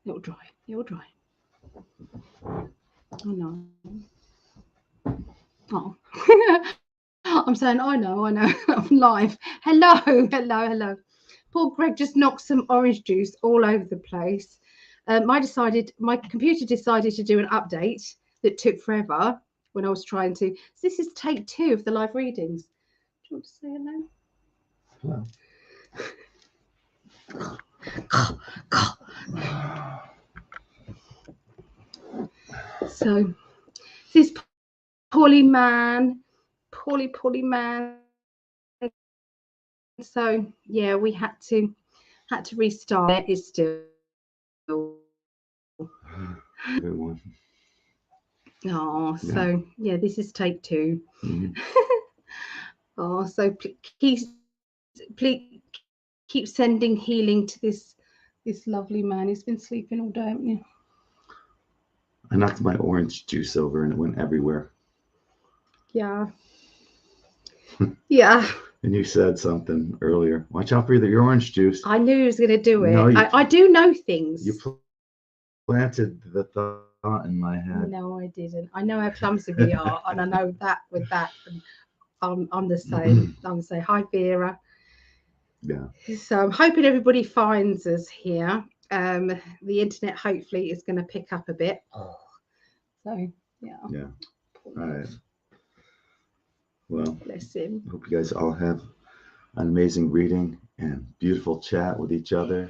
It'll dry. It'll dry. Oh no. Oh. I'm saying I know. I'm live. Hello, hello, hello. Poor Greg just knocked some orange juice all over the place. My computer decided to do an update that took forever when I was trying to. So this is take 2 of the live readings. Do you want to say hello? So this poorly man, poorly man. So yeah, we had to restart. It is still. Good one. Oh, so yeah, this is take 2. Mhm. Oh, so please keep sending healing to this lovely man. He's been sleeping all day, haven't you? I knocked my orange juice over and it went everywhere. Yeah. Yeah. And you said something earlier. Watch out for your orange juice. I knew he was going to do it. No, I do know things. You planted the thought in my head. No, I didn't. I know how clumsy we are, and I know that with that. And I'm the same. I'm the same. Hi, Vera. Yeah. So I'm hoping everybody finds us here. The internet hopefully is going to pick up a bit. So yeah. Yeah. All right. Well, Bless him. I hope you guys all have an amazing reading and beautiful chat with each other.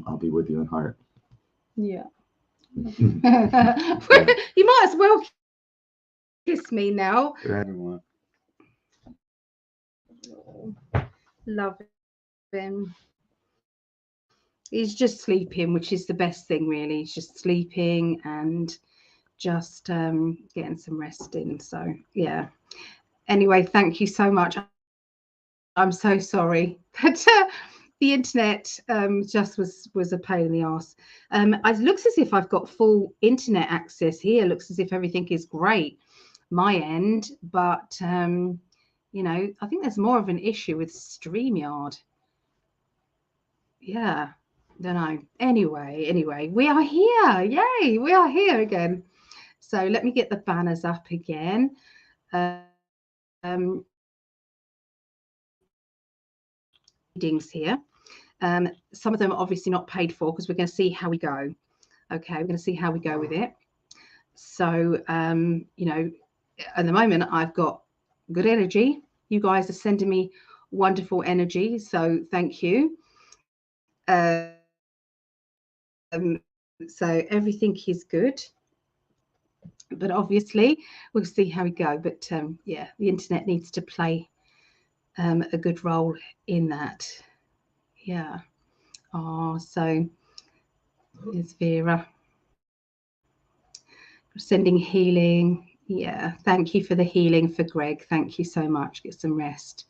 I'll be with you in heart. Yeah. You might as well kiss me now. Everyone. Love him. He's just sleeping, which is the best thing, really. He's just sleeping and just getting some rest in. So, yeah. Anyway, thank you so much. I'm so sorry that the internet just was a pain in the ass. It looks as if I've got full internet access here. Looks as if everything is great, my end. But you know, I think there's more of an issue with StreamYard. Yeah, don't know. Anyway, we are here. Yay, we are here again. So let me get the banners up again. Readings here. Some of them are obviously not paid for because we're going to see how we go. Okay, we're going to see how we go with it. So, you know, at the moment I've got good energy. You guys are sending me wonderful energy. So thank you. So everything is good. But obviously we'll see how we go. But yeah, the internet needs to play a good role in that. Yeah. Oh, so there's Vera. Sending healing. Yeah. Thank you for the healing for Greg. Thank you so much. Get some rest.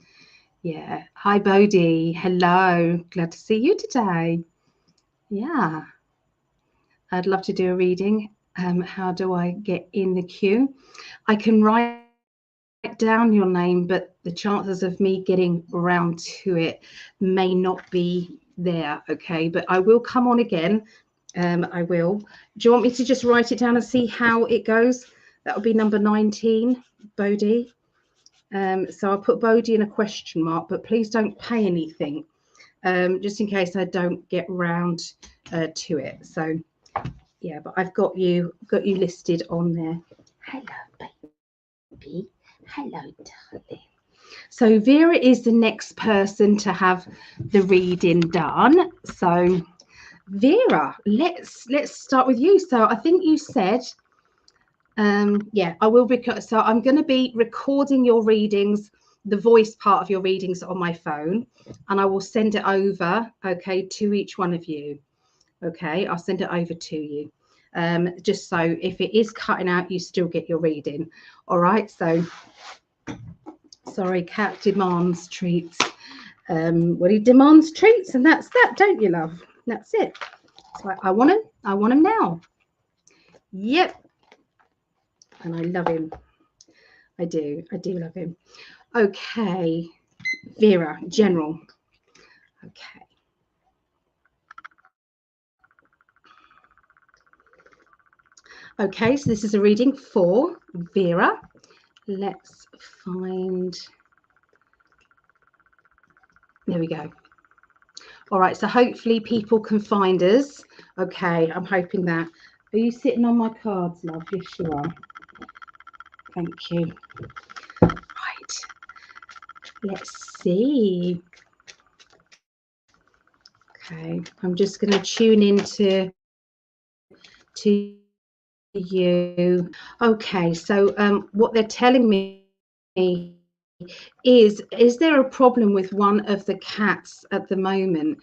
Yeah. Hi, Bodhi. Hello. Glad to see you today. Yeah. I'd love to do a reading. How do I get in the queue? I can write down your name, but the chances of me getting around to it may not be there. Okay. But I will come on again. I will. Do you want me to just write it down and see how it goes? That would be number 19, Bodhi. So I'll put Bodhi in a question mark, but please don't pay anything, just in case I don't get round to it. So yeah, but I've got you listed on there. Hello, baby. Hello, darling. So Vera is the next person to have the reading done. So Vera, let's start with you. So I think you said, yeah, I will record. So I'm going to be recording your readings, the voice part of your readings on my phone, and I will send it over, okay, to each one of you. Okay, I'll send it over to you. Just so if it is cutting out, you still get your reading. All right. So sorry, cat demands treats. Well, he demands treats, and that's that, don't you, love? That's it. So I want him. I want him now. Yep. And I love him. I do love him. Okay. Vera, general. Okay. Okay, so this is a reading for Vera. Let's find, there we go. All right, so hopefully people can find us. Okay, I'm hoping that. Are you sitting on my cards, love? Yes, you are. Thank you. Right, let's see. Okay, I'm just going to tune into you. Okay, so what they're telling me is there a problem with one of the cats at the moment?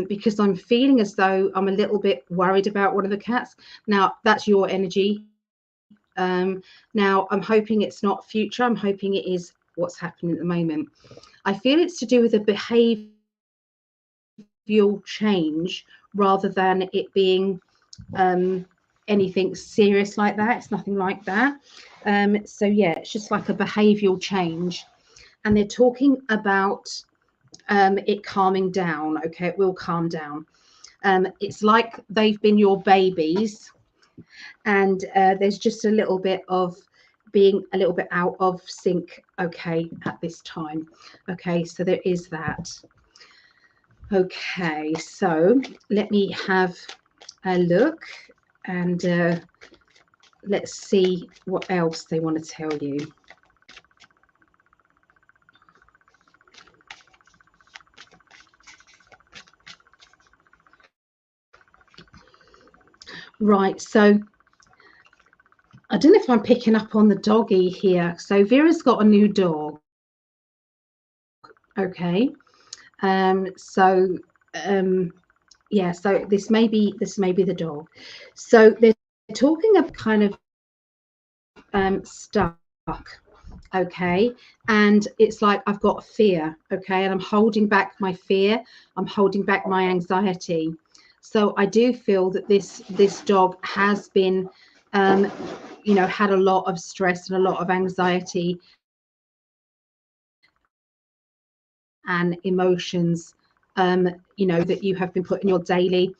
Because I'm feeling as though I'm a little bit worried about one of the cats. Now, that's your energy. Now, I'm hoping it's not future. I'm hoping it is what's happening at the moment. I feel it's to do with a behavioural change rather than it being anything serious like that. It's nothing like that. So yeah, it's just like a behavioural change. And they're talking about it calming down. Okay, it will calm down. It's like they've been your babies, and there's just a little bit of being a little bit out of sync, okay, at this time. Okay, so there is that. Okay, so let me have a look, and let's see what else they want to tell you. Right, so I don't know if I'm picking up on the doggy here. So Vera's got a new dog. Okay. Yeah, so this may be the dog. So they're talking of kind of stuck. Okay, and it's like I've got fear. Okay, and I'm holding back my fear. I'm holding back my anxiety. So I do feel that this dog has been had a lot of stress and a lot of anxiety and emotions, that you have been putting your daily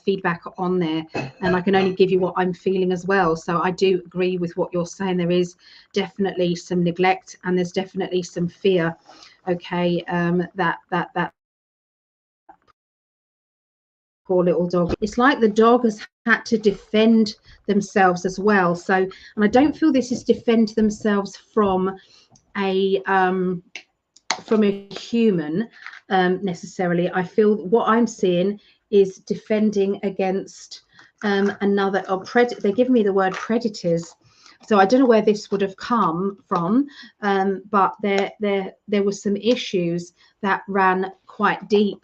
feedback on there. And I can only give you what I'm feeling as well. So I do agree with what you're saying. There is definitely some neglect and there's definitely some fear. Okay, that poor little dog. It's like the dog has had to defend themselves as well. So, and I don't feel this is defend themselves from a human necessarily. I feel what I'm seeing is defending against another or predator. They give me the word predators. So I don't know where this would have come from, but there were some issues that ran quite deep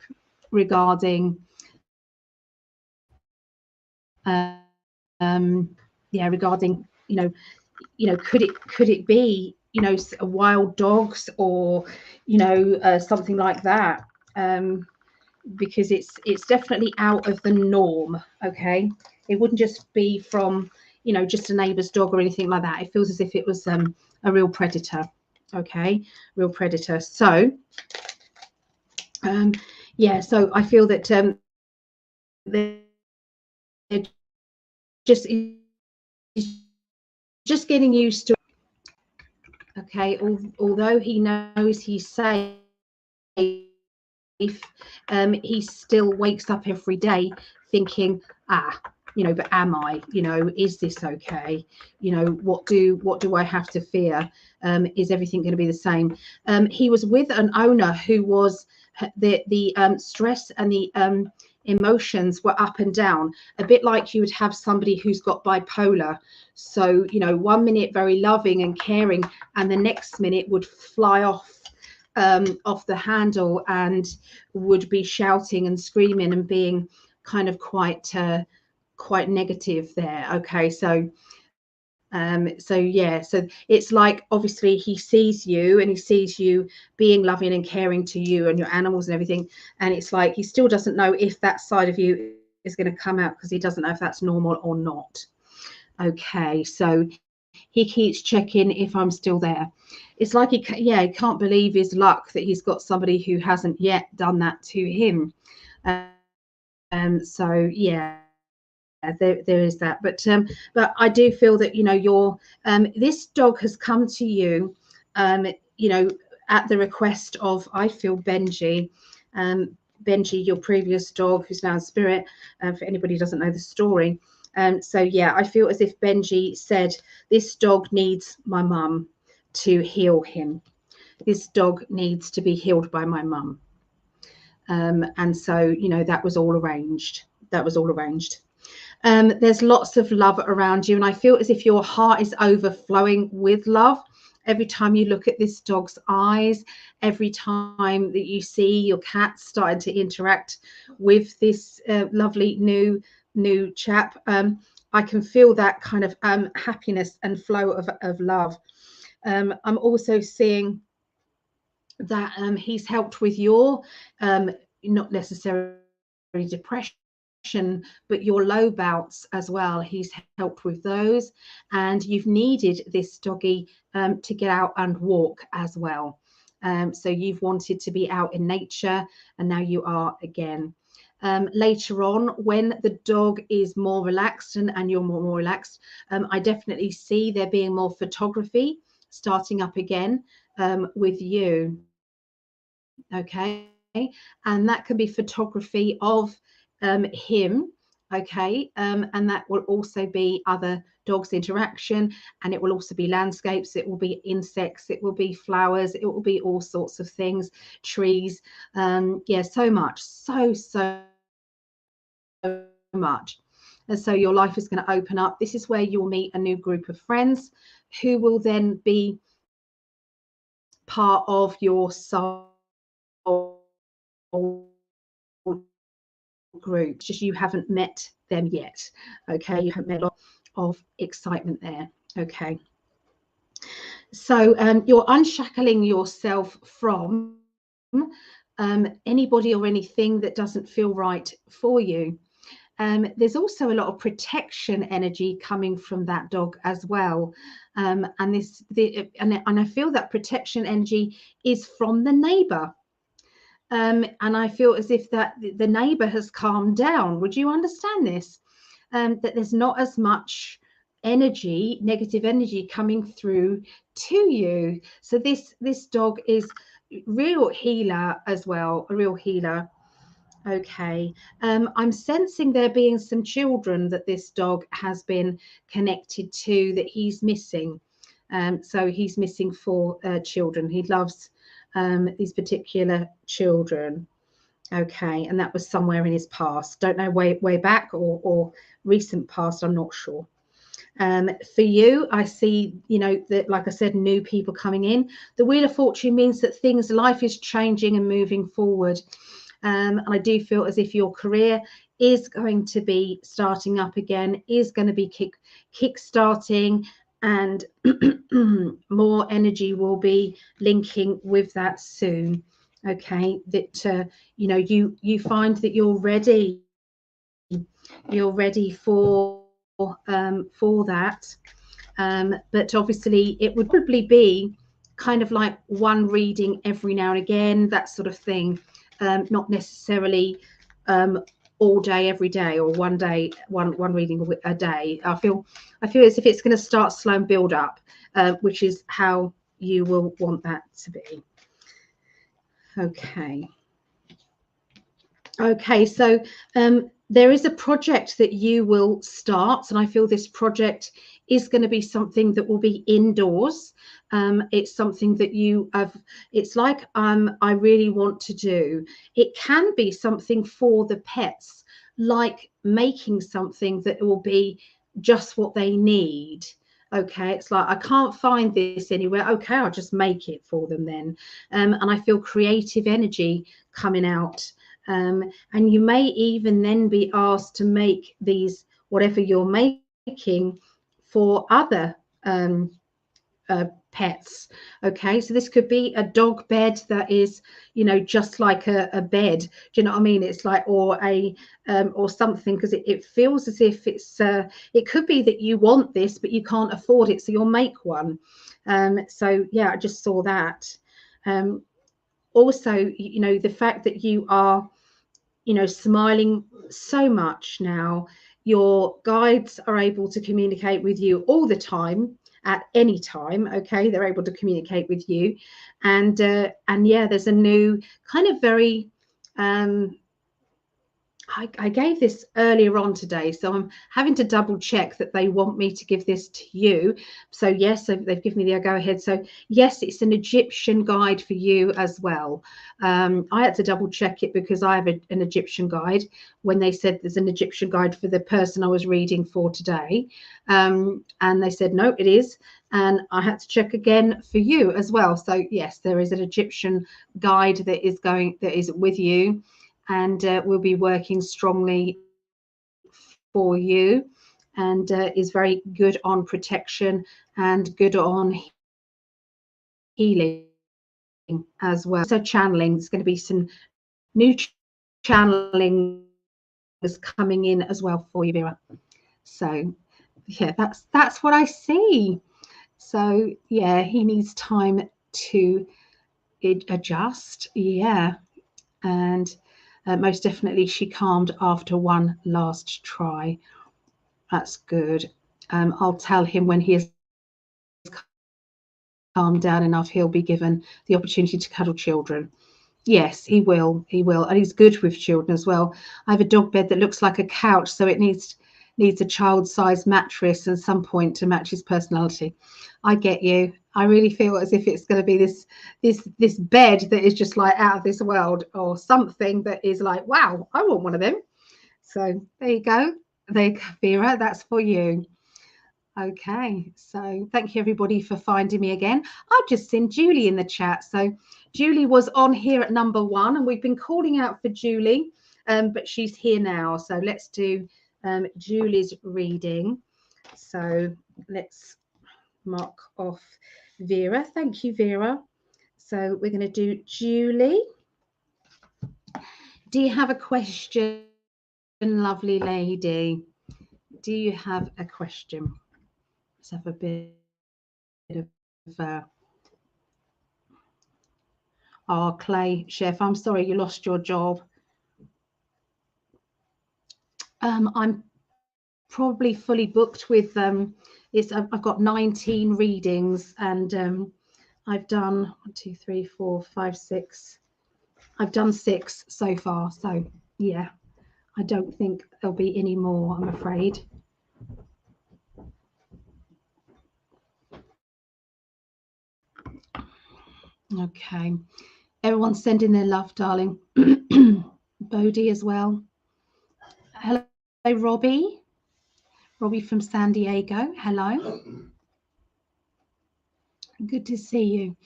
regarding regarding could it be wild dogs or something like that, because it's definitely out of the norm. Okay, it wouldn't just be from just a neighbor's dog or anything like that. It feels as if it was a real predator. Okay, real predator. So yeah, so I feel that they're just getting used to. Okay, although he knows he's safe, he still wakes up every day thinking, but am I, is this okay? What do I have to fear? Is everything going to be the same? He was with an owner who was the stress and the emotions were up and down, a bit like you would have somebody who's got bipolar. So 1 minute very loving and caring, and the next minute would fly off the handle and would be shouting and screaming and being kind of quite negative there. Okay, so yeah, so it's like obviously he sees you and he sees you being loving and caring to you and your animals and everything, and it's like he still doesn't know if that side of you is going to come out because he doesn't know if that's normal or not. Okay, so he keeps checking if I'm still there. It's like he can't believe his luck that he's got somebody who hasn't yet done that to him. So yeah, there is that. But I do feel that, you know, your this dog has come to you, you know, at the request of, I feel, Benji. Benji, your previous dog, who's now in spirit, for anybody who doesn't know the story. So yeah, I feel as if Benji said, this dog needs my mum to heal him. This dog needs to be healed by my mum. And so, you know, that was all arranged. That was all arranged. There's lots of love around you, and I feel as if your heart is overflowing with love. Every time you look at this dog's eyes, every time that you see your cat starting to interact with this lovely new chap, I can feel that kind of happiness and flow of love. I'm also seeing that he's helped with your not necessarily depression, but your low bouts as well. He's helped with those, and you've needed this doggy to get out and walk as well. So you've wanted to be out in nature, and now you are again. Later on, when the dog is more relaxed and you're more relaxed, I definitely see there being more photography starting up again with you. Okay, and that can be photography of him. Okay, and that will also be other dogs interaction, and it will also be landscapes, it will be insects, it will be flowers, it will be all sorts of things, trees, yeah, so much, so much. And so your life is going to open up. This is where you'll meet a new group of friends who will then be part of your soul group, just you haven't met them yet. Okay, you haven't met a lot of excitement there. Okay, so you're unshackling yourself from anybody or anything that doesn't feel right for you. There's also a lot of protection energy coming from that dog as well, and I feel that protection energy is from the neighbor. And I feel as if that the neighbor has calmed down. Would you understand this? That there's not as much energy, negative energy coming through to you. So this dog is real healer as well, a real healer. Okay, I'm sensing there being some children that this dog has been connected to that he's missing. So he's missing 4 children. He loves these particular children. Okay, and that was somewhere in his past. Don't know way back or recent past. I'm not sure. For you, I see, you know, that, like I said, new people coming in. The Wheel of Fortune means that life is changing and moving forward. And I do feel as if your career is going to be starting up again, is going to be kick starting, and more energy will be linking with that soon. Okay, that you know, you find that you're ready for that, but obviously it would probably be kind of like one reading every now and again, that sort of thing, not necessarily all day every day, or one day one reading a day. I feel as if it's going to start slow and build up, which is how you will want that to be. Okay, so there is a project that you will start, and I feel this project is going to be something that will be indoors. It's something that you have, it's like I really want to do. It can be something for the pets, like making something that will be just what they need. Okay, it's like, I can't find this anywhere. Okay, I'll just make it for them then. And I feel creative energy coming out. And you may even then be asked to make these, whatever you're making, for other pets. Okay, so this could be a dog bed that is, you know, just like a bed. Do you know what I mean? It's like, or a or something, because it feels as if it's it could be that you want this but you can't afford it, so you'll make one. So yeah, I just saw that. Also, you know, the fact that you are, you know, smiling so much now, your guides are able to communicate with you all the time, at any time. Okay, they're able to communicate with you, and yeah, there's a new kind of very I gave this earlier on today, so I'm having to double check that they want me to give this to you. So yes, so they've given me the go ahead. So yes, it's an Egyptian guide for you as well. I had to double check it because I have an Egyptian guide when they said there's an Egyptian guide for the person I was reading for today. And they said, no, it is. And I had to check again for you as well. So yes, there is an Egyptian guide that is with you, and will be working strongly for you, and is very good on protection and good on healing as well. So channeling, there's going to be some new channeling coming in as well for you, Vera. So yeah, that's what I see. So yeah, he needs time to adjust. Yeah, and most definitely she calmed after one last try. That's good. I'll tell him when he has calmed down enough, he'll be given the opportunity to cuddle children. Yes, he will. He will. And he's good with children as well. I have a dog bed that looks like a couch, so it needs a child-sized mattress at some point to match his personality. I get you. I really feel as if it's going to be this bed that is just like out of this world, or something that is like, wow, I want one of them. So there you go. There, Vera, that's for you. Okay, so thank you everybody for finding me again. I've just seen Julie in the chat. So Julie was on here at number 1, and we've been calling out for Julie, but she's here now. So let's do Julie's reading. So let's mark off Vera. Thank you, Vera. So we're going to do Julie. Do you have a question, lovely lady? Do you have a question? Let's have a bit of oh, Clay, Chef, I'm sorry you lost your job. I'm probably fully booked with I've got 19 readings, and I've done 1, 2, 3, 4, 5, 6. I've done 6 so far. So yeah, I don't think there'll be any more, I'm afraid. Okay, everyone's sending their love, darling. Bodhi as well. Hello, Robbie. Robbie from San Diego. Hello. Good to see you.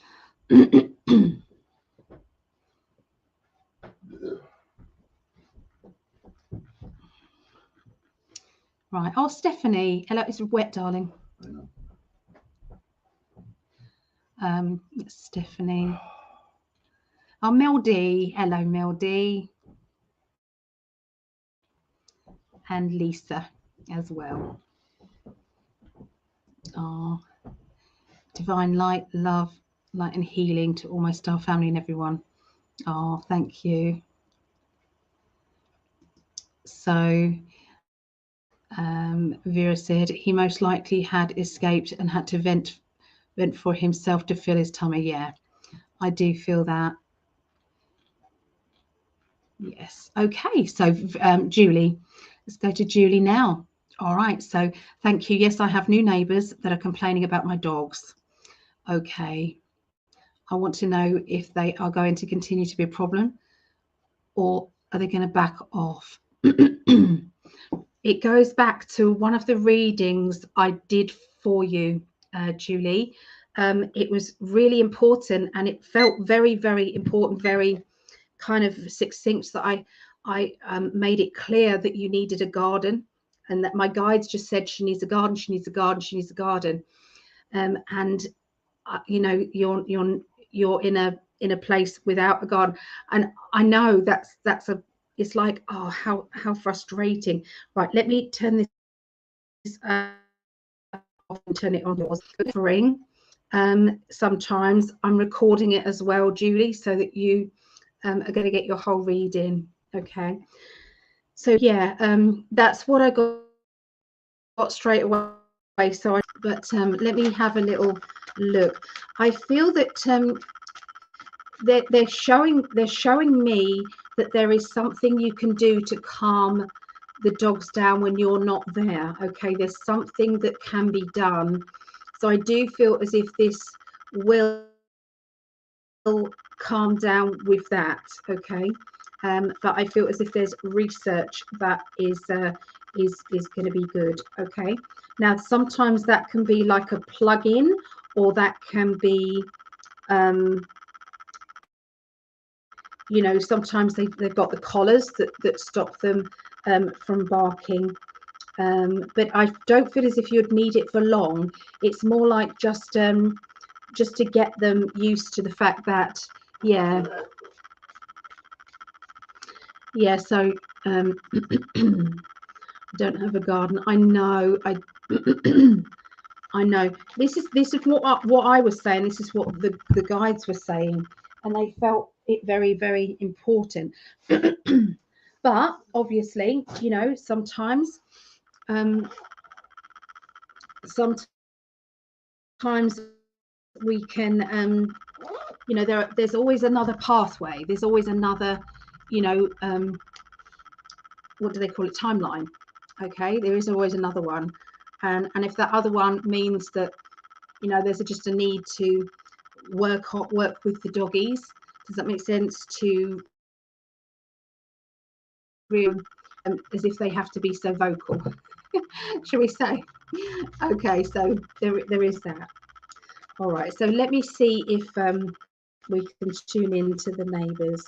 Right. Oh, Stephanie. Hello. It's wet, darling. Stephanie. Oh, Mel D. Hello, Mel D. And Lisa as well. Oh, divine light, love, light and healing to all my star family and everyone. Oh, thank you. So Vera said he most likely had escaped and had to vent for himself to fill his tummy. Yeah, I do feel that. Yes. Okay. So Julie, let's go to Julie now. All right. So thank you. Yes, I have new neighbours that are complaining about my dogs. Okay. I want to know if they are going to continue to be a problem, or are they going to back off? It goes back to one of the readings I did for you, Julie. It was really important, and it felt very, very important, very kind of succinct, that I made it clear that you needed a garden, and that my guides just said she needs a garden, she needs a garden, she needs a garden. And you know, you're in a place without a garden, and I know that's it's like, oh, how frustrating. Right, let me turn this off and turn it on. Sometimes I'm recording it as well, Julie, so that you are going to get your whole reading. Okay, so yeah, that's what I got straight away. So, but let me have a little look. I feel that they're showing me that there is something you can do to calm the dogs down when you're not there. Okay, there's something that can be done. So I do feel as if this will calm down with that. Okay, but I feel as if there's research that is going to be good. Okay, now sometimes that can be like a plug-in, or that can be you know, sometimes they've got the collars that stop them from barking. But I don't feel as if you'd need it for long. It's more like just to get them used to the fact that, yeah. So I don't have a garden. I know. I know. This is what I was saying. This is what the guides were saying, and they felt it very, very important. But obviously, you know, sometimes we can you know, there's always another pathway. There's always another, you know, what do they call it, timeline. Okay, there is always another one, and if that other one means that, you know, there's just a need to work with the doggies, does that make sense, to as if they have to be so vocal, shall we say? Okay, so there is that. All right, so let me see if we can tune in to the neighbours.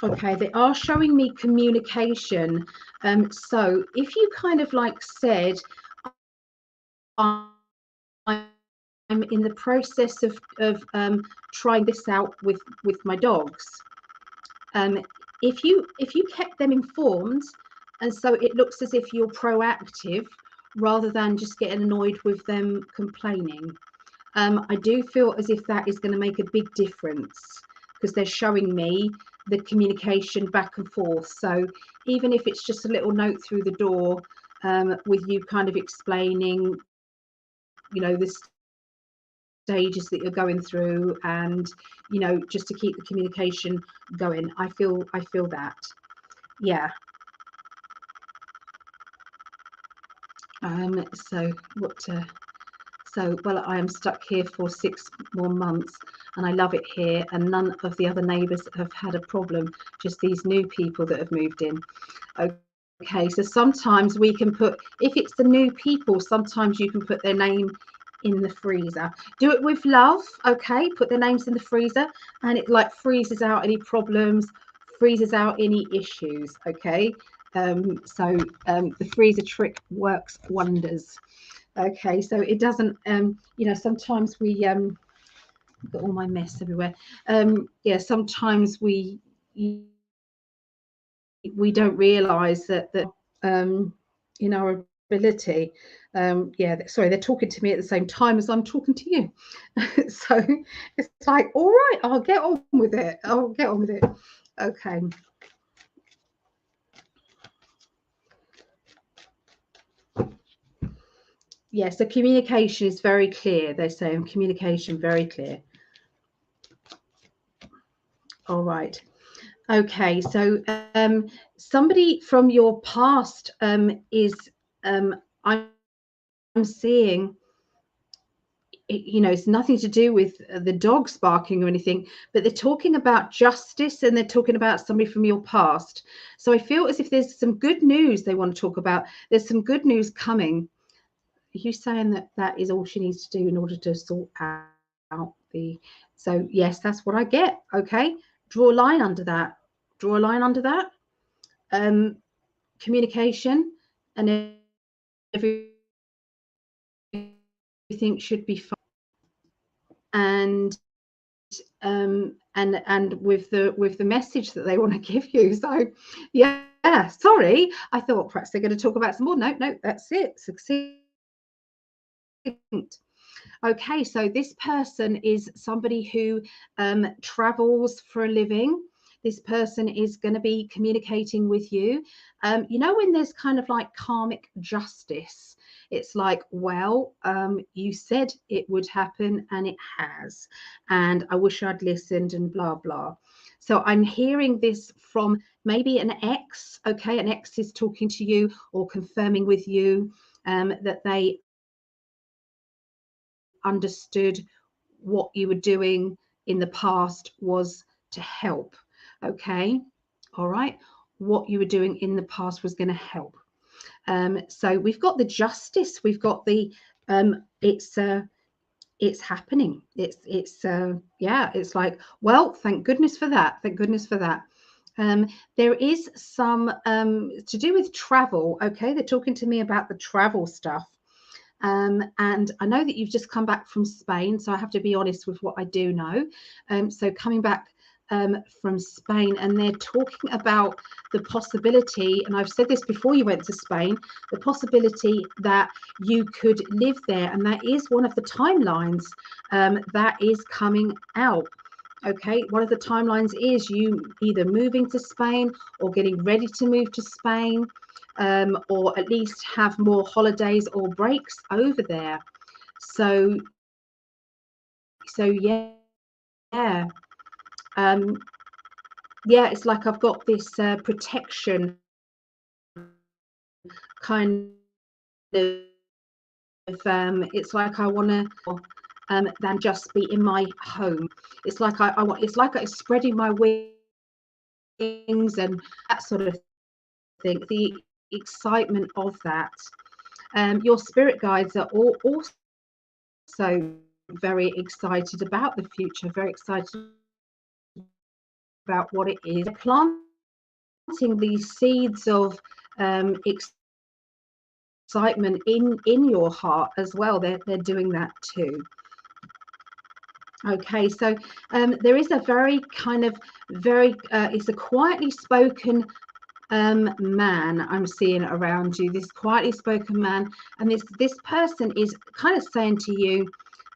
Okay, they are showing me communication. So if you kind of like said, I'm in the process of trying this out with my dogs. If you kept them informed, and so it looks as if you're proactive rather than just getting annoyed with them complaining. I do feel as if that is going to make a big difference, because they're showing me the communication back and forth. So even if it's just a little note through the door with you kind of explaining, you know, the stages that you're going through, and, you know, just to keep the communication going. I feel that. Yeah. So what so, well, I am stuck here for 6 more months and I love it here, and none of the other neighbours have had a problem, just these new people that have moved in. Okay, so sometimes we can put, if it's the new people, sometimes you can put their name in the freezer. Do it with love, okay? Put their names in the freezer, and it like freezes out any problems, freezes out any issues, okay? So the freezer trick works wonders. Okay, so it doesn't you know, sometimes we got all my mess everywhere. Yeah, sometimes we don't realize that in our ability. Yeah, sorry, they're talking to me at the same time as I'm talking to you. So it's like, all right, I'll get on with it. Okay. Yes, the communication is very clear. They're saying communication very clear. All right. Okay, so somebody from your past is I'm seeing, you know, it's nothing to do with the dogs barking or anything, but they're talking about justice, and they're talking about somebody from your past. So I feel as if there's some good news they want to talk about. There's some good news coming. Are you saying that that is all she needs to do in order to sort out the... So yes, that's what I get. Okay, draw a line under that. Draw a line under that. Communication, and everything should be fine. And with the message that they want to give you. So yeah, sorry, I thought perhaps they're going to talk about some more. No, that's it. Succinct. Okay, so this person is somebody who travels for a living. this person is going to be communicating with you. You know, when there's kind of like karmic justice, it's like, well, you said it would happen and it has, and I wish I'd listened and blah, blah. So I'm hearing this from maybe an ex, okay? An ex is talking to you or confirming with you that they understood what you were doing in the past was to help, okay? All right, what you were doing in the past was going to help. So we've got the justice, we've got the it's happening, it's yeah, it's like, well, thank goodness for that, thank goodness for that. There is some to do with travel, okay? They're talking to me about the travel stuff. And I know that you've just come back from Spain, so I have to be honest with what I do know. So coming back from Spain, and they're talking about the possibility, and I've said this before you went to Spain, the possibility that you could live there, and that is one of the timelines that is coming out. Okay, one of the timelines is you either moving to Spain or getting ready to move to Spain, or at least have more holidays or breaks over there. So yeah, yeah, yeah. It's like I've got this protection kind of. It's like I want to. Than just be in my home. It's like I want. It's like I'm spreading my wings and that sort of thing. The excitement of that. Your spirit guides are all also very excited about the future, very excited about what it is. They're planting these seeds of excitement in your heart as well. They're doing that too. Okay, so there is a very kind of it's a quietly spoken man I'm seeing around you, this quietly spoken man, and this person is kind of saying to you,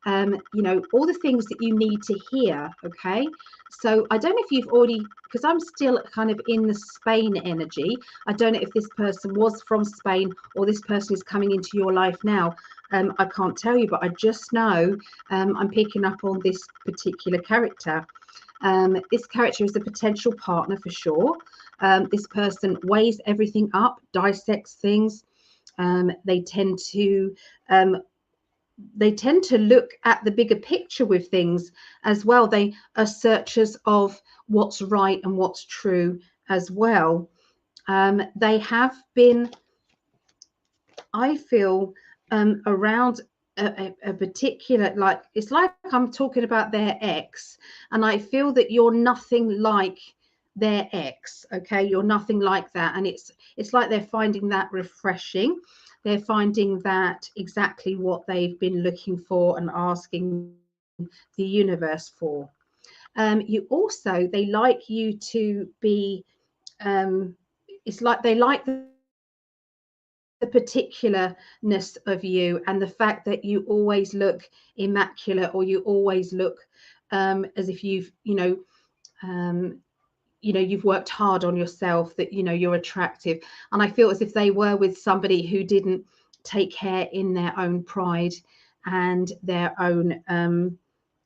you know, all the things that you need to hear. Okay, so I don't know if you've already, because I'm still kind of in the Spain energy, I don't know if this person was from Spain or this person is coming into your life now. I can't tell you, but I just know I'm picking up on this particular character. This character is a potential partner for sure. This person weighs everything up, dissects things. They tend to look at the bigger picture with things as well. They are searchers of what's right and what's true as well. They have been, I feel, around a particular, like, it's like I'm talking about their ex, and I feel that you're nothing like their ex. Okay, you're nothing like that, and it's like they're finding that refreshing. They're finding that exactly what they've been looking for and asking the universe for. You also, they like you to be, it's like they like the particularness of you, and the fact that you always look immaculate, or you always look as if you've, you've worked hard on yourself, that, you're attractive. And I feel as if they were with somebody who didn't take care in their own pride and their own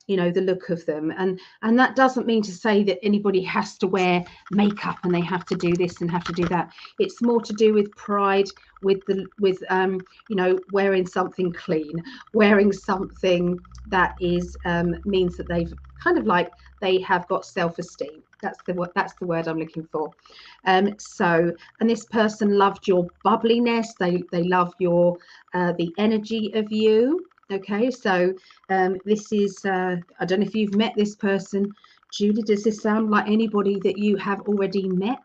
the look of them. And that doesn't mean to say that anybody has to wear makeup and they have to do this and have to do that. It's more to do with pride, with wearing something clean, wearing something that is means that they've kind of like, they have got self-esteem. That's the word I'm looking for. So, and this person loved your bubbliness. They love your the energy of you. Okay, so this is, I don't know if you've met this person. Julie, does this sound like anybody that you have already met?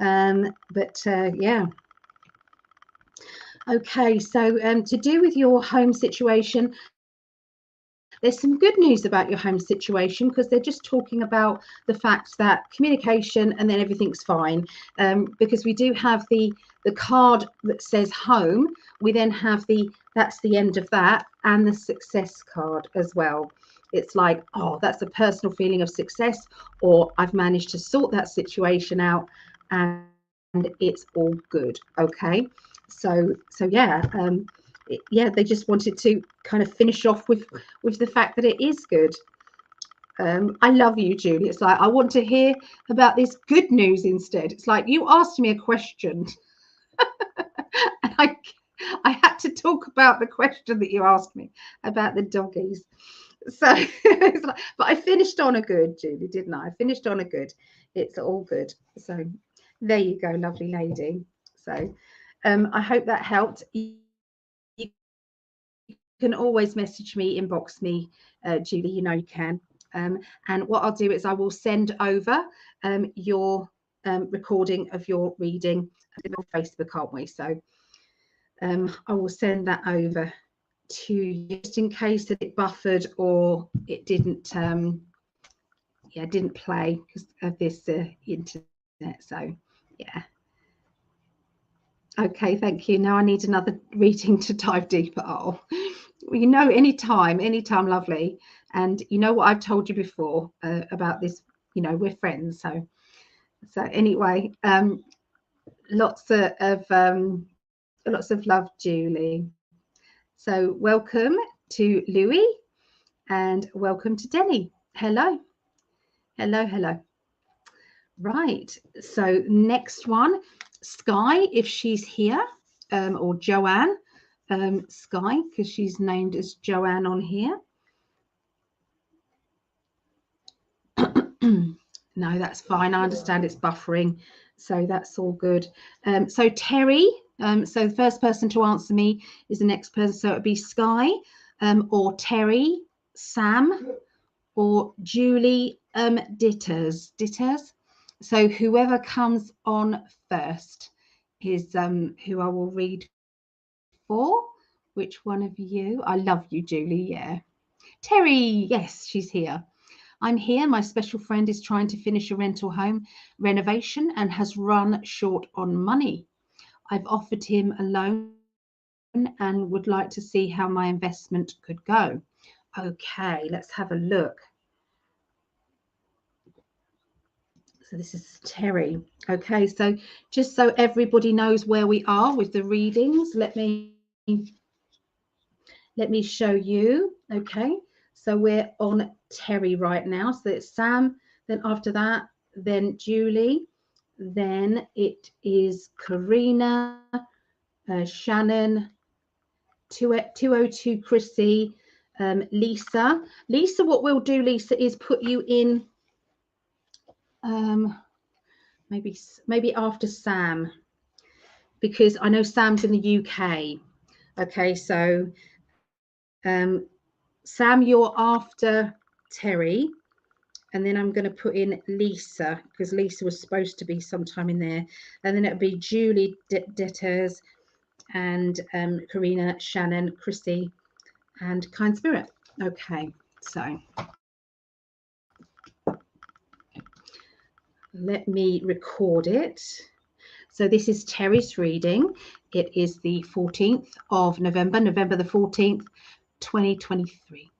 Yeah. Okay, so to do with your home situation, There's some good news about your home situation, because they're just talking about the fact that communication and then everything's fine. Because we do have the card that says home. We then have that's the end of that, and the success card as well. It's like, oh, that's a personal feeling of success, or I've managed to sort that situation out and it's all good. Okay, so yeah, yeah, they just wanted to kind of finish off with the fact that it is good. I love you, Julie. It's like, I want to hear about this good news instead. It's like, you asked me a question and I had to talk about the question that you asked me about the doggies. So it's like, but I finished on a good, Julie, didn't I? I finished on a good. It's all good. So there you go, lovely lady. So I hope that helped. You can always message me, inbox me, Julie, you know you can. And what I'll do is I will send over your recording of your reading on Facebook, aren't we? So I will send that over to you, just in case that it buffered or it didn't didn't play because of this internet. So yeah. Okay, thank you. Now I need another reading to dive deeper. Oh, you know, anytime, lovely. And you know what I've told you before about this, you know, we're friends. So anyway, lots of love, Julie. So welcome to Louis and welcome to Denny. Hello. Right, so next one, Sky, if she's here, or Joanne, Sky, because she's named as Joanne on here. No, that's fine. I understand it's buffering, so that's all good. So Terry, so the first person to answer me is the next person. So it'd be Sky, or Terry, Sam, or Julie, Ditters. So whoever comes on first is who I will read for. Which one of you? I love you, Julie. Yeah. Terry, yes, she's here. I'm here. My special friend is trying to finish a rental home renovation and has run short on money. I've offered him a loan and would like to see how my investment could go. Okay, let's have a look. So this is Terry. Okay, so just so everybody knows where we are with the readings, let me show you. Okay, so we're on Terry right now. So it's Sam, then after that, then Julie, then it is Karina, Shannon, 202 Chrissy, Lisa. Lisa, what we'll do, Lisa, is put you in maybe after Sam, because I know Sam's in the UK. Okay, so Sam, you're after Terry, and then I'm going to put in Lisa, because Lisa was supposed to be sometime in there, and then it'll be Julie, Ditters, and Karina, Shannon, Chrissy, and Kind Spirit. Okay, so let me record it. So this is Terry's reading. It is the 14th of November, November the 14th, 2023.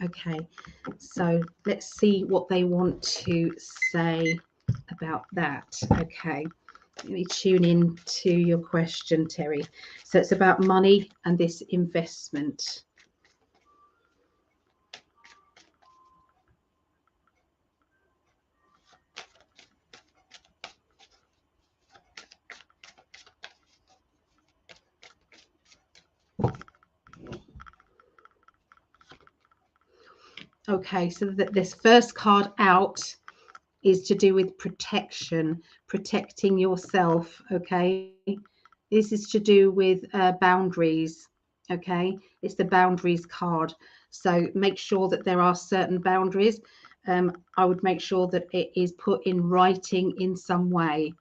Okay, so let's see what they want to say about that. Okay, let me tune in to your question, Terry. So it's about money and this investment. Okay, so this first card out is to do with protection, protecting yourself. Okay, this is to do with boundaries. Okay, it's the boundaries card. So make sure that there are certain boundaries. I would make sure that it is put in writing in some way.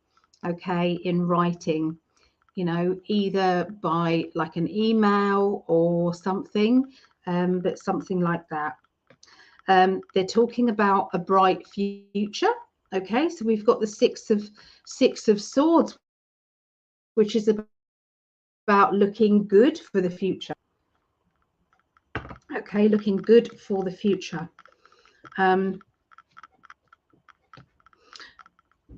Okay, in writing, you know, either by like an email or something, but something like that. They're talking about a bright future. Okay, so we've got the Six of Swords, which is about looking good for the future. Okay, looking good for the future.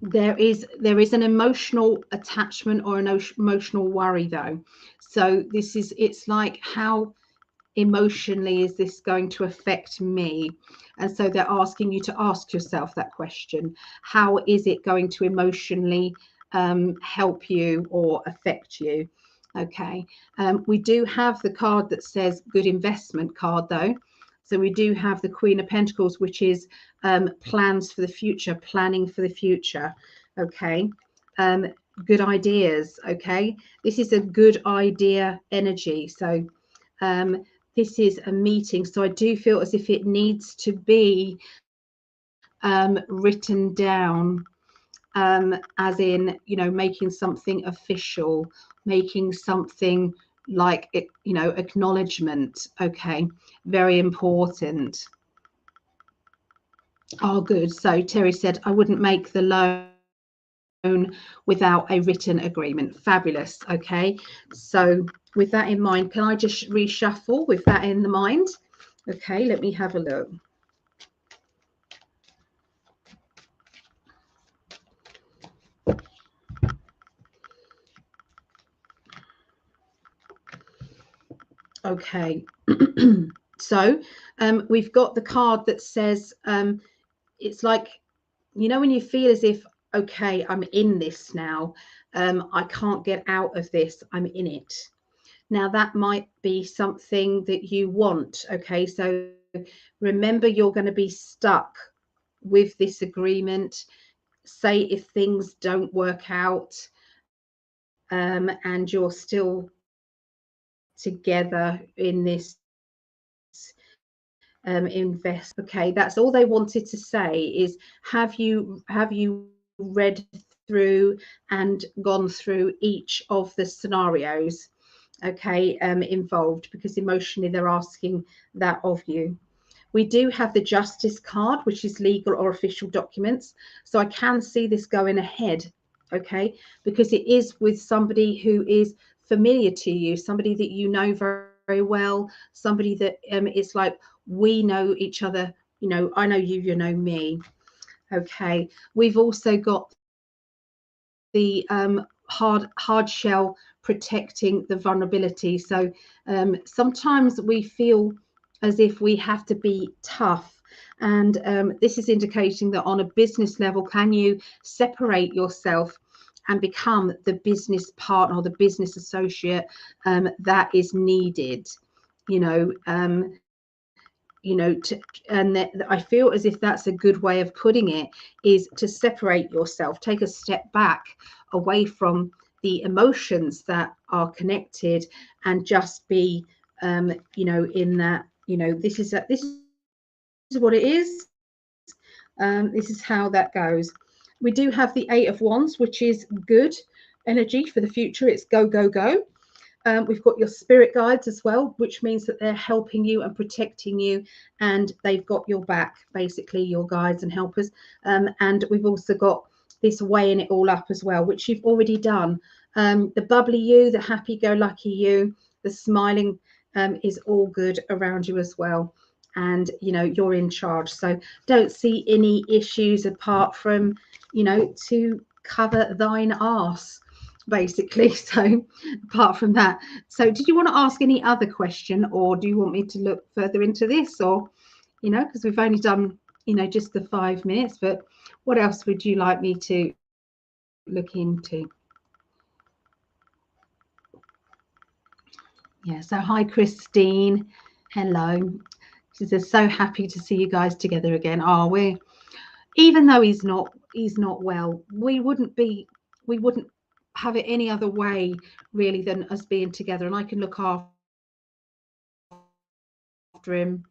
There is an emotional attachment or an emotional worry, though. So it's like, how emotionally is this going to affect me? And so they're asking you to ask yourself that question. How is it going to emotionally help you or affect you? Okay. We do have the card that says good investment card, though. So we do have the Queen of Pentacles, which is plans for the future, planning for the future. Okay. Good ideas. Okay. This is a good idea energy. So this is a meeting. So I do feel as if it needs to be written down, as in, you know, making something official, making something like it, you know, acknowledgement. Okay, very important. Oh, good. So Terry said, I wouldn't make the loan without a written agreement. Fabulous. Okay, so with that in mind, can I just reshuffle with that in the mind? Okay, let me have a look. Okay, so we've got the card that says, it's like, you know, when you feel as if, okay, I'm in this now, I can't get out of this, I'm in it. Now that might be something that you want. Okay, so remember, you're going to be stuck with this agreement. Say if things don't work out, and you're still together in this invest. Okay, that's all they wanted to say is, have you read through and gone through each of the scenarios, okay, involved? Because emotionally they're asking that of you. We do have the Justice card, which is legal or official documents. So I can see this going ahead, okay, because it is with somebody who is familiar to you, somebody that you know very, very well, somebody that it's like, we know each other, you know, I know you, you know me. Okay, we've also got the hard shell protecting the vulnerability. So sometimes we feel as if we have to be tough, and this is indicating that on a business level, can you separate yourself and become the business partner or the business associate that is needed, you know, and that, I feel as if that's a good way of putting it, is to separate yourself, take a step back away from the emotions that are connected, and just be you know, in that, you know, this is what it is. This is how that goes. We do have the Eight of Wands, which is good energy for the future. It's go, go, go. We've got your spirit guides as well, which means that they're helping you and protecting you, and they've got your back, basically, your guides and helpers. And we've also got this weighing it all up as well, which you've already done. The bubbly you, the happy-go-lucky you, the smiling is all good around you as well. And, you know, you're in charge. So don't see any issues apart from, you know, to cover thine arse, basically. So apart from that, so did you want to ask any other question, or do you want me to look further into this, or, you know, because we've only done, you know, just the 5 minutes, but what else would you like me to look into? Yeah, so hi Christine, hello. She says, so happy to see you guys together again. Oh, we're, even though he's not well, we wouldn't have it any other way really than us being together, and I can look after him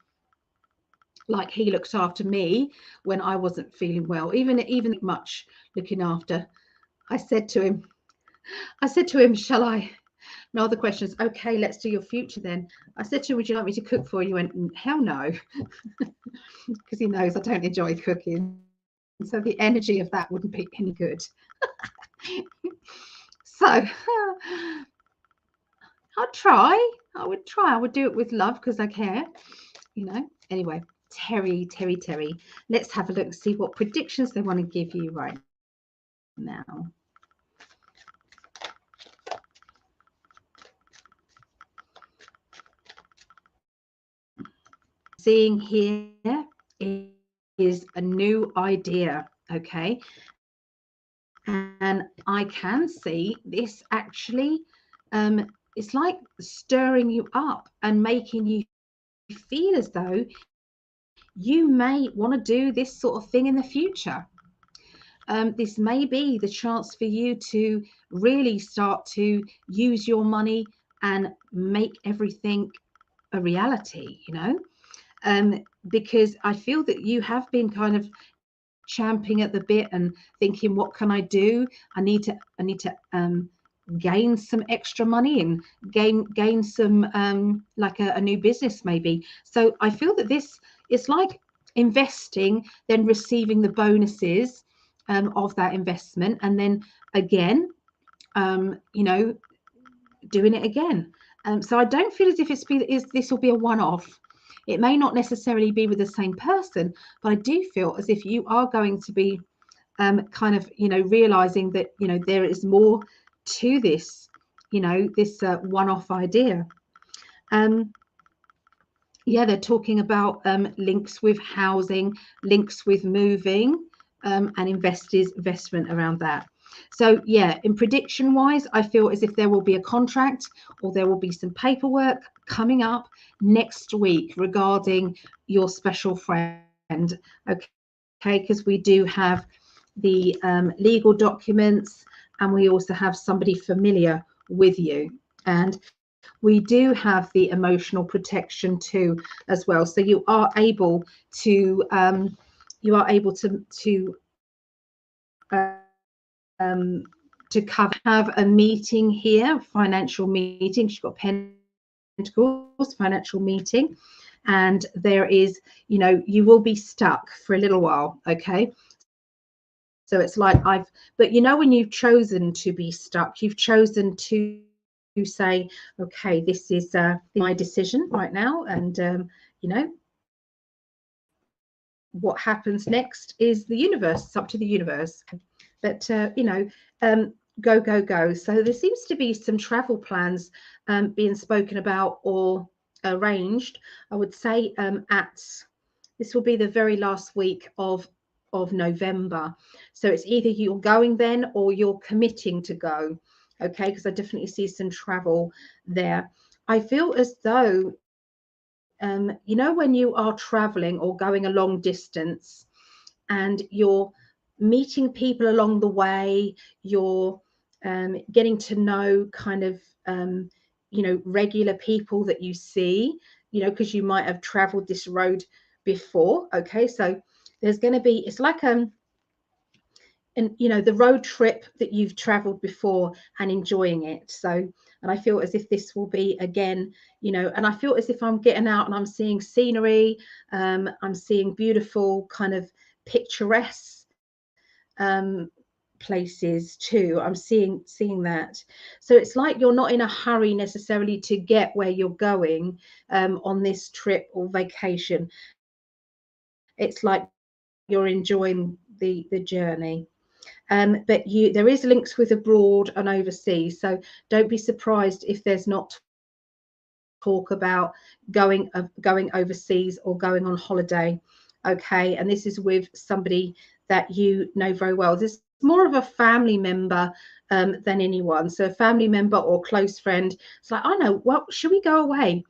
like he looked after me when I wasn't feeling well, even much looking after. I said to him, shall I No other questions. Okay, let's do your future then. I said to him, would you like me to cook for you? He went, hell no, because he knows I don't enjoy cooking. So the energy of that wouldn't be any good. So I'd try. I would try. I would do it with love because I care, you know. Anyway, Terry. Let's have a look and see what predictions they want to give you right now. Seeing here is a new idea, okay? And I can see this actually, it's like stirring you up and making you feel as though you may want to do this sort of thing in the future. This may be the chance for you to really start to use your money and make everything a reality, you know, because I feel that you have been kind of champing at the bit and thinking, what can I do? I need to gain some extra money and gain some like a new business maybe. So I feel that this is like investing, then receiving the bonuses of that investment, and then again, you know, doing it again. So I don't feel as if this will be a one-off. It may not necessarily be with the same person, but I do feel as if you are going to be kind of, you know, realizing that, you know, there is more to this, you know, this one-off idea. Yeah, they're talking about links with housing, links with moving, and investment around that. So yeah, in prediction wise, I feel as if there will be a contract or there will be some paperwork coming up next week regarding your special friend. Okay, because we do have the legal documents, and we also have somebody familiar with you, and we do have the emotional protection too as well. So you are able to have a meeting here, financial meeting. She's got Pentacles, financial meeting, and there is, you know, you will be stuck for a little while. Okay, so it's like but you know, when you've chosen to be stuck, you've chosen to say, okay, this is my decision right now, and you know, what happens next is the universe. It's up to the universe. But you know, go. So there seems to be some travel plans being spoken about or arranged. I would say this will be the very last week of November. So it's either you're going then or you're committing to go. Okay, because I definitely see some travel there. I feel as though you know, when you are traveling or going a long distance and you're meeting people along the way, you're getting to know kind of you know, regular people that you see, you know, because you might have traveled this road before. Okay, so there's going to be, it's like and you know, the road trip that you've traveled before and enjoying it. So, and I feel as if this will be again, you know, and I feel as if I'm getting out and I'm seeing scenery, I'm seeing beautiful kind of picturesque places too. I'm seeing that. So it's like you're not in a hurry necessarily to get where you're going on this trip or vacation. It's like you're enjoying the journey. But there is links with abroad and overseas, so don't be surprised if there's not talk about going overseas or going on holiday. Okay, and this is with somebody that you know very well. This is more of a family member than anyone, so a family member or close friend. It's like, I know, well, should we go away?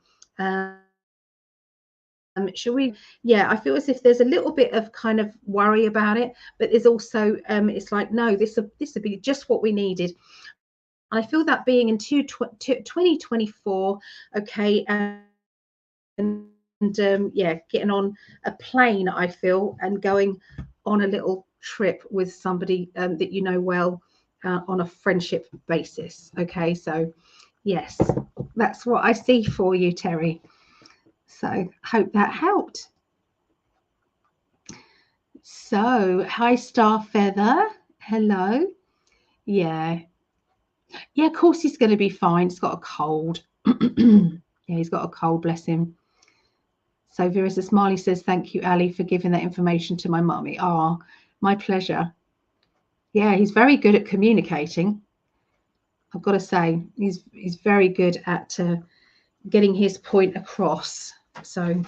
Should we? Yeah, I feel as if there's a little bit of kind of worry about it, but there's also it's like, no, this would be just what we needed. I feel that being in 2024, okay, and yeah, getting on a plane, I feel, and going on a little trip with somebody that you know well on a friendship basis. Okay, so Yes, that's what I see for you, Terry. So hope that helped. So, hi, Star Feather. Hello. Yeah. Yeah, of course he's going to be fine. He's got a cold. Yeah, he's got a cold, bless him. So Verissa Smiley says, thank you, Ali, for giving that information to my mummy. Oh, my pleasure. Yeah, he's very good at communicating. I've got to say, he's very good at getting his point across. So,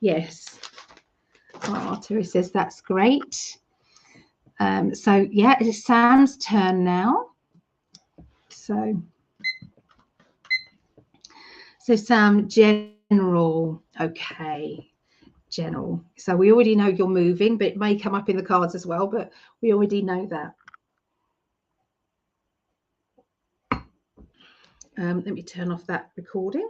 yes. Oh, Terry says, that's great. So, yeah, it's Sam's turn now. So Sam, general. Okay, general. So we already know you're moving, but it may come up in the cards as well, but we already know that. Let me turn off that recording.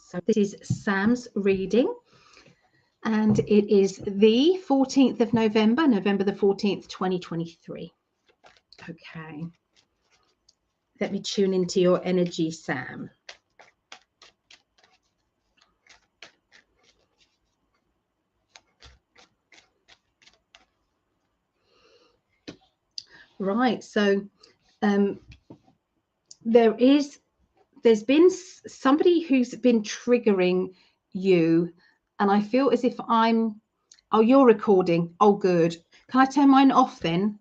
So this is Sam's reading, and it is the 14th of November, November the 14th, 2023. Okay. Let me tune into your energy, Sam. Right, so there's been somebody who's been triggering you, and I feel as if oh, you're recording. Oh, good. Can I turn mine off then?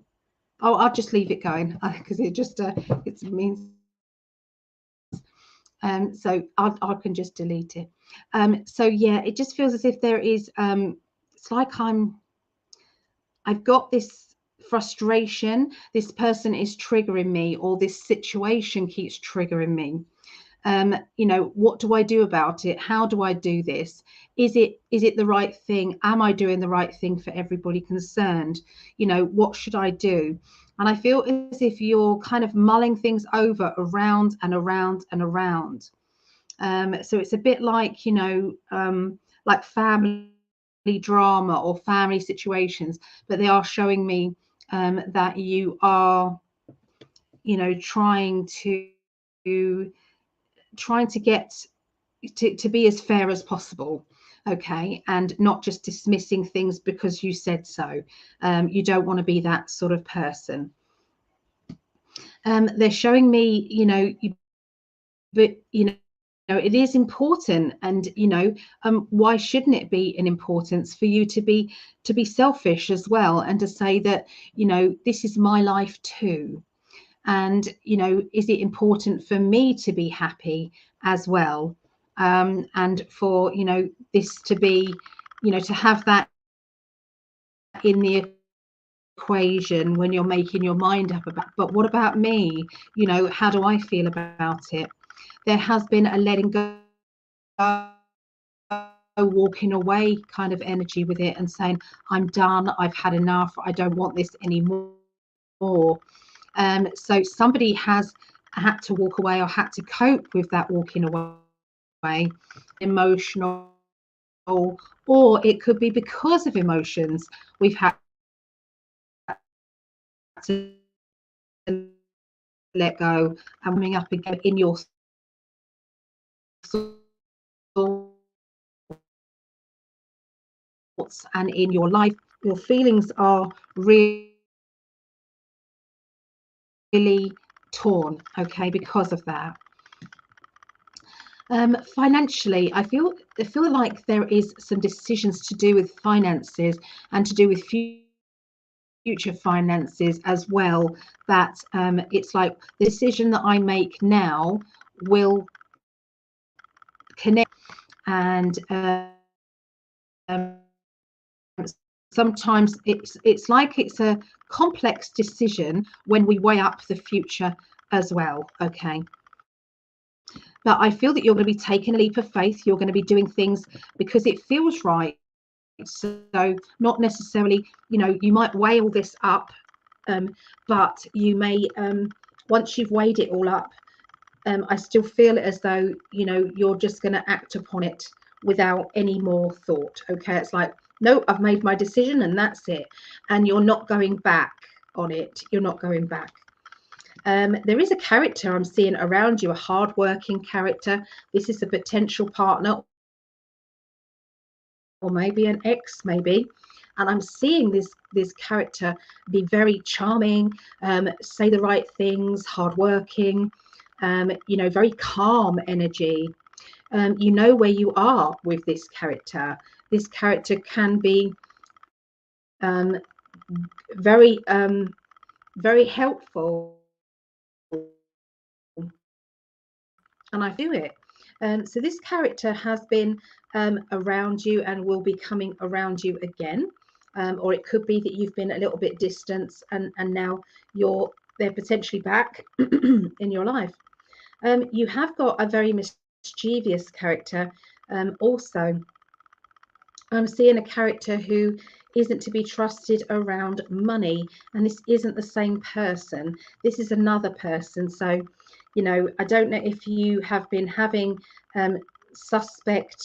Oh, I'll just leave it going because it just it means so I can just delete it. So yeah, it just feels as if there is it's like I've got this frustration. This person is triggering me, or this situation keeps triggering me. You know, what do I do about it? How do I do this? Is it the right thing? Am I doing the right thing for everybody concerned? You know, what should I do? And I feel as if you're kind of mulling things over around and around and around. So it's a bit like, you know, like family drama or family situations, but they are showing me that you are, you know, trying to get to be as fair as possible, okay, and not just dismissing things because you said so. You don't want to be that sort of person. They're showing me, you know, but you know, it is important, and you know, why shouldn't it be an importance for you to be selfish as well, and to say that, you know, this is my life too, and you know, is it important for me to be happy as well, and for, you know, this to be, you know, to have that in the equation when you're making your mind up about, but what about me? You know, how do I feel about it? There has been a letting go, walking away kind of energy with it, and saying, I'm done, I've had enough, I don't want this anymore. So somebody has had to walk away, or had to cope with that walking away, emotional, or it could be because of emotions we've had to let go, and coming up again in your thoughts and in your life. Your feelings are really torn, okay, because of that. Financially, I feel like there is some decisions to do with finances, and to do with future finances as well, that it's like the decision that I make now will connect, and sometimes it's like it's a complex decision when we weigh up the future as well, okay. But I feel that you're going to be taking a leap of faith. You're going to be doing things because it feels right. So not necessarily, you know, you might weigh all this up, but you may, once you've weighed it all up, I still feel as though, you know, you're just going to act upon it without any more thought, okay. It's like no, I've made my decision and that's it. And you're not going back on it. You're not going back. There is a character I'm seeing around you, a hardworking character. This is a potential partner or maybe an ex, maybe. And I'm seeing this character be very charming, say the right things, hardworking, very calm energy. You know where you are with this character. This character can be very, very helpful. And I do it. So this character has been around you and will be coming around you again. Or it could be that you've been a little bit distant and now they're potentially back in your life. You have got a very mischievous character. Also, I'm seeing a character who isn't to be trusted around money, and this isn't the same person. This is another person. So, I don't know if you have been having suspect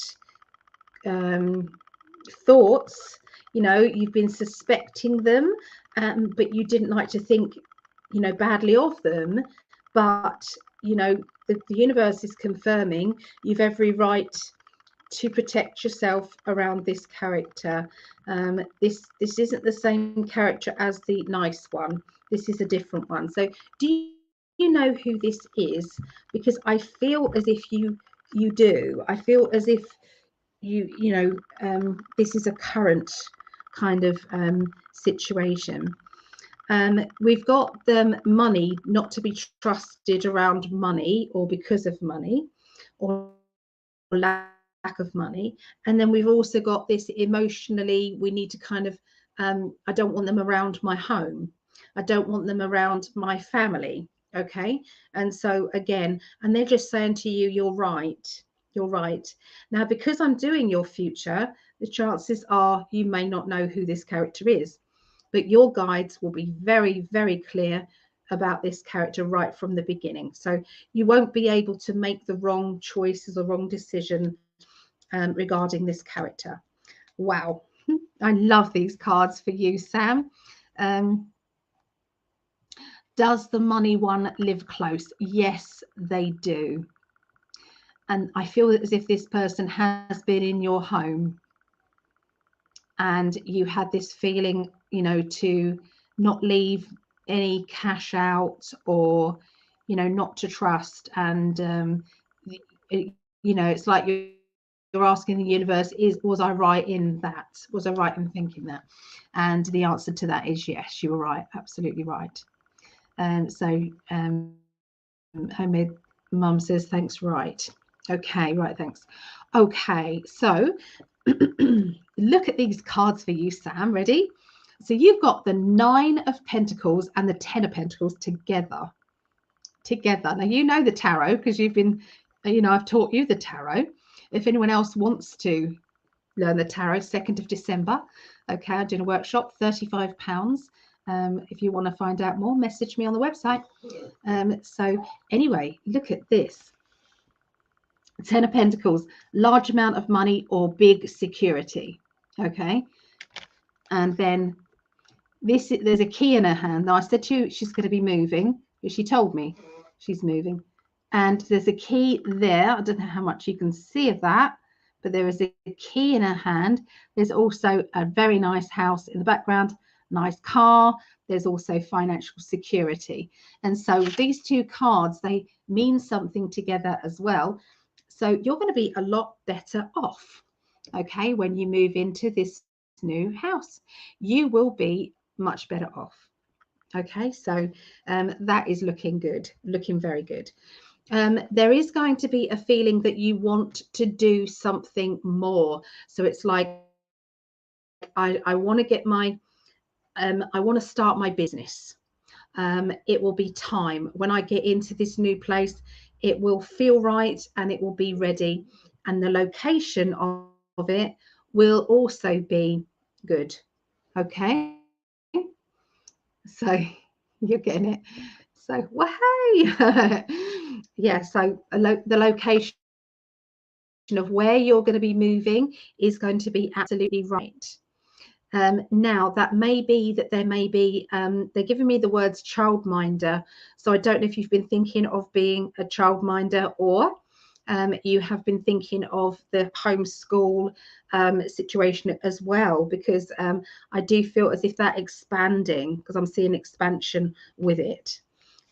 thoughts. You've been suspecting them, but you didn't like to think, badly of them. But the universe is confirming you've every right to protect yourself around this character. This isn't the same character as the nice one. This is a different one. So do you know who this is? Because I feel as if you do. I feel as if this is a current kind of situation. We've got the money, not to be trusted around money or because of money or lack of money. And then we've also got this emotionally, we need to kind of, I don't want them around my home. I don't want them around my family. Okay. And so again, and they're just saying to you, you're right. You're right. Now, because I'm doing your future, the chances are you may not know who this character is, but your guides will be very, very clear about this character right from the beginning. So you won't be able to make the wrong choices or wrong decision regarding this character. Wow. I love these cards for you, Sam. Does the money one live close? Yes, they do. And I feel as if this person has been in your home and you had this feeling, to not leave any cash out or, not to trust. And, it's like you're asking the universe, was I right in that? Was I right in thinking that? And the answer to that is yes, you were right. Absolutely right. Homemade Mum says, thanks, right. Okay, right, thanks. Okay, so look at these cards for you, Sam. Ready? So you've got the 9 of Pentacles and the 10 of Pentacles together. Now, you know the tarot because you've been, I've taught you the tarot. If anyone else wants to learn the tarot, 2nd of December. Okay, I'm doing a workshop, £35. If you want to find out more, message me on the website. So anyway, look at this. 10 of Pentacles, large amount of money or big security. Okay. And then there's a key in her hand. Now I said to you, she's going to be moving. She told me she's moving. And there's a key there. I don't know how much you can see of that, but there is a key in her hand. There's also a very nice house in the background, nice car. There's also financial security. And so these two cards, they mean something together as well. So you're going to be a lot better off, okay, when you move into this new house. You will be much better off. Okay, so that is looking good, looking very good. There is going to be a feeling that you want to do something more. So it's like, I want to get my, I want to start my business. It will be time. When I get into this new place, it will feel right and it will be ready. And the location of it will also be good. Okay. So you're getting it. So, hey. Yeah. So the location of where you're going to be moving is going to be absolutely right. Now that may be that there may be they're giving me the words childminder, so I don't know if you've been thinking of being a childminder, or you have been thinking of the homeschool situation as well, because I do feel as if that expanding, because I'm seeing expansion with it.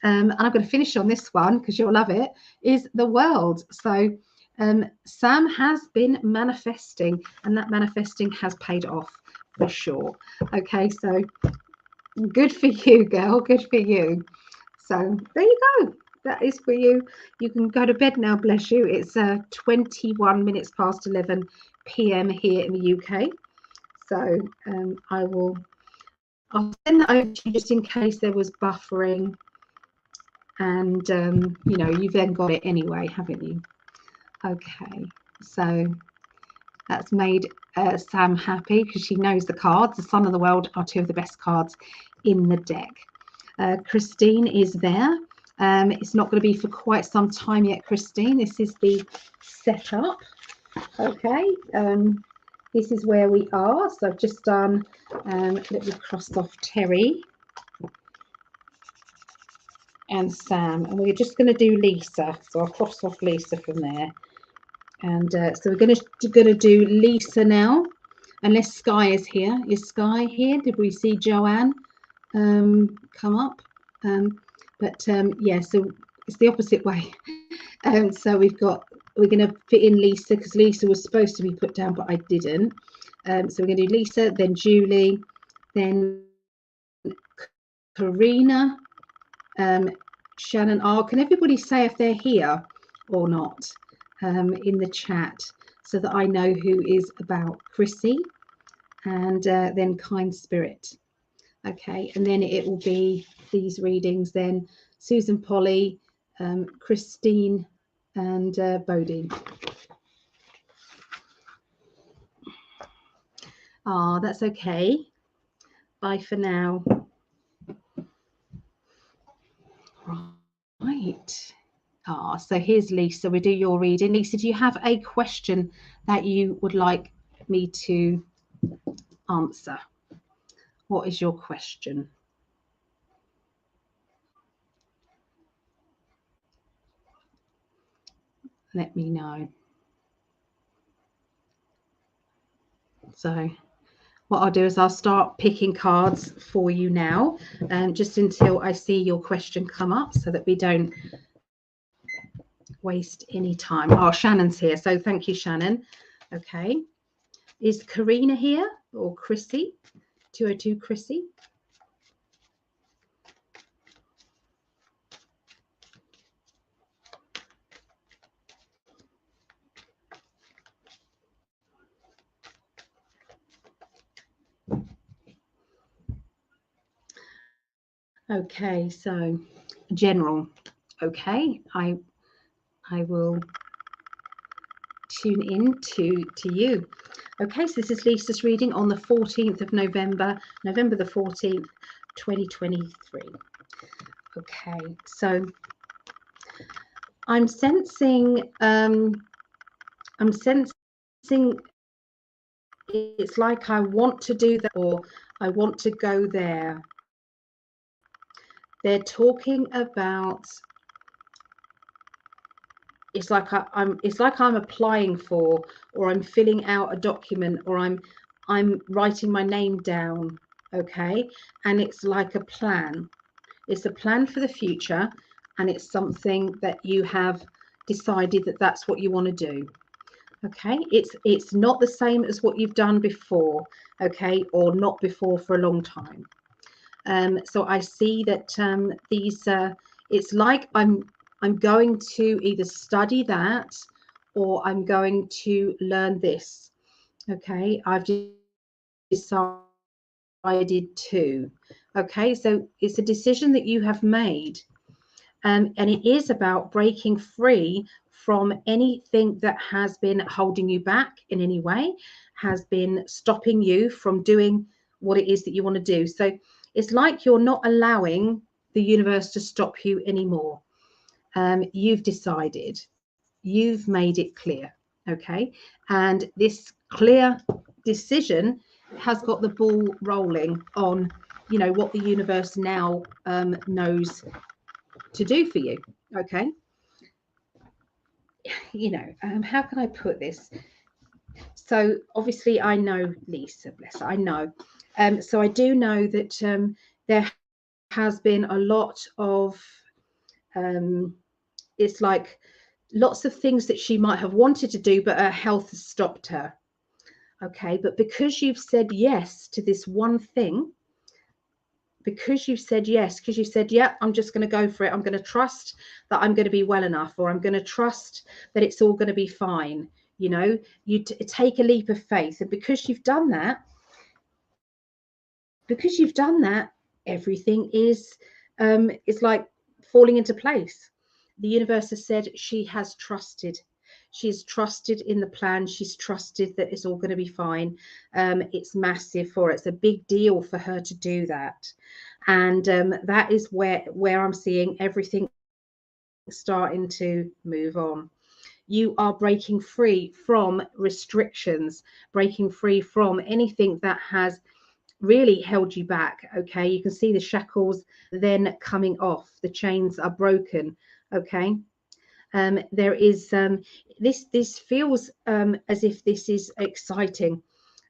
And I'm going to finish on this one because you'll love it, is the world. So Sam has been manifesting, and that manifesting has paid off for sure. Okay, so good for you, girl, good for you. So there you go, that is for you. You can go to bed now, bless you. It's 21 minutes past 11 p.m. here in the UK. So I'll send that over to you just in case there was buffering, and you know, you've then got it anyway, haven't you? Okay, so that's made Sam happy because she knows the cards. The Sun and the World are two of the best cards in the deck. Christine is there. It's not going to be for quite some time yet, Christine. This is the setup. Okay, this is where we are. So I've just done, let me cross off Terry and Sam, and we're just going to do Lisa. So I'll cross off Lisa from there. And so we're going to do Lisa now, unless Sky is here. Is Sky here? Did we see Joanne come up? Yeah, so it's the opposite way. So we're going to fit in Lisa because Lisa was supposed to be put down, but I didn't. So we're going to do Lisa, then Julie, then Karina, Shannon R. Can everybody say if they're here or not in the chat, so that I know who is about? Chrissy, and then Kind Spirit. Okay, and then it will be these readings then: Susan, Polly, Christine, and Bodie. Ah, that's okay. Bye for now. Right. Ah, so here's Lisa. We do your reading. Lisa, do you have a question that you would like me to answer? What is your question? Let me know. So what I'll do is I'll start picking cards for you now, just until I see your question come up, so that we don't waste any time. Oh, Shannon's here, so thank you, Shannon. Okay, is Karina here, or Chrissy? 202 Chrissy. Okay, so general. Okay, I will tune in to you. Okay, so this is Lisa's reading on the 14th of November the 14th, 2023. Okay, so I'm sensing it's like I want to do that, or I want to go there. They're talking about, it's like I'm applying for, or I'm filling out a document, or I'm writing my name down. Okay, and it's like a plan. It's a plan for the future, and it's something that you have decided that that's what you want to do. Okay, it's not the same as what you've done before, okay, or not before for a long time. So I see that these it's like I'm going to either study that, or I'm going to learn this. Okay, I've decided to. Okay, so it's a decision that you have made, and it is about breaking free from anything that has been holding you back in any way, has been stopping you from doing what it is that you want to do. So it's like you're not allowing the universe to stop you anymore. You've decided, you've made it clear. Okay, and this clear decision has got the ball rolling on, you know, what the universe now knows to do for you. Okay. You know, how can I put this? So obviously I know Lisa, bless her, I know. So I do know that there has been a lot of, it's like lots of things that she might have wanted to do, but her health has stopped her. Okay, but because you've said yes to this one thing, because you've said yes, because you said, yeah, I'm just going to go for it. I'm going to trust that I'm going to be well enough, or I'm going to trust that it's all going to be fine. You know, you take a leap of faith. And because you've done that, everything is it's like falling into place. The universe has said she has trusted. She's trusted in the plan. She's trusted that it's all going to be fine. It's massive for her. It's a big deal for her to do that. And that is where I'm seeing everything starting to move on. You are breaking free from restrictions, breaking free from anything that has really held you back. Okay, you can see the shackles then coming off, the chains are broken. Okay, there is this feels as if this is exciting.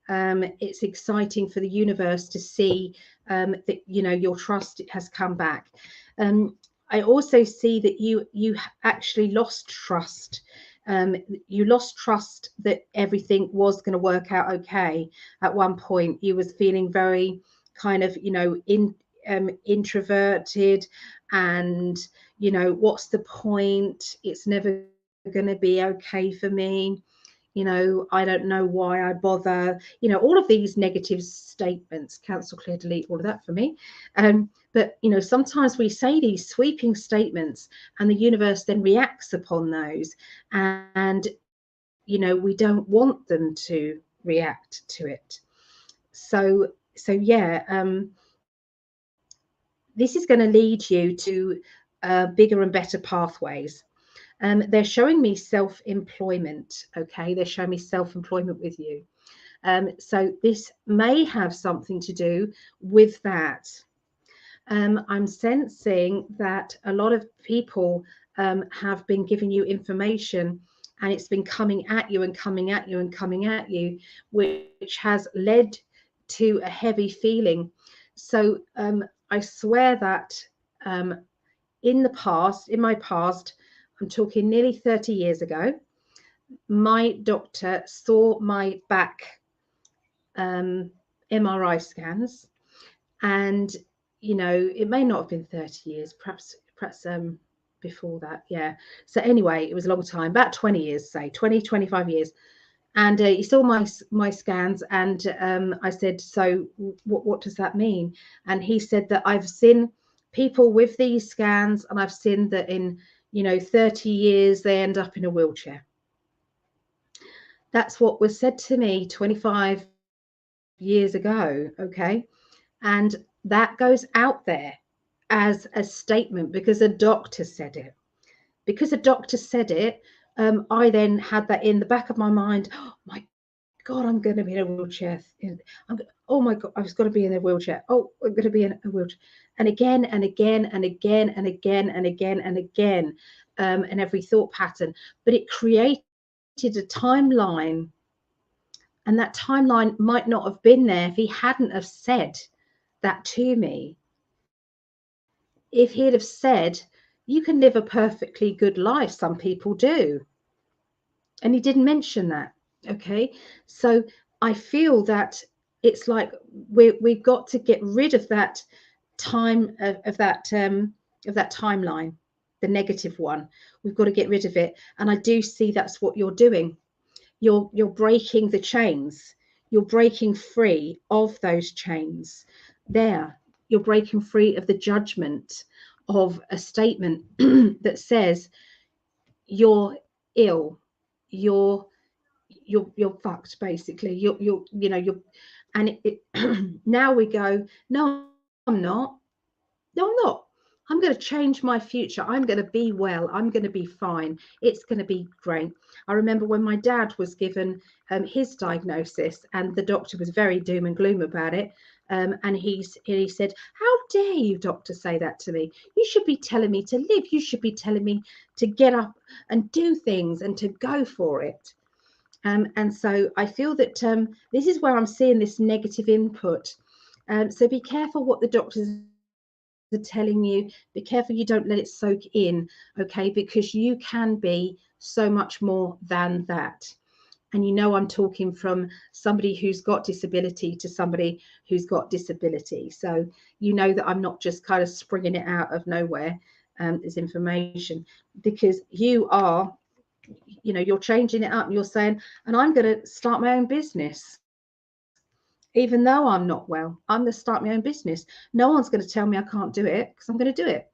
It's exciting for the universe to see that, you know, your trust has come back. I also see that you actually lost trust. You lost trust that everything was going to work out okay. At one point, you was feeling very kind of, you know, introverted, and, you know, what's the point? It's never going to be okay for me. You know, I don't know why I bother. You know, all of these negative statements, cancel, clear, delete, all of that for me. But, you know, sometimes we say these sweeping statements and the universe then reacts upon those. And, you know, we don't want them to react to it. So yeah, this is going to lead you to bigger and better pathways. They're showing me self-employment. Okay, they're showing me self-employment with you. So this may have something to do with that. I'm sensing that a lot of people have been giving you information, and it's been coming at you and coming at you and coming at you, which has led to a heavy feeling. So I swear that in my past, I'm talking nearly 30 years ago, my doctor saw my back MRI scans, and, you know, it may not have been 30 years, perhaps before that. Yeah. So anyway, it was a long time, about 20 years, say 20, 25 years. And he saw my scans, and I said, so what does that mean? And he said that I've seen people with these scans, and I've seen that in, you know, 30 years they end up in a wheelchair. That's what was said to me 25 years ago. Okay. And that goes out there as a statement because a doctor said it. Because a doctor said it, I then had that in the back of my mind. Oh my God, I'm going to be in a wheelchair. Oh my God, I was going to be in a wheelchair. Oh, I'm going to be in a wheelchair. And again and again and again and again and again and again, and every thought pattern. But it created a timeline. And that timeline might not have been there if he hadn't have said that to me. If he'd have said, you can live a perfectly good life, some people do. And he didn't mention that. Okay. So I feel that it's like we've got to get rid of that time of that timeline, the negative one. We've got to get rid of it. And I do see that's what you're doing. You're breaking the chains. You're breaking free of those chains. There, you're breaking free of the judgment of a statement that says you're ill, you're fucked, basically. You're and it now we go, no, I'm not. No, I'm not. I'm going to change my future. I'm going to be well. I'm going to be fine. It's going to be great. I remember when my dad was given his diagnosis, and the doctor was very doom and gloom about it. And he said, "How dare you, doctor, say that to me? You should be telling me to live. You should be telling me to get up and do things and to go for it." And so I feel that this is where I'm seeing this negative input. So be careful what the doctors are telling you. Be careful you don't let it soak in, okay? Because you can be so much more than that. And you know, I'm talking from somebody who's got disability to somebody who's got disability. So you know that I'm not just kind of springing it out of nowhere, as information, because you are, you know, you're changing it up and you're saying, and I'm going to start my own business. Even though I'm not well, I'm going to start my own business. No one's going to tell me I can't do it, because I'm going to do it.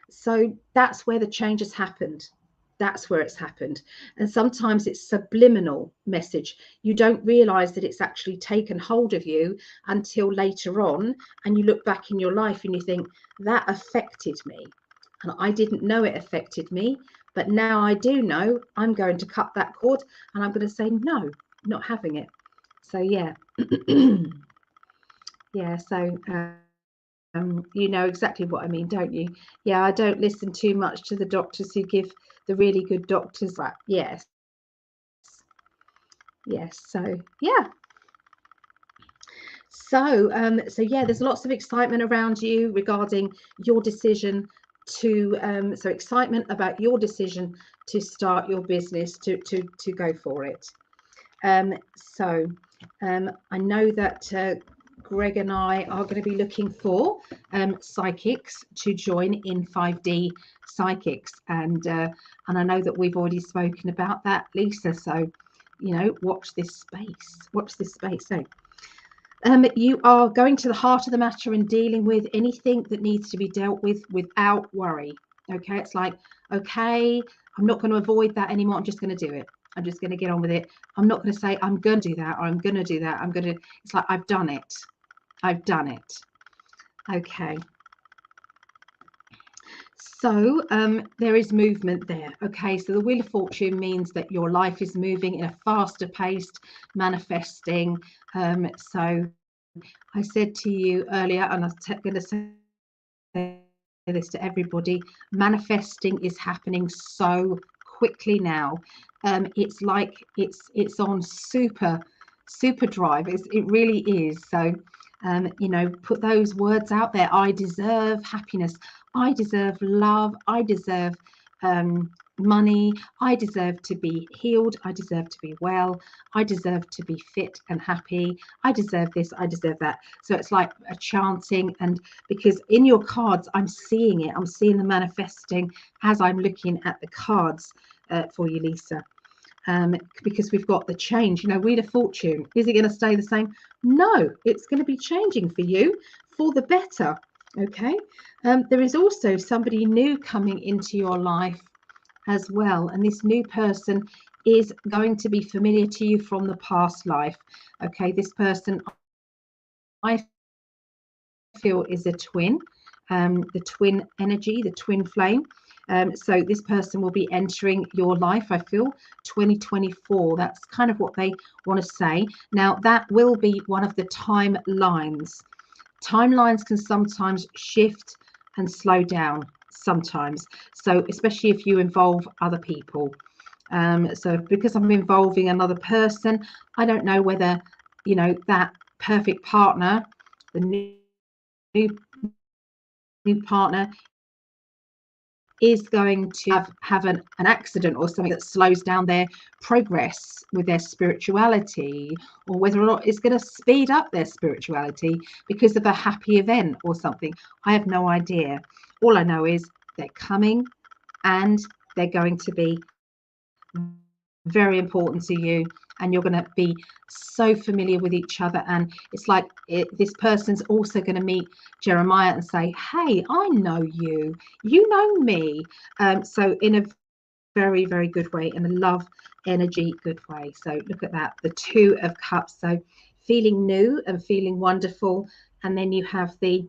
So that's where the change has happened. That's where it's happened. And sometimes it's subliminal message. You don't realize that it's actually taken hold of you until later on. And you look back in your life and you think, that affected me. And I didn't know it affected me. But now I do know. I'm going to cut that cord and I'm going to say, no, not having it. So, yeah. Yeah. So, you know exactly what I mean, don't you? Yeah, I don't listen too much to the doctors who give the really good doctors. Right. Yes. Yes. So, yeah. So yeah, there's lots of excitement around you regarding your decision to so excitement about your decision to start your business, to go for it. So I know that Greg and I are going to be looking for psychics to join in 5D Psychics, and I know that we've already spoken about that, Lisa. So, you know, watch this space. Watch this space. So, you are going to the heart of the matter and dealing with anything that needs to be dealt with without worry. Okay, it's like, okay, I'm not going to avoid that anymore. I'm just going to do it. I'm just going to get on with it. I'm not going to say I'm going to do that or I'm going to do that. I'm going to, it's like, I've done it. I've done it. Okay. So there is movement there. Okay, so the Wheel of Fortune means that your life is moving in a faster paced, manifesting. So I said to you earlier, and I'm going to say this to everybody, manifesting is happening so quickly now. It's like it's on super drive. It really is. So you know, put those words out there. I deserve happiness. I deserve love. I deserve money. I deserve to be healed. I deserve to be well. I deserve to be fit and happy. I deserve this. I deserve that. So it's like a chanting, and because in your cards, I'm seeing it. I'm seeing the manifesting as I'm looking at the cards for you, Lisa. Because we've got the change, you know, Wheel of Fortune. Is it going to stay the same? No, it's going to be changing for you for the better. Okay. There is also somebody new coming into your life as well, and this new person is going to be familiar to you from the past life. Okay, this person I feel is a twin, the twin energy, the twin flame. So this person will be entering your life, I feel, 2024. That's kind of what they want to say. Now, that will be one of the timelines. Timelines can sometimes shift and slow down sometimes. So especially if you involve other people. So because I'm involving another person, I don't know whether, you know, that perfect partner, the new partner is going to have an accident or something that slows down their progress with their spirituality, or whether or not it's going to speed up their spirituality because of a happy event or something. I have no idea. All I know is they're coming and they're going to be very important to you, and you're going to be so familiar with each other. And it's like this person's also going to meet Jeremiah and say, hey, I know you, you know me. So in a very, very good way, in a love energy good way. So look at that, the Two of Cups. So feeling new and feeling wonderful. And then you have the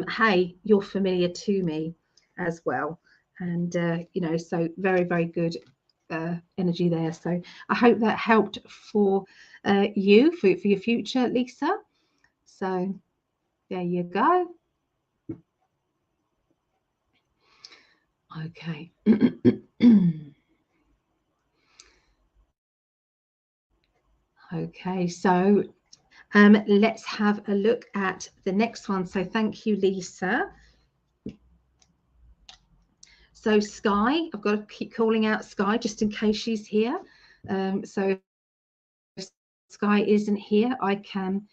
hey, you're familiar to me as well. And, you know, so very, very good energy there. So I hope that helped for you, for your future, Lisa. So there you go. Okay. Okay, so let's have a look at the next one. So thank you, Lisa. So Sky, I've got to keep calling out Sky just in case she's here. So if Sky isn't here, I can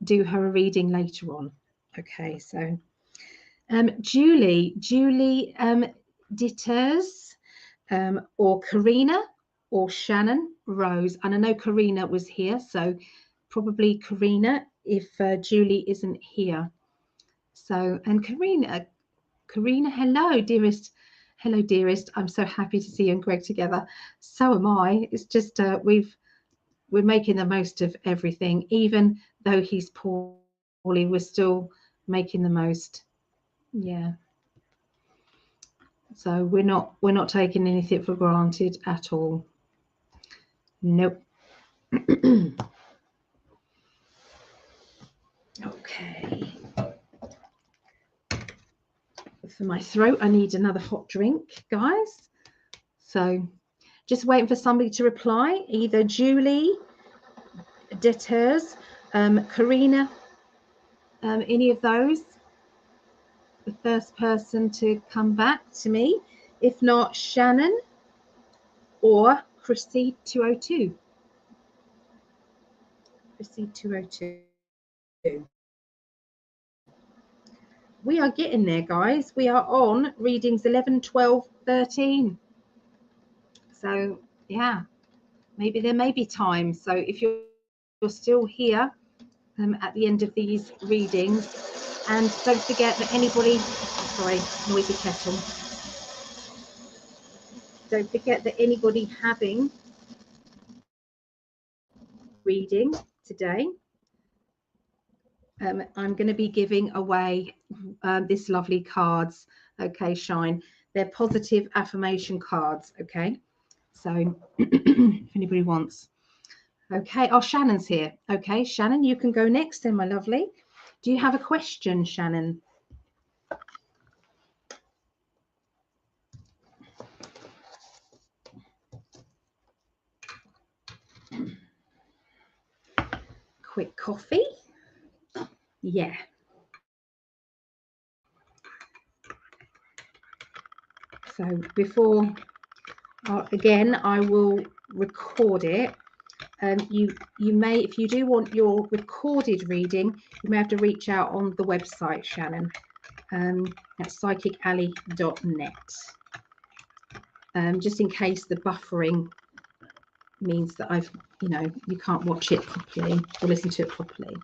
do her a reading later on. Okay, so Julie Ditters, or Karina or Shannon Rose. And I know Karina was here, so probably Karina if Julie isn't here. So, and Karina, hello, dearest. Hello, dearest. I'm so happy to see you and Greg together. So am I. It's just we're making the most of everything, even though he's poorly. We're still making the most. Yeah. So we're not taking anything for granted at all. Nope. Okay. For my throat, I need another hot drink, guys. So just waiting for somebody to reply, either Julie, Ditters, Karina, any of those. The first person to come back to me. If not, Shannon or Chrissy 202. Chrissy 202. We are getting there, guys. We are on readings 11, 12, 13. So, yeah, maybe there may be time. So if you're still here at the end of these readings, and don't forget that anybody, sorry, noisy kettle. Don't forget that anybody having reading today, I'm going to be giving away this lovely cards. Okay, Shine. They're positive affirmation cards. Okay, so if anybody wants. Okay, oh, Shannon's here. Okay, Shannon, you can go next then, my lovely. Do you have a question, Shannon? Quick coffee. Yeah. So before, again, I will record it. You may, if you do want your recorded reading, you may have to reach out on the website, Shannon, at psychically.net. Just in case the buffering means that you can't watch it properly or listen to it properly.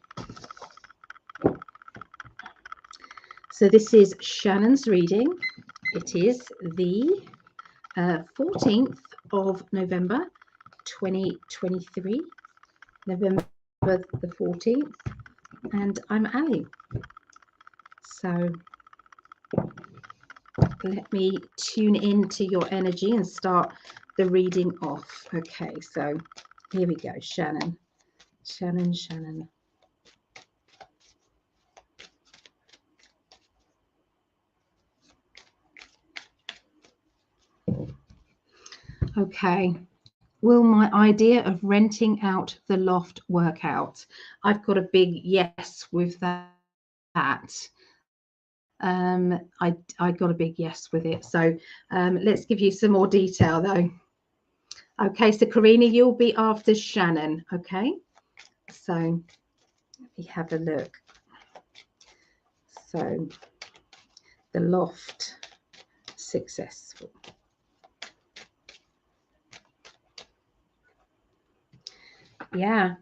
So this is Shannon's reading. It is the 14th of November 2023, November the 14th, and I'm Ali. So let me tune into your energy and start the reading off. Okay, so here we go. Shannon. Okay. Will my idea of renting out the loft work out? I've got a big yes with that. I got a big yes with it. So let's give you some more detail though. Okay, so Karina, you'll be after Shannon. Okay, so let me have a look. So the loft successful. Yeah.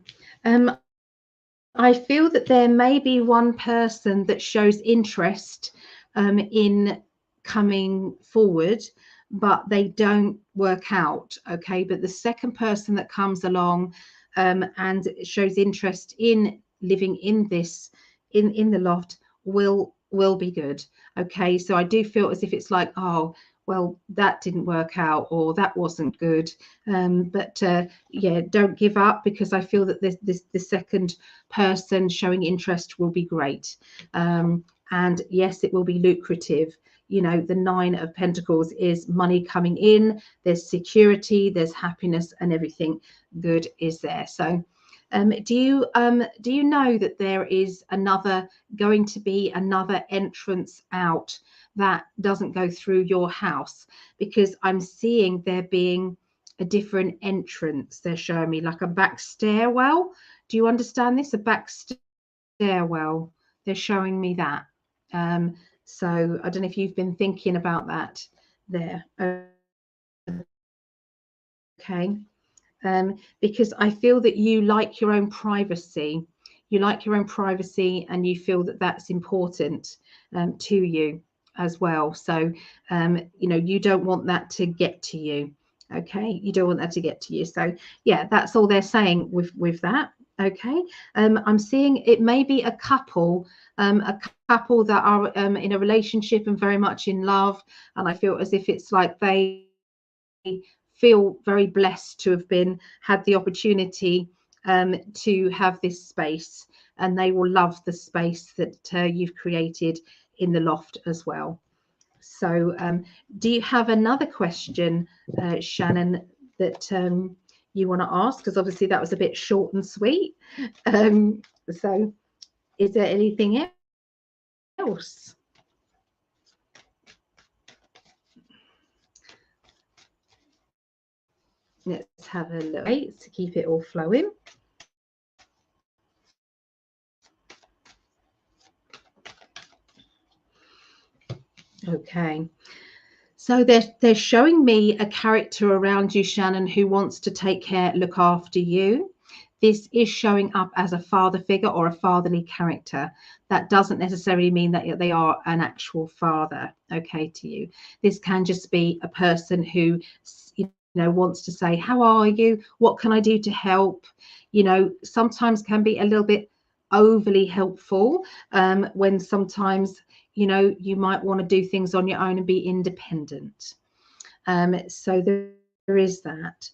I feel that there may be one person that shows interest in coming forward, but they don't work out. Okay, but the second person that comes along and shows interest in living in this in the loft will will be good. Okay, so I do feel as if it's like, oh, well, that didn't work out, or that wasn't good. But yeah, don't give up, because I feel that the second person showing interest will be great. And yes, it will be lucrative. You know, the 9 of Pentacles is money coming in, there's security, there's happiness, and everything good is there. So do you know that there is going to be another entrance out that doesn't go through your house? Because I'm seeing there being a different entrance. They're showing me like a back stairwell. Do you understand this? A back stairwell. They're showing me that. So I don't know if you've been thinking about that there. Okay. Because I feel that you like your own privacy. You like your own privacy, and you feel that that's important to you as well. So, you know, you don't want that to get to you. Okay, you don't want that to get to you. So, yeah, that's all they're saying with that. Okay, I'm seeing it may be a couple that are in a relationship and very much in love, and I feel as if it's like they feel very blessed to have had the opportunity to have this space, and they will love the space that you've created in the loft as well. So do you have another question, Shannon, that you want to ask? Because obviously that was a bit short and sweet. So is there anything else? Let's have a look to keep it all flowing. Okay, so they're showing me a character around you, Shannon, who wants to look after you. This is showing up as a father figure or a fatherly character. That doesn't necessarily mean that they are an actual father, okay, to you. This can just be a person who, you know, wants to say, how are you? What can I do to help? You know, sometimes can be a little bit overly helpful when sometimes, you know, you might want to do things on your own and be independent. So there is that.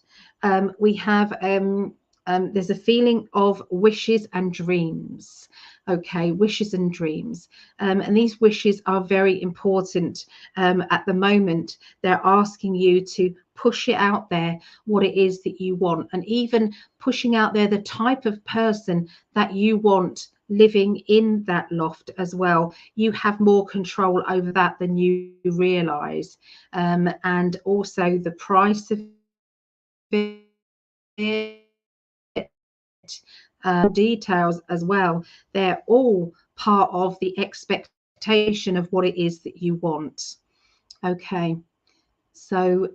We have there's a feeling of wishes and dreams. Okay, wishes and dreams. And these wishes are very important at the moment. They're asking you to push it out there, what it is that you want, and even pushing out there the type of person that you want living in that loft as well. You have more control over that than you realize. And also the price of it, details as well. They're all part of the expectation of what it is that you want. Okay, so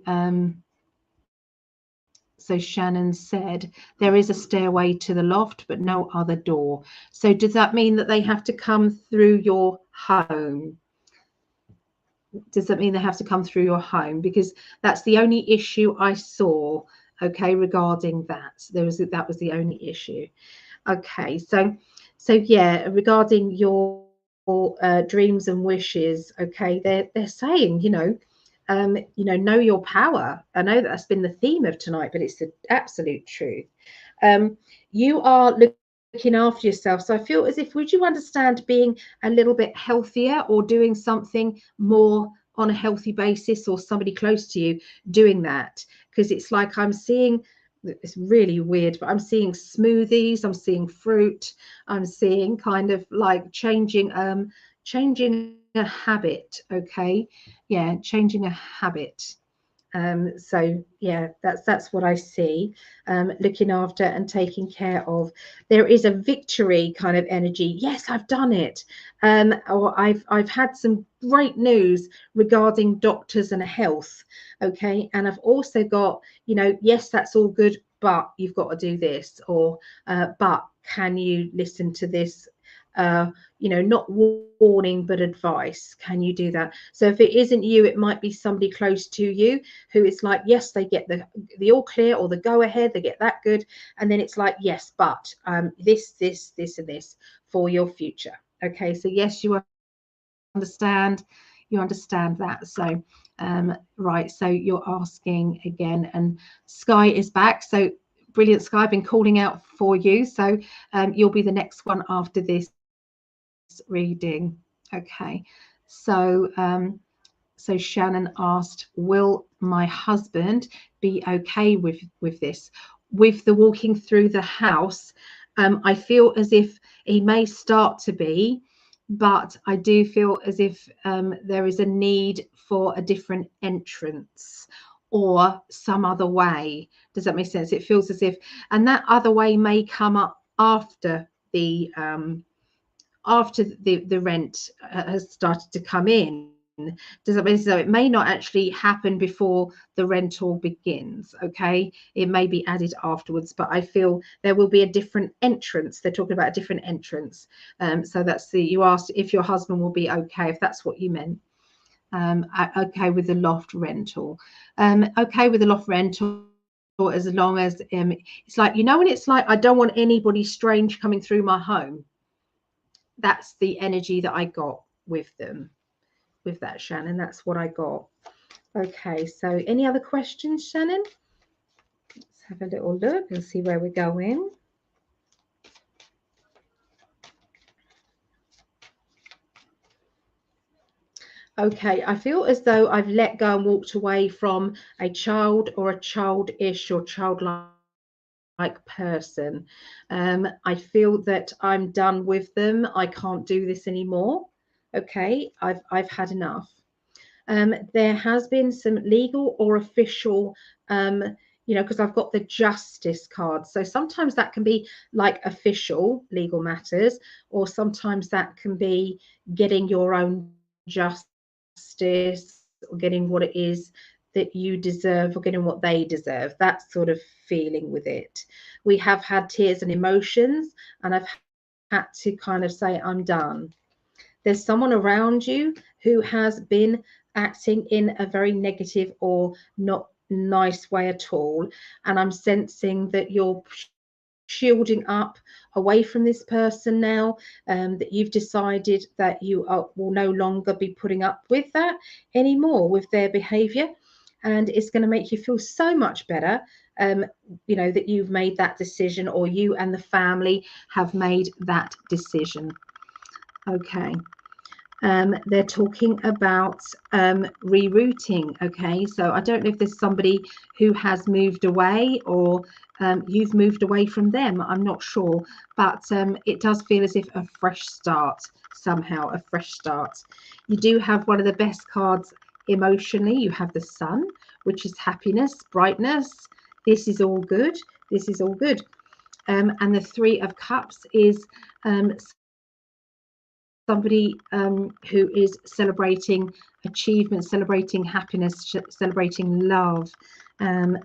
so Shannon said there is a stairway to the loft, but no other door. So does that mean that they have to come through your home? Does that mean they have to come through your home? Because that's the only issue I saw, okay, regarding that. That was the only issue. Okay, so yeah, regarding your dreams and wishes, okay, they're saying, you know your power. I know that's been the theme of tonight, but it's the absolute truth. You are looking after yourself. So I feel as if, would you understand being a little bit healthier or doing something more on a healthy basis, or somebody close to you doing that? Because it's like I'm seeing, it's really weird, but I'm seeing smoothies, I'm seeing fruit, I'm seeing kind of like changing a habit. Okay, yeah, changing a habit. So yeah, that's what I see. Looking after and taking care of. There is a victory kind of energy. Yes, I've done it. Or I've had some great news regarding doctors and health. Okay, and I've also got, you know, yes, that's all good, but you've got to do this, or but can you listen to this? You know, not warning but advice. Can you do that? So if it isn't you, it might be somebody close to you who is like, yes, they get the all clear or the go ahead, they get that good, and then it's like, yes, but this and this for your future. Okay, so yes, you are understand that. So right, so you're asking again, and Sky is back. So brilliant, Sky. I've been calling out for you, so you'll be the next one after this reading. Okay, so so Shannon asked, will my husband be okay with this, with the walking through the house? I feel as if he may start to be, but I do feel as if there is a need for a different entrance or some other way. Does that make sense? It feels as if, and that other way may come up after the rent has started to come in. Does that mean so? It may not actually happen before the rental begins. Okay, it may be added afterwards, but I feel there will be a different entrance. They're talking about a different entrance. So that's you asked if your husband will be okay, if that's what you meant. Okay with the loft rental. Okay with the loft rental, as long as it's like, you know, when it's like, I don't want anybody strange coming through my home. That's the energy that I got with them, with that, Shannon. That's what I got. Okay, so any other questions, Shannon? Let's have a little look and see where we're going. Okay, I feel as though I've let go and walked away from a child or a childish or childlike person. I feel that I'm done with them. I can't do this anymore. Okay, I've had enough. There has been some legal or official, you know, because I've got the justice card. So sometimes that can be like official legal matters, or sometimes that can be getting your own justice, or getting what it is that you deserve, or getting what they deserve. That sort of feeling with it. We have had tears and emotions, and I've had to kind of say, I'm done. There's someone around you who has been acting in a very negative or not nice way at all. And I'm sensing that you're shielding up away from this person now, that you've decided that you will no longer be putting up with that anymore, with their behavior. And it's going to make you feel so much better, you know, that you've made that decision, or you and the family have made that decision. Okay. They're talking about rerouting. Okay, so I don't know if there's somebody who has moved away, or you've moved away from them. I'm not sure, but it does feel as if a fresh start, somehow a fresh start. You do have one of the best cards emotionally. You have the Sun, which is happiness, brightness. This is all good. This is all good. And the Three of Cups is somebody who is celebrating achievement, celebrating happiness, celebrating love. And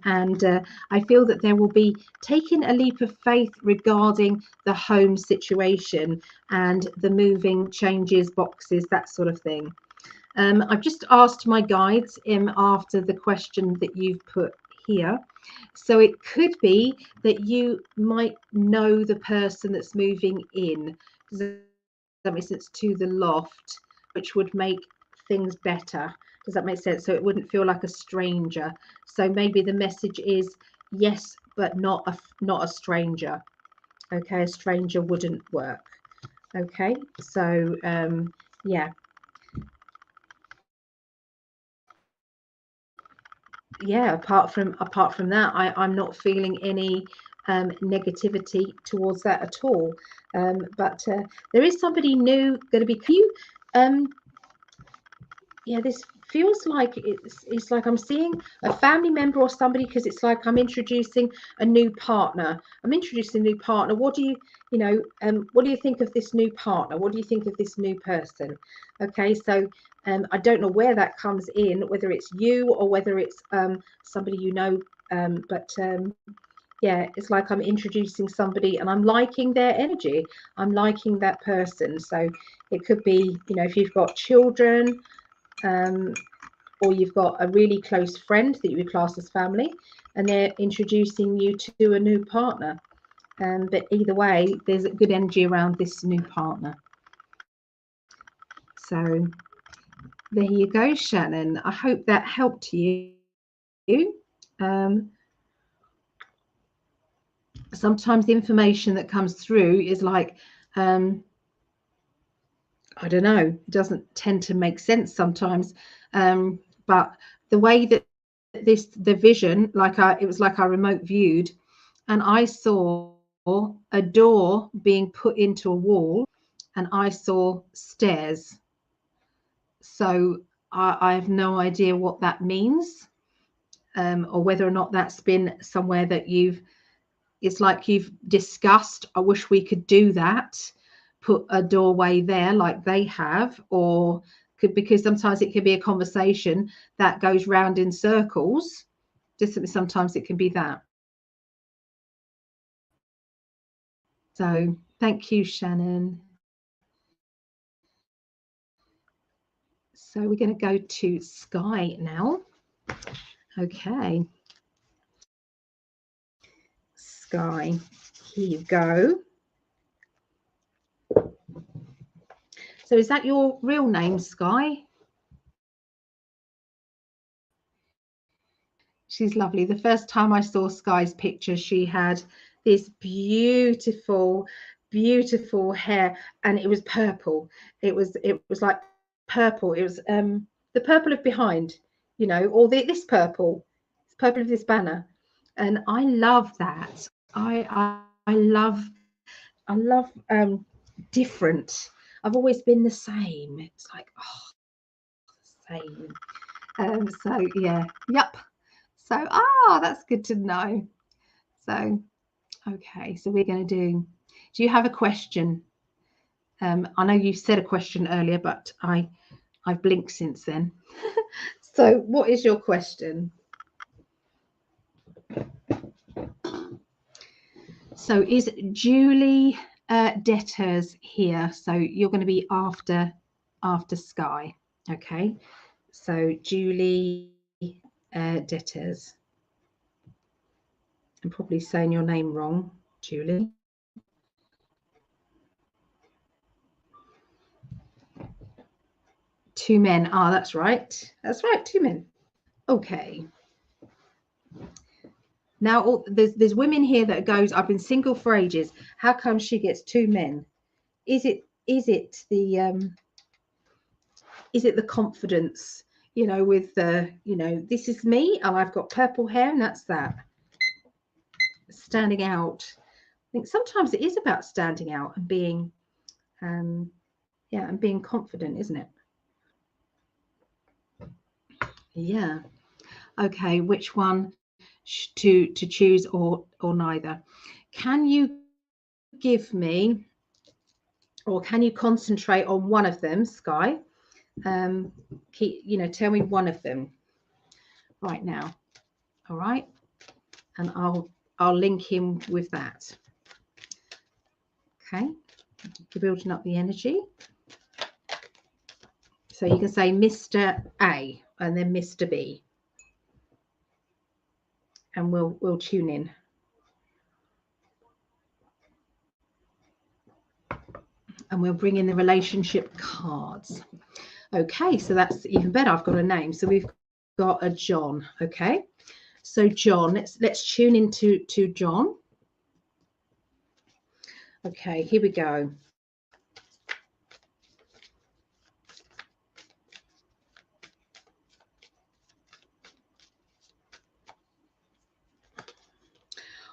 I feel that there will be taking a leap of faith regarding the home situation and the moving, changes, boxes, that sort of thing. I've just asked my guides after the question that you've put here. So it could be that you might know the person that's moving in. That makes sense, to the loft, which would make things better. Does that make sense? So it wouldn't feel like a stranger. So maybe the message is yes, but not a stranger. Okay, a stranger wouldn't work. Okay, so yeah. Yeah, apart from that, I'm not feeling any negativity towards that at all. But there is somebody new going to be you. Yeah, this feels like it's like I'm seeing a family member or somebody, because it's like I'm introducing a new partner. I'm introducing a new partner. What do you know, what do you think of this new partner? What do you think of this new person? Okay, so I don't know where that comes in, whether it's you or whether it's somebody you know, but yeah, it's like I'm introducing somebody and I'm liking their energy. I'm liking that person. So it could be, you know, if you've got children, or you've got a really close friend that you would class as family, and they're introducing you to a new partner. But either way, there's a good energy around this new partner. So there you go, Shannon. I hope that helped you. Sometimes the information that comes through is like, I don't know, it doesn't tend to make sense sometimes. But the way that the vision, it was like I remote viewed, and I saw a door being put into a wall, and I saw stairs. So I have no idea what that means, or whether or not that's been somewhere that it's like you've discussed, I wish we could do that, put a doorway there like they have, or because sometimes it could be a conversation that goes round in circles. Sometimes it can be that. So thank you, Shannon. So we're going to go to Sky now. Okay. Sky, here you go. So is that your real name, Sky? She's lovely. The first time I saw Sky's picture, she had this beautiful, beautiful hair, and it was purple. It was like purple. It was the purple of behind, you know, or this purple. It's purple of this banner, and I love that. I love different. I've always been the same. It's like, oh, same. So yeah, yep. So, that's good to know. So, okay, so we're going to do you have a question? I know you said a question earlier, but I've blinked since then. So what is your question? So is Julie Debtors here? So you're going to be after Sky. Okay, so Julie Debtors. I'm probably saying your name wrong, Julie. Two men. Ah, that's right. That's right. Two men. Okay. Now there's women here that goes, I've been single for ages. How come she gets two men? Is it the confidence, you know, with the, you know, this is me and I've got purple hair and that's that. Standing out. I think sometimes it is about standing out and being and being confident, isn't it? Yeah. Okay, which one to choose, or neither? Can you give me, or can you concentrate on one of them, Sky? Tell me one of them right now. All right, and I'll link him with that. Okay, you're building up the energy. So you can say Mr. A and then Mr. B, and we'll tune in. And we'll bring in the relationship cards. Okay, so that's even better. I've got a name. So we've got a John. Okay, so John, let's tune into John. Okay, here we go.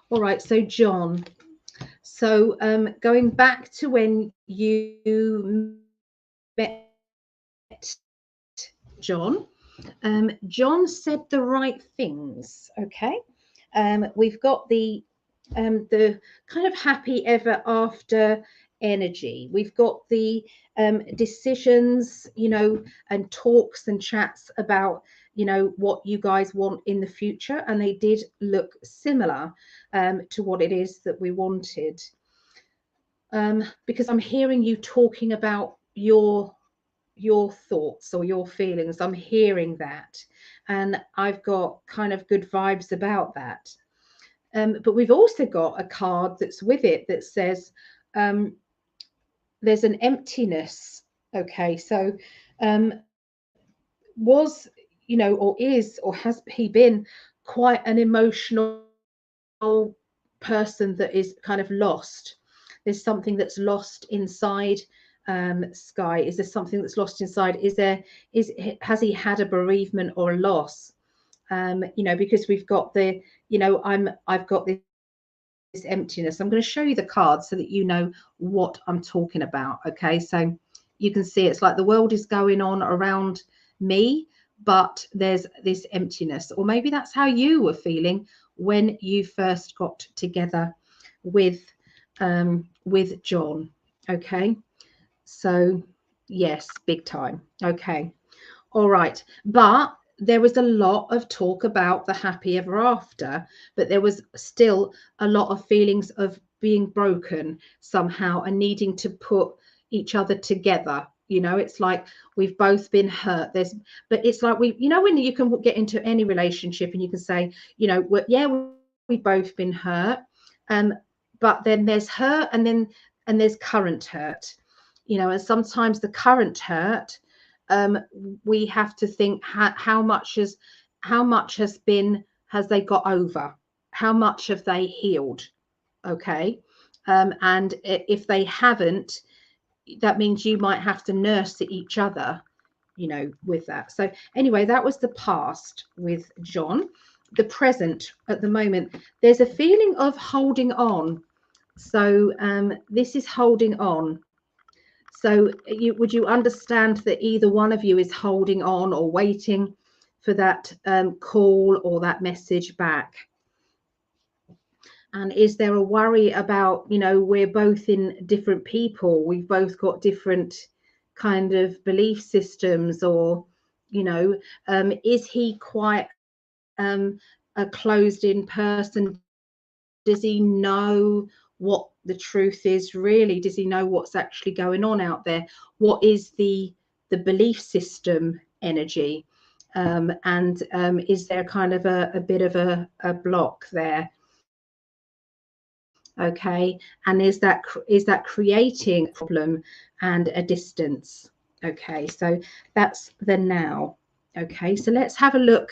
All right, so John. So going back to when you met John, John said the right things. Okay, we've got the kind of happy ever after energy. We've got the decisions, you know, and talks and chats about, you know, what you guys want in the future, and they did look similar to what it is that we wanted. Because I'm hearing you talking about your thoughts or your feelings. I'm hearing that, and I've got kind of good vibes about that. But we've also got a card that's with it that says there's an emptiness Okay, so was, you know, or is, or has he been quite an emotional person that is kind of lost? There's something that's lost inside. Sky, is there something that's lost inside? Has he had a bereavement or a loss? You know, because we've got the, you know, I've got this emptiness. I'm going to show you the cards so that you know what I'm talking about. Okay, so you can see it's like the world is going on around me, but there's this emptiness, or maybe that's how you were feeling when you first got together with John. Okay, so yes, big time. Okay, all right, but there was a lot of talk about the happy ever after, but there was still a lot of feelings of being broken somehow and needing to put each other together. You know, it's like we've both been hurt. But it's like you know, when you can get into any relationship and you can say, you know, yeah, we've both been hurt, um, but then there's hurt, and there's current hurt. You know, and sometimes the current hurt, we have to think how much has they got over, how much have they healed. Okay, and if they haven't, that means you might have to nurse each other, you know, with that. So anyway, that was the past with John. The present at the moment, there's a feeling of holding on. So this is holding on. So would you understand that either one of you is holding on or waiting for that call or that message back? And is there a worry about, you know, we're both in different people, we've both got different kind of belief systems, or, you know, is he quite a closed in person? Does he know what the truth is really? Does he know what's actually going on out there? What is the belief system energy? And is there kind of a bit of a block there? Okay, and is that creating a problem and a distance? Okay, so that's the now. Okay, so let's have a look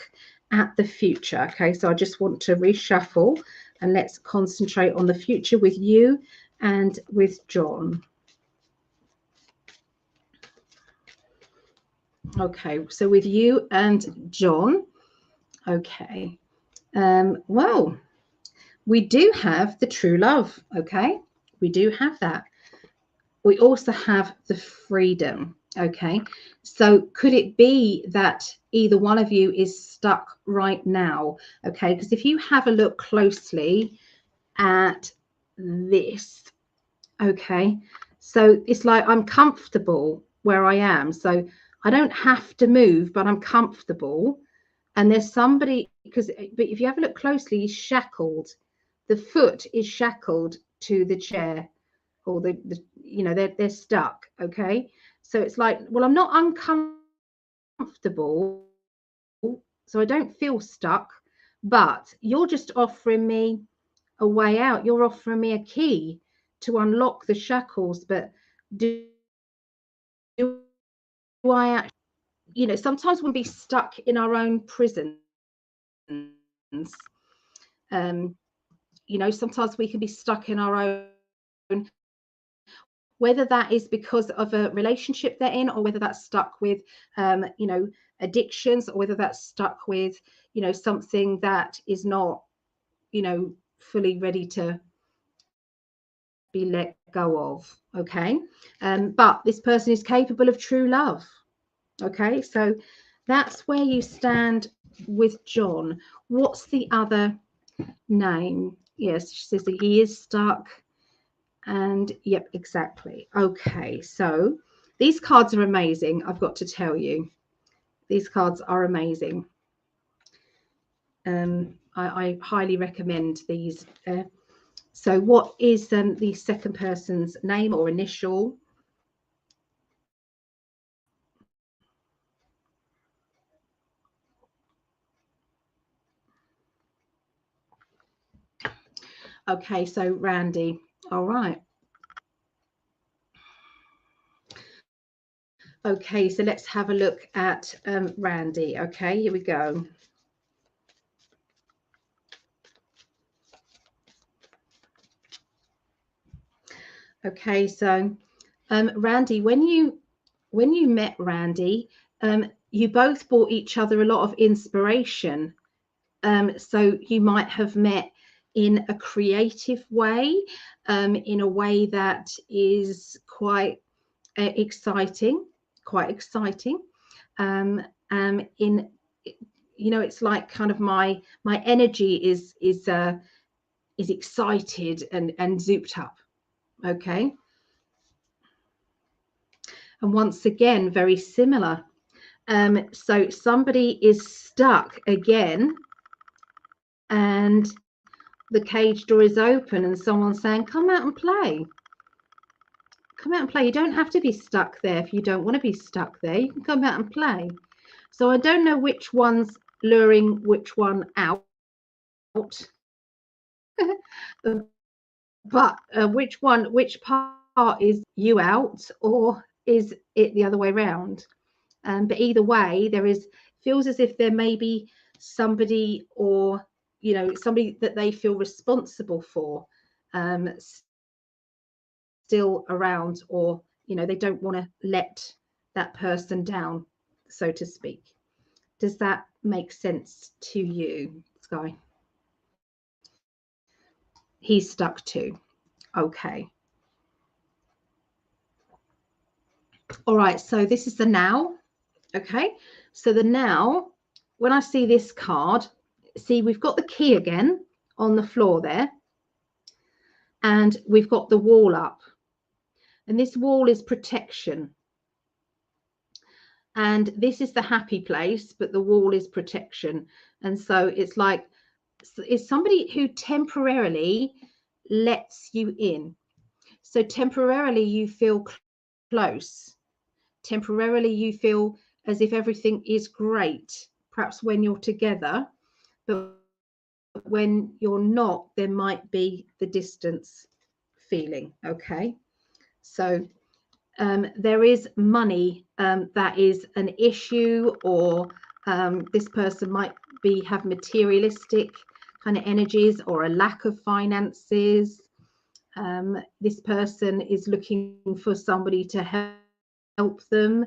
at the future. Okay, so I just want to reshuffle and let's concentrate on the future with you and with John. Okay, so with you and John. Okay, well, we do have the true love. Okay, we do have that. We also have the freedom. Okay, so could it be that either one of you is stuck right now? Okay, because if you have a look closely at this, okay, so it's like I'm comfortable where I am, so I don't have to move, but I'm comfortable. And there's somebody, but if you have a look closely, he's shackled. The foot is shackled to the chair, or the you know, they're stuck. Okay, so it's like, well, I'm not uncomfortable, so I don't feel stuck, but you're just offering me a way out. You're offering me a key to unlock the shackles, but do I actually, you know, sometimes we'll be stuck in our own prisons. You know, sometimes we can be stuck in our own, whether that is because of a relationship they're in, or whether that's stuck with, you know, addictions, or whether that's stuck with, you know, something that is not, you know, fully ready to be let go of. Okay, but this person is capable of true love. Okay, so that's where you stand with John. What's the other name? Yes, she says that he is stuck. And yep, exactly. Okay, so these cards are amazing. I've got to tell you, these cards are amazing. I highly recommend these. So what is the second person's name or initial? Okay, so Randy. All right. Okay, so let's have a look at Randy. Okay, here we go. Okay, so Randy, when you met Randy, you both brought each other a lot of inspiration. So you might have met in a creative way, in a way that is quite exciting, in, you know, it's like kind of my energy is excited and zooped up. Okay. And once again, very similar. So somebody is stuck again, and the cage door is open, and someone's saying, come out and play. Come out and play. You don't have to be stuck there if you don't want to be stuck there. You can come out and play. So I don't know which one's luring which one out. But which part is you out, or is it the other way around? But either way, feels as if there may be somebody, or you know, somebody that they feel responsible for, still around, or you know, they don't want to let that person down, so to speak. Does that make sense to you, Sky? He's stuck too. Okay. All right, so this is the now. Okay, so the now, when I see this card, see, we've got the key again on the floor there, and we've got the wall up, and this wall is protection, and this is the happy place, but the wall is protection. And so it's like, it's somebody who temporarily lets you in. So temporarily you feel close, temporarily you feel as if everything is great, perhaps when you're together, but when you're not, there might be the distance feeling. Okay, so there is money that is an issue, or this person might have materialistic kind of energies, or a lack of finances. This person is looking for somebody to help them,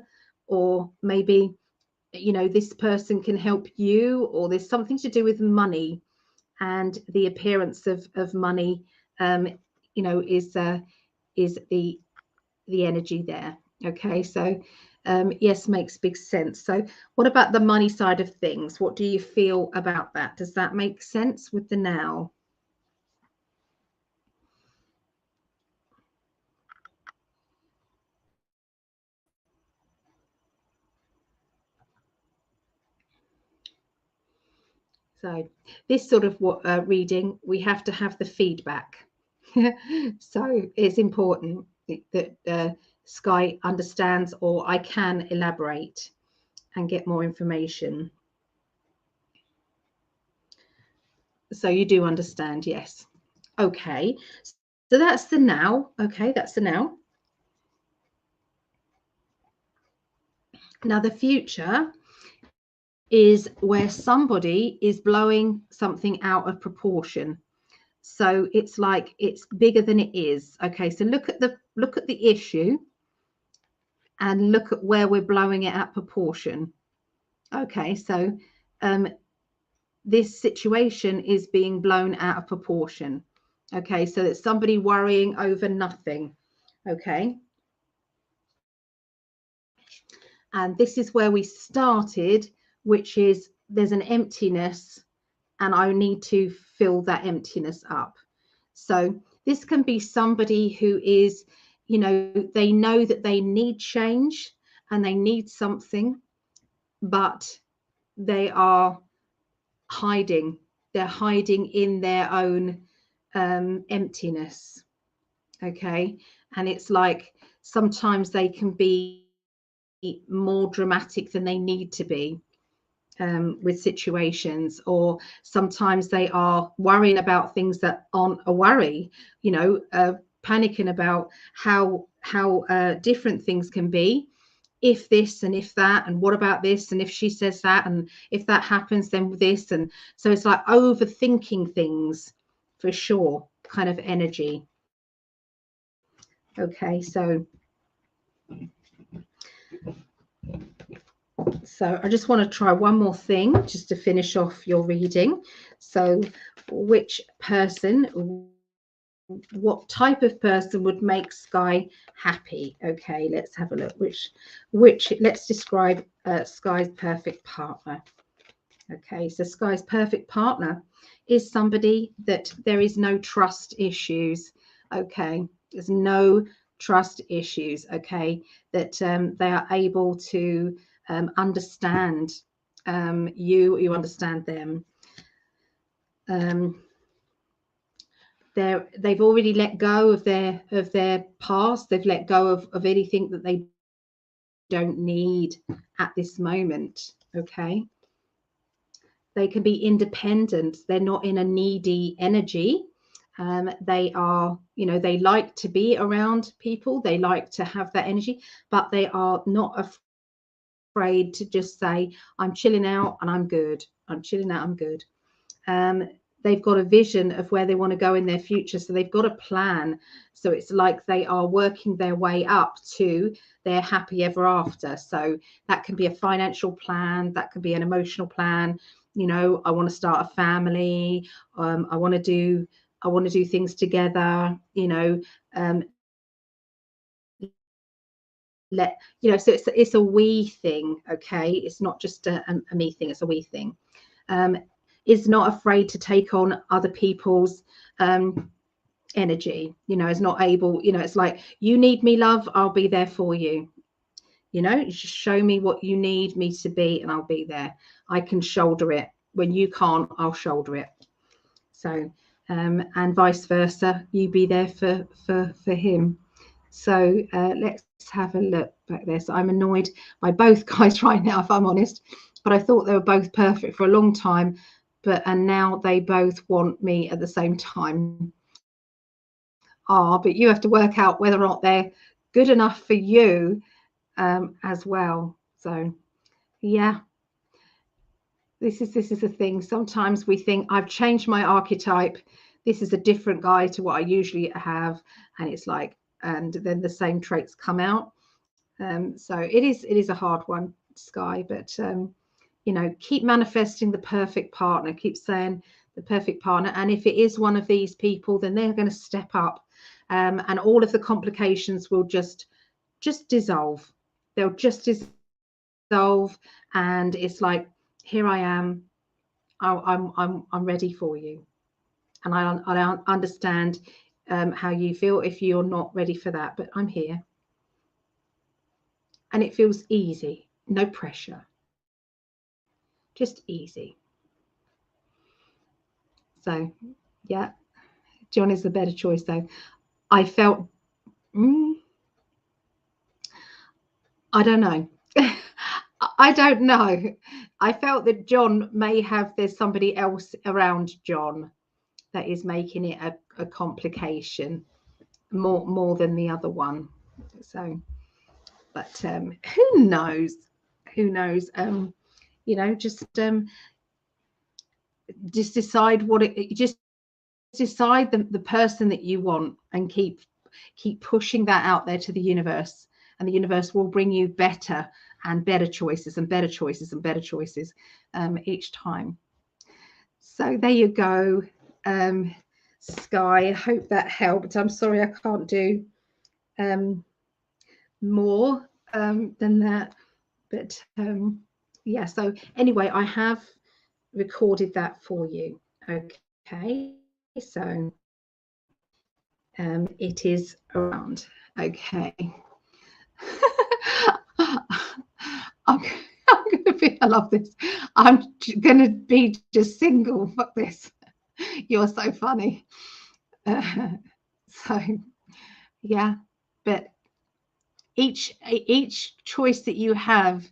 or maybe, you know, this person can help you, or there's something to do with money, and the appearance of money, you know, is the energy there. Okay, so yes, makes big sense. So what about the money side of things? What do you feel about that? Does that make sense with the now? So this sort of reading, we have to have the feedback. So it's important that Sky understands, or I can elaborate and get more information. So you do understand, yes. Okay, so that's the now. Okay, that's the now. Now the future is where somebody is blowing something out of proportion. So it's like it's bigger than it is. Okay, so look at the issue, and look at where we're blowing it at proportion. Okay, so this situation is being blown out of proportion. Okay, so it's somebody worrying over nothing. Okay, and this is where we started, which is there's an emptiness, and I need to fill that emptiness up. So this can be somebody who is, you know, they know that they need change and they need something, but they are hiding. They're hiding in their own emptiness. Okay, and it's like sometimes they can be more dramatic than they need to be with situations, or sometimes they are worrying about things that aren't a worry, you know, panicking about how different things can be if this and if that, and what about this, and if she says that, and if that happens, then this. And so it's like overthinking things for sure, kind of energy. Okay, so I just want to try one more thing just to finish off your reading. So which person, what type of person would make Sky happy? Okay, let's have a look. Which let's describe Sky's perfect partner. Okay, so Sky's perfect partner is somebody that there is no trust issues. Okay, there's no trust issues. Okay, that they are able to understand you understand them. They've already let go of their past. They've let go of anything that they don't need at this moment. Okay, they can be independent. They're not in a needy energy. They are, you know, they like to be around people. They like to have that energy, but they are not afraid to just say, I'm chilling out and I'm good. I'm chilling out, I'm good. They've got a vision of where they want to go in their future. So they've got a plan. So it's like they are working their way up to their happy ever after. So that can be a financial plan. That could be an emotional plan. You know, I want to start a family. I want to do things together, you know, so it's a we thing. Okay, it's not just a me thing, it's a we thing. Is not afraid to take on other people's energy, you know, is not able, you know, it's like, you need me, love, I'll be there for you. You know, you just show me what you need me to be and I'll be there. I can shoulder it. When you can't, I'll shoulder it. So and vice versa, you be there for him. So let's have a look back there. So I'm annoyed by both guys right now, if I'm honest, but I thought they were both perfect for a long time, and now they both want me at the same time. But you have to work out whether or not they're good enough for you as well. So yeah, this is the thing. Sometimes we think, I've changed my archetype, this is a different guy to what I usually have, and it's like, and then the same traits come out. So it is a hard one, Sky, but you know, keep manifesting the perfect partner, keep saying the perfect partner, and if it is one of these people, then they're going to step up, and all of the complications will just dissolve. They'll just dissolve, and it's like, here I am, I'm ready for you, and I understand how you feel if you're not ready for that, but I'm here. And it feels easy, no pressure, just easy. So yeah, John is the better choice though. I felt I don't know. I don't know. I felt that John may have, there's somebody else around John that is making it a complication more than the other one. So, but who knows? Who knows? You know, just decide what it. Just decide the person that you want, and keep pushing that out there to the universe, and the universe will bring you better and better choices and better choices and better choices each time. So there you go, Sky. I hope that helped. I'm sorry I can't do more than that, but yeah, so anyway, I have recorded that for you. Okay, so it is around. Okay. I'm gonna be, I love this. I'm gonna be just single. Fuck this. You're so funny. So yeah, but each choice that you have,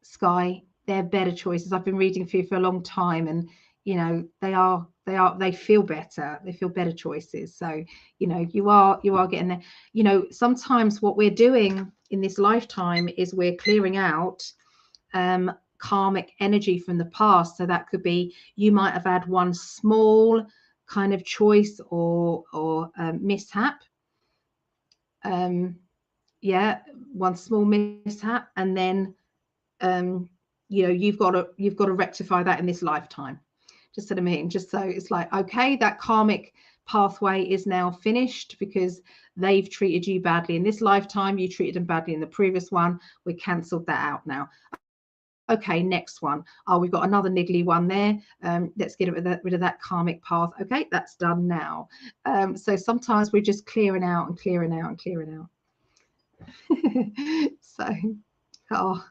Sky, they're better choices. I've been reading for you for a long time, and you know, they feel better. They feel better choices. So you know, you are getting there. You know, sometimes what we're doing in this lifetime is we're clearing out karmic energy from the past. So that could be, you might have had one small kind of choice or mishap. Yeah, one small mishap, and then you know, you've got to rectify that in this lifetime. Just what I mean. Just so it's like, okay, that karmic pathway is now finished because they've treated you badly in this lifetime. You treated them badly in the previous one. We cancelled that out now. Okay, next one. Oh, we've got another niggly one there. Let's get rid of that karmic path. Okay, that's done now. So sometimes we're just clearing out and clearing out and clearing out. So, oh,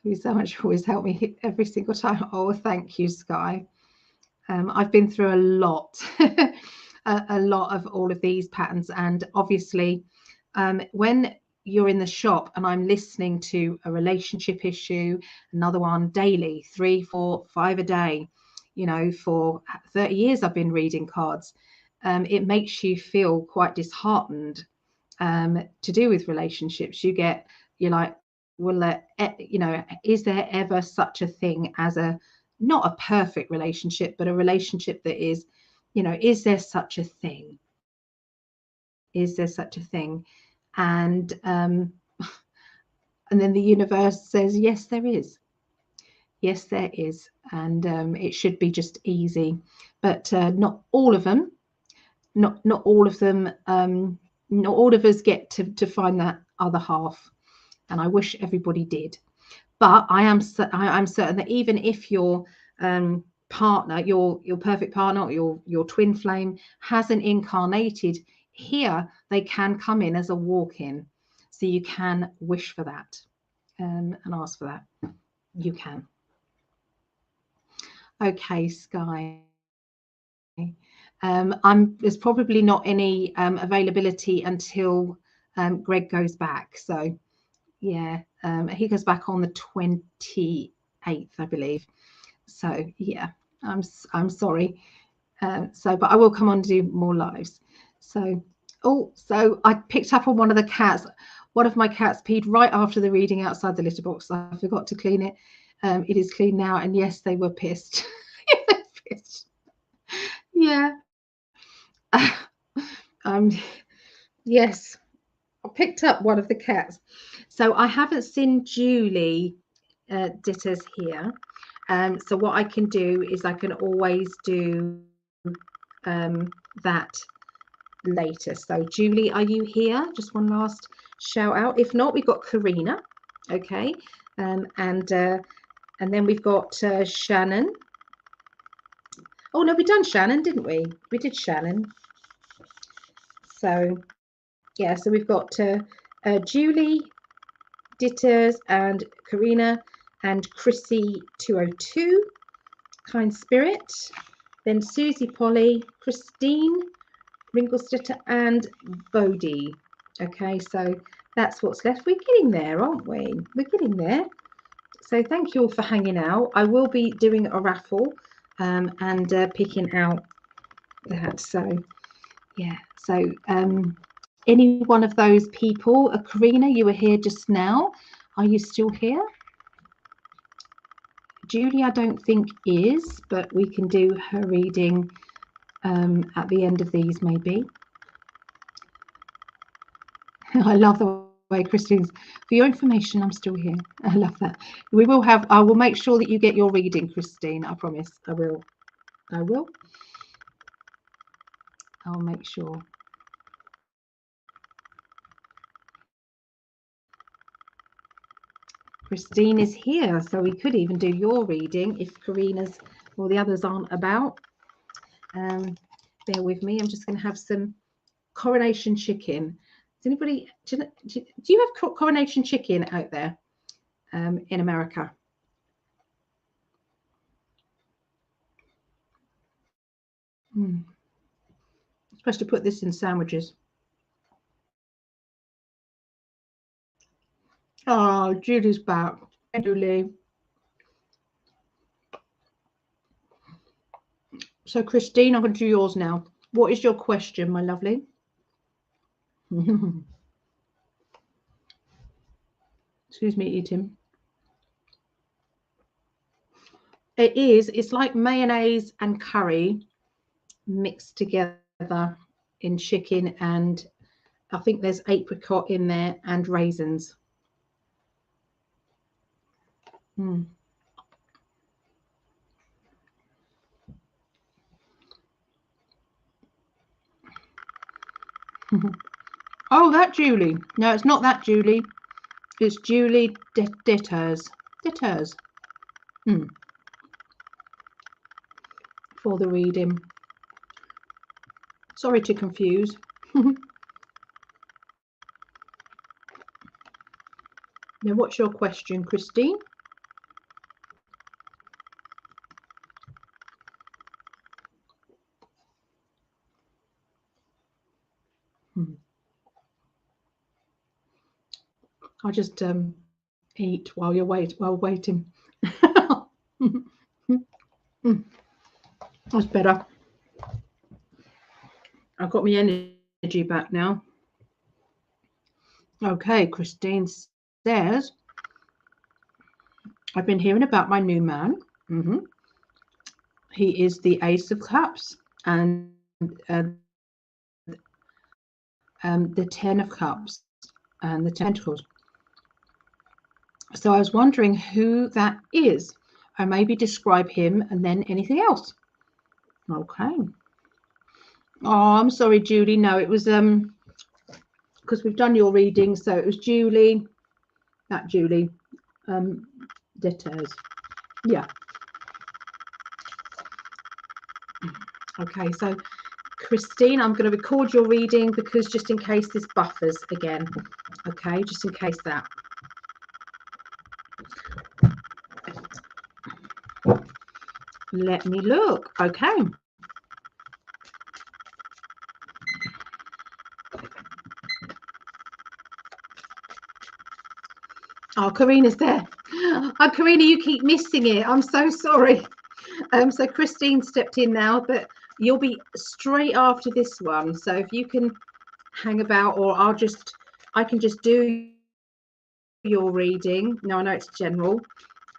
you so much for always help me every single time. Oh, thank you, Sky. I've been through a lot, a lot of all of these patterns, and obviously, when you're in the shop and I'm listening to a relationship issue, another one daily, 3, 4, 5 a day, you know, for 30 years I've been reading cards. It makes you feel quite disheartened to do with relationships. You're like, well, you know, is there ever such a thing as not a perfect relationship, but a relationship that is, you know, is there such a thing? Is there such a thing? And then the universe says, yes, there is. Yes, there is. And it should be just easy. But not all of them, not all of them, not all of us get to find that other half. And I wish everybody did. But I'm certain that even if your partner, your perfect partner, or your twin flame hasn't incarnated here, they can come in as a walk-in. So you can wish for that and ask for that. You can. Okay, Sky. There's probably not any availability until Greg goes back. So yeah, he goes back on the 28th, I believe. So yeah, I'm sorry. But I will come on to do more lives. So I picked up on one of the cats. One of my cats peed right after the reading outside the litter box. I forgot to clean it. It is clean now, and yes, they were pissed. Pissed. Yeah. Yes, I picked up one of the cats. So I haven't seen Julie Ditters here. So what I can do is I can always do that later. So Julie, are you here? Just one last shout out. If not, we've got Karina. Okay. And then we've got Shannon. Oh no, we done Shannon, didn't we? We did Shannon. So yeah, so we've got Julie Ditters and Karina and Chrissy 202, Kind Spirit, then Susie Polly, Christine Ringlestitter and Bodhi. Okay, so that's what's left. We're getting there, aren't we? We're getting there. So thank you all for hanging out. I will be doing a raffle and picking out that. So yeah, so any one of those people, Karina, you were here just now. Are you still here? Julie, I don't think is, but we can do her reading at the end of these, maybe. I love the way Christine's, for your information, I'm still here. I love that. I will make sure that you get your reading, Christine. I promise. I will. I'll make sure. Christine is here, so we could even do your reading if Karina's or the others aren't about. Bear with me. I'm just going to have some coronation chicken. Does anybody, do you have coronation chicken out there in America? I'm supposed to put this in sandwiches. Oh, Julie's back. Julie. So, Christine, I'm going to do yours now. What is your question, my lovely? Excuse me, eating. It's like mayonnaise and curry mixed together in chicken, and I think there's apricot in there and raisins. Mm. Oh, that Julie. No, it's not that Julie. It's Julie Ditters. Ditters. For the reading. Sorry to confuse. Now, what's your question, Christine? I'll just eat while you're waiting. That's better. I've got my energy back now. Okay, Christine says, I've been hearing about my new man. He is the Ace of Cups and the Ten of Cups and the Pentacles. So I was wondering who that is. Or maybe describe him and then anything else. Okay. Oh, I'm sorry, Julie. No, it was because we've done your reading, so it was Julie. That Julie. Ditters. Yeah. Okay, so Christine, I'm going to record your reading because just in case this buffers again. Okay, just in case that. Let me look. Okay. Oh, Karina's there. Oh, Karina, you keep missing it. I'm so sorry. So Christine stepped in now, but you'll be straight after this one. So if you can hang about, or I can just do your reading. No, I know it's general,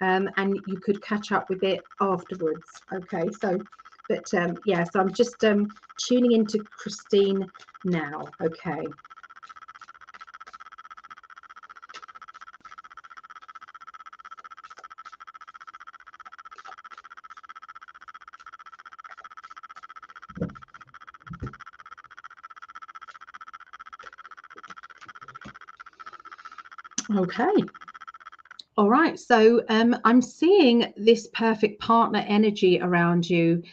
and you could catch up with it afterwards. Okay, so, but yeah, so I'm just tuning into Christine now. Okay. Okay. All right. So I'm seeing this perfect partner energy around you.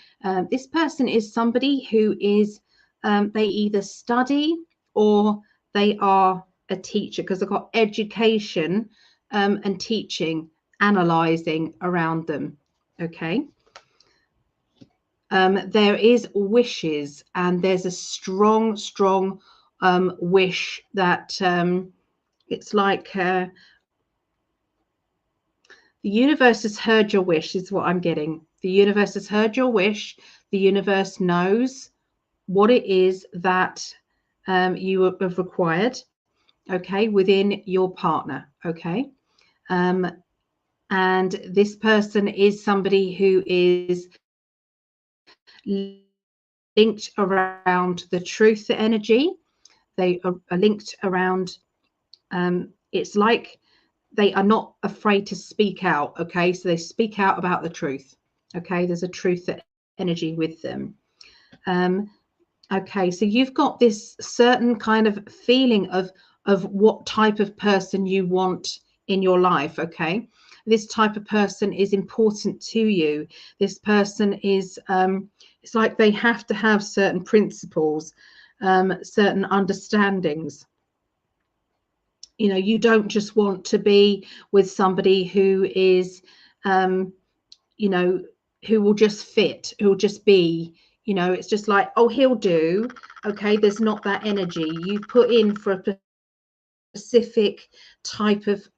This person is somebody who is, they either study or they are a teacher, because I've got education and teaching, analyzing around them. Okay. There is wishes, and there's a strong wish that it's like the universe has heard your wish, is what I'm getting. The universe has heard your wish. The universe knows what it is that you have required, okay, within your partner, okay. And this person is somebody who is linked around the truth energy. They are linked around, it's like they are not afraid to speak out, okay. So they speak out about the truth, okay. There's a truth energy with them. Okay, so you've got this certain kind of feeling of what type of person you want in your life, okay. This type of person is important to you. This person is it's like they have to have certain principles, certain understandings. You know, you don't just want to be with somebody who is you know, who will just fit, who will just be, you know, it's just like, oh, he'll do. Okay, there's not that energy. You put in for a specific type of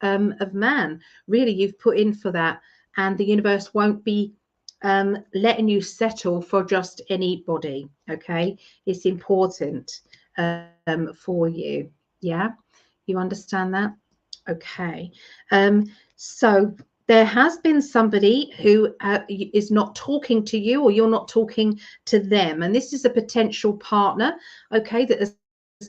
man. Really, you've put in for that, and the universe won't be letting you settle for just anybody. Okay, it's important. for you. Yeah, you understand that? Okay. So there has been somebody who is not talking to you, or you're not talking to them, and this is a potential partner, okay, that has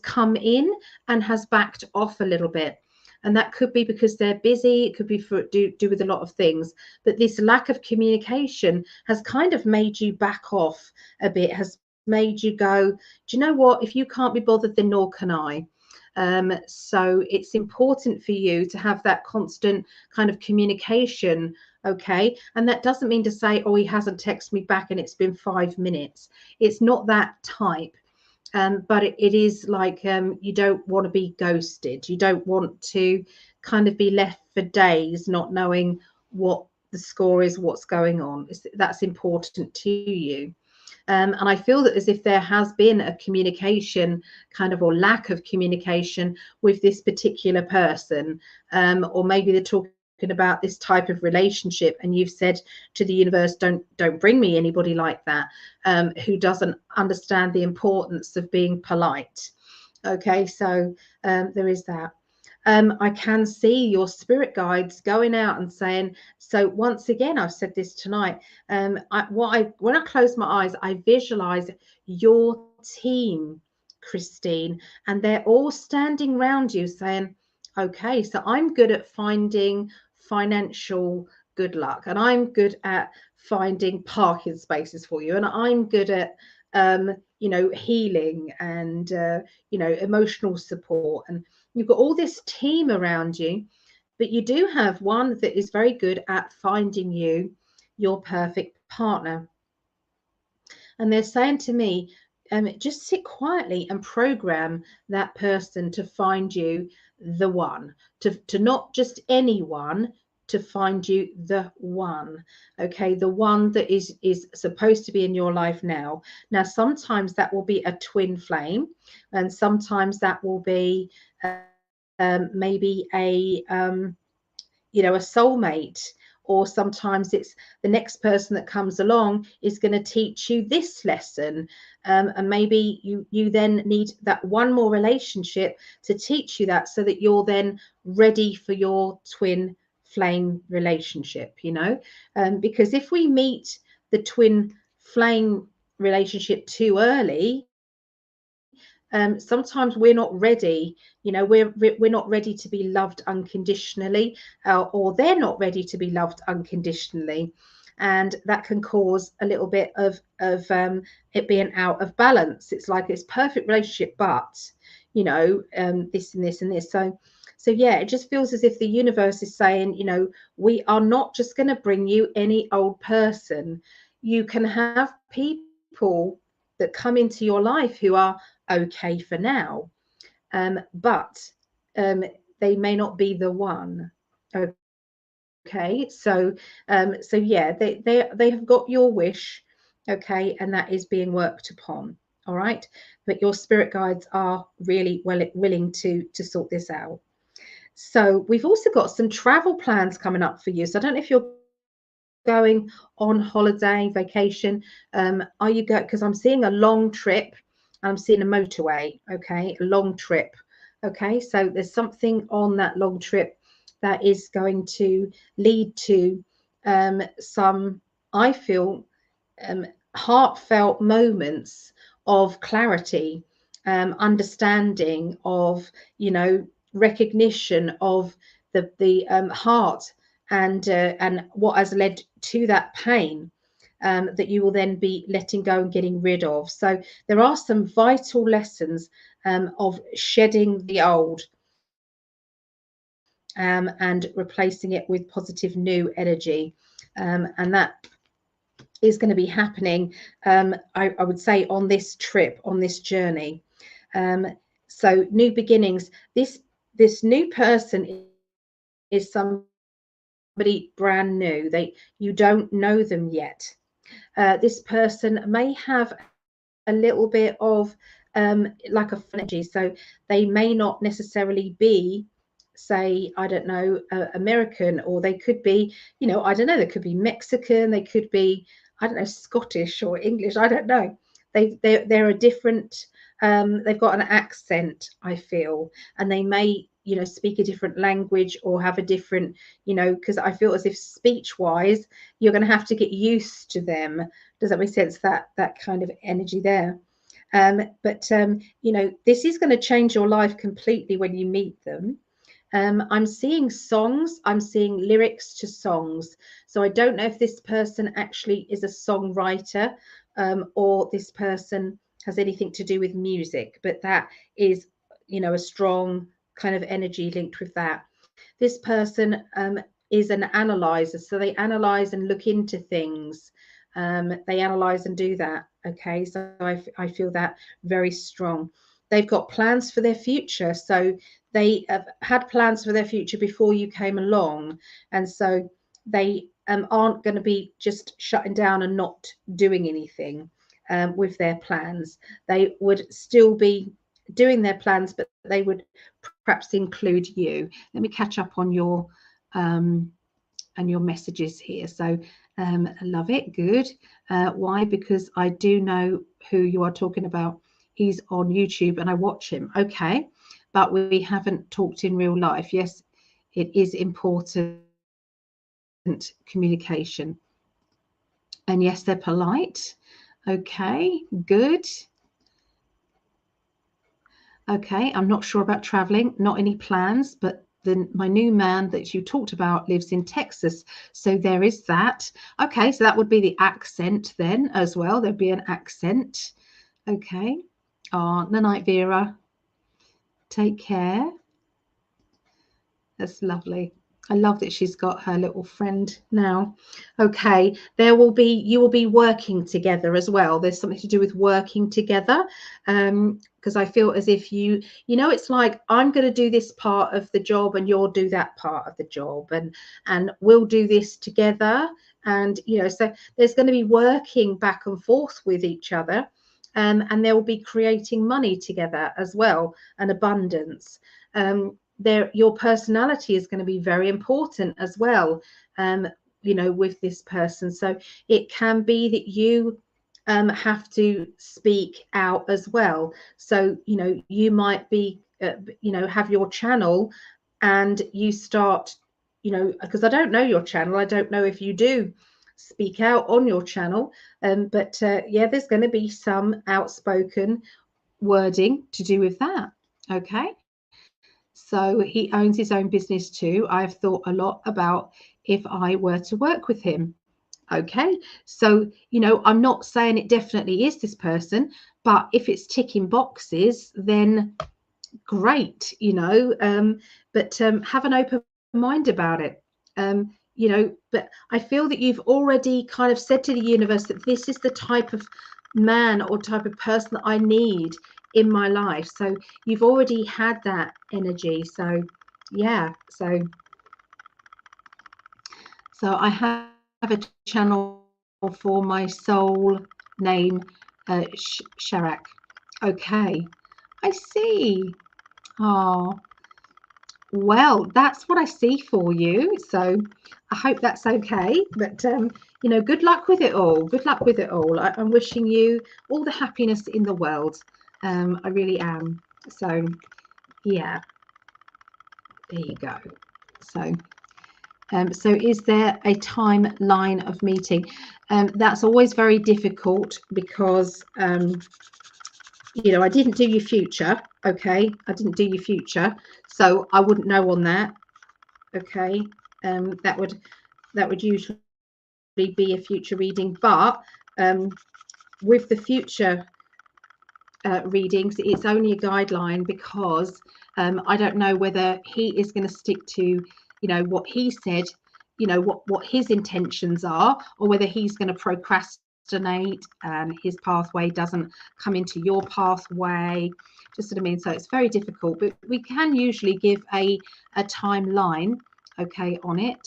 come in and has backed off a little bit. And that could be because they're busy, it could be for do with a lot of things, but this lack of communication has kind of made you back off a bit, has made you go, do you know what, if you can't be bothered, then nor can I. So it's important for you to have that constant kind of communication, okay? And that doesn't mean to say, oh, he hasn't texted me back and it's been 5 minutes. It's not that type. But it is like you don't want to be ghosted. You don't want to kind of be left for days not knowing what the score is, what's going on. That's important to you. And I feel that as if there has been a communication kind of, or lack of communication with this particular person, or maybe they're talking about this type of relationship and you've said to the universe, don't bring me anybody like that, who doesn't understand the importance of being polite. Okay, so there is that. I can see your spirit guides going out and saying, so once again, I've said this tonight, when I close my eyes, I visualize your team, Christine, and they're all standing around you saying, okay, so I'm good at finding financial good luck, and I'm good at finding parking spaces for you, and I'm good at healing and emotional support, and you've got all this team around you, but you do have one that is very good at finding you your perfect partner. And they're saying to me, just sit quietly and program that person to find you the one, to not just anyone, to find you the one. Okay, the one that is supposed to be in your life now. Now, sometimes that will be a twin flame, and sometimes that will be maybe a soulmate, or sometimes it's the next person that comes along is going to teach you this lesson, and maybe you then need that one more relationship to teach you that, so that you're then ready for your twin flame relationship, because if we meet the twin flame relationship too early, sometimes we're not ready, we're not ready to be loved unconditionally, or they're not ready to be loved unconditionally, and that can cause a little bit of it being out of balance. It's like it's perfect relationship, but this and this and this. So yeah, it just feels as if the universe is saying, we are not just going to bring you any old person. You can have people that come into your life who are okay for now, but they may not be the one. Okay, so yeah, they have got your wish, okay, and that is being worked upon. All right, but your spirit guides are really willing to sort this out. So we've also got some travel plans coming up for you. So I don't know if you're going on holiday, vacation. Are you going? Because I'm seeing a long trip. I'm seeing a motorway. Okay, a long trip. Okay, so there's something on that long trip that is going to lead to some, I feel, heartfelt moments of clarity, understanding of, recognition of the heart, and what has led to that pain, that you will then be letting go and getting rid of. So there are some vital lessons of shedding the old, and replacing it with positive new energy, and that is going to be happening, I would say, on this trip, on this journey. So new beginnings. This new person is somebody brand new. You don't know them yet. This person may have a little bit of like a energy, so they may not necessarily be, say, I don't know, American, or they could be, I don't know, they could be Mexican, they could be, I don't know, Scottish or English, I don't know. they're a different, they've got an accent, I feel, and they may, you know, speak a different language or have a different, you know, because I feel as if speech wise you're going to have to get used to them. Does that make sense? That kind of energy there. But you know, this is going to change your life completely when you meet them. I'm seeing songs, I'm seeing lyrics to songs. So I don't know if this person actually is a songwriter, or this person has anything to do with music, but that is, you know, a strong kind of energy linked with that. This person is an analyzer, so they analyze and look into things. They analyze and do that. Okay, so I feel that very strong. They've got plans for their future, so they have had plans for their future before you came along, and so they aren't going to be just shutting down and not doing anything with their plans. They would still be doing their plans, but they would perhaps include you. Let me catch up on your and your messages here. So I love it. Good. Why? Because I do know who you are talking about. He's on YouTube and I watch him. Okay, but we haven't talked in real life. Yes, it is important communication. And yes, they're polite. Okay, good. Okay, I'm not sure about traveling, not any plans, but my new man that you talked about lives in Texas. So there is that. Okay, so that would be the accent then as well. There'd be an accent. Okay. Oh, good night, Vera. Take care. That's lovely. I love that she's got her little friend now. Okay, you will be working together as well. There's something to do with working together, because I feel as if you know, it's like I'm going to do this part of the job and you'll do that part of the job, and we'll do this together. And you know, so there's going to be working back and forth with each other, and they will be creating money together as well, and abundance. Your personality is going to be very important as well, you know, with this person. So it can be that you have to speak out as well. So you know, you might be you know, have your channel and you start, you know, because I don't know your channel, I don't know if you do speak out on your channel, but yeah, there's going to be some outspoken wording to do with that. Okay, so he owns his own business too. I've thought a lot about if I were to work with him. Okay, so you know, I'm not saying it definitely is this person, but if it's ticking boxes, then great, you know. But have an open mind about it. You know, but I feel that you've already kind of said to the universe that this is the type of man or type of person that I need in my life. So you've already had that energy. So yeah, so I have a channel for my soul name, Sharak. Okay, I see. Oh, well, that's what I see for you. So I hope that's okay. But you know, good luck with it all. Good luck with it all. I'm wishing you all the happiness in the world. I really am. So yeah, there you go. So so is there a timeline of meeting? That's always very difficult because you know, I didn't do your future. Okay, I didn't do your future, so I wouldn't know on that. Okay, that would usually be a future reading, but with the future readings, it's only a guideline because I don't know whether he is going to stick to, you know, what he said, you know, what his intentions are, or whether he's going to procrastinate and his pathway doesn't come into your pathway. Just what I mean. So it's very difficult, but we can usually give a timeline, okay, on it.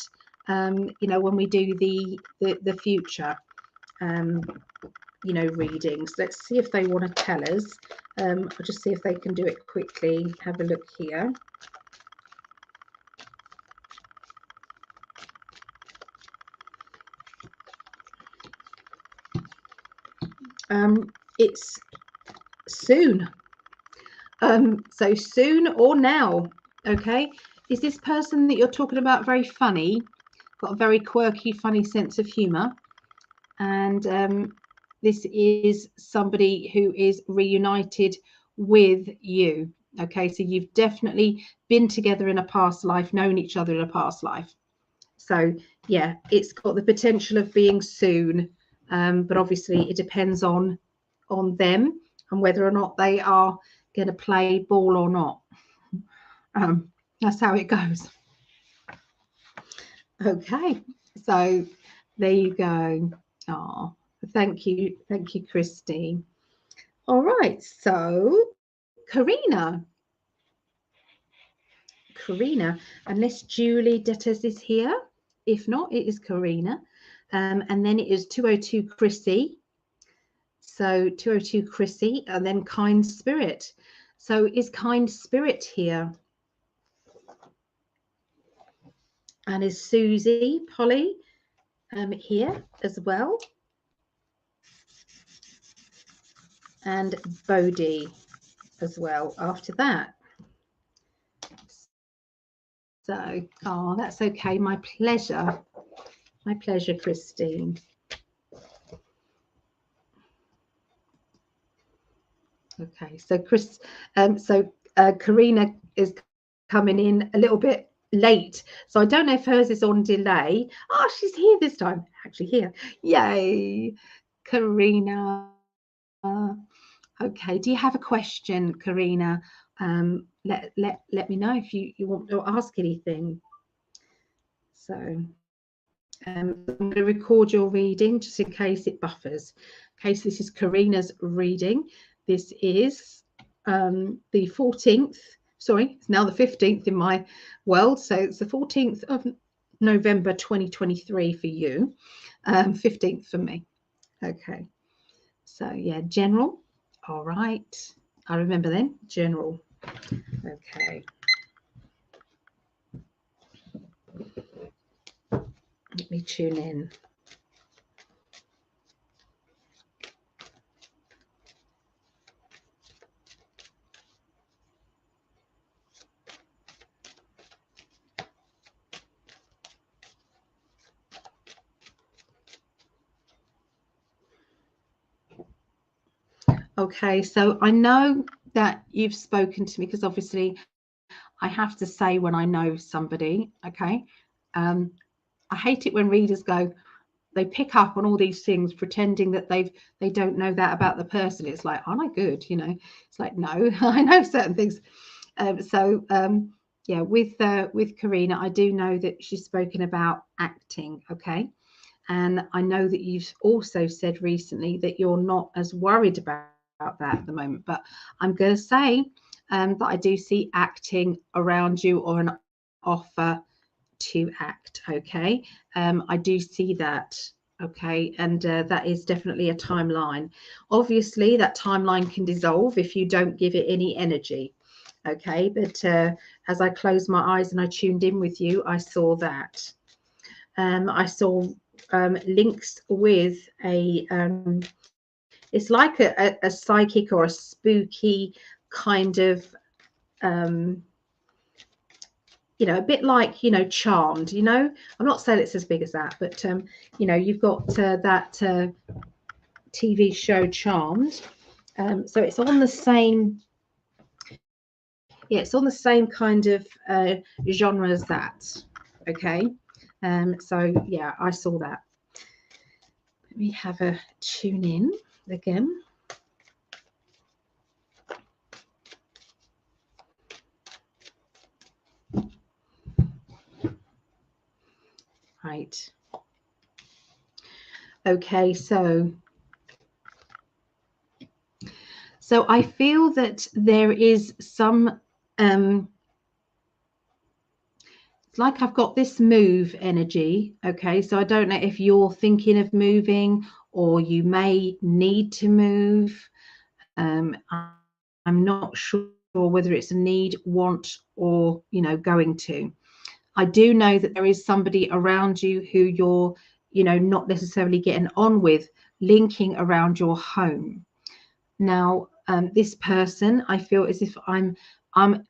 You know, when we do the future you know, readings. Let's see if they want to tell us. I'll just see if they can do it quickly. Have a look here. it's soon. So soon or now. Okay. Is this person that you're talking about very funny? Got a very quirky, funny sense of humor. And this is somebody who is reunited with you. Okay, so you've definitely been together in a past life, known each other in a past life. So yeah, it's got the potential of being soon, but obviously it depends on them and whether or not they are going to play ball or not. That's how it goes. Okay, so there you go. Oh, thank you, Christy. All right, so Karina, unless Julie Detters is here. If not, it is Karina. And then it is 202 Chrissy. So 202 Chrissy, and then Kind Spirit. So is Kind Spirit here? And is Susie Polly here as well? And Bodhi as well after that. So, oh, that's okay. My pleasure. My pleasure, Christine. Okay, so Karina is coming in a little bit late, so I don't know if hers is on delay. Oh, she's here this time. Actually, here. Yay, Karina. Okay, do you have a question, Karina? Let me know if you want to ask anything. So I'm going to record your reading just in case it buffers. Okay, so this is Karina's reading. This is the 14th, sorry, it's now the 15th in my world. So it's the 14th of November 2023 for you, 15th for me. Okay, so yeah, general. All right, I remember then, general. Okay. Let me tune in. Okay, so I know that you've spoken to me because obviously I have to say when I know somebody, okay? I hate it when readers go, they pick up on all these things pretending that they don't know that about the person. It's like, aren't I good? You know, it's like, no, I know certain things. Yeah, with Karina, I do know that she's spoken about acting, okay? And I know that you've also said recently that you're not as worried about that at the moment, but I'm going to say that I do see acting around you or an offer to act. Okay, I do see that. Okay, and that is definitely a timeline. Obviously, that timeline can dissolve if you don't give it any energy. Okay, but as I closed my eyes and I tuned in with you, I saw that. I saw links with a it's like a psychic or a spooky kind of you know, a bit like, you know, Charmed, you know. I'm not saying it's as big as that, but you know, you've got that TV show Charmed, so it's on the same, yeah, it's on the same kind of genre as that. Okay, so yeah, I saw that. Let me have a tune in again. Right. Okay, so I feel that there is some it's like I've got this move energy. Okay, so I don't know if you're thinking of moving or you may need to move. I'm not sure whether it's a need, want, or, you know, going to. I do know that there is somebody around you who you're, you know, not necessarily getting on with, linking around your home. Now, this person, I feel as if I'm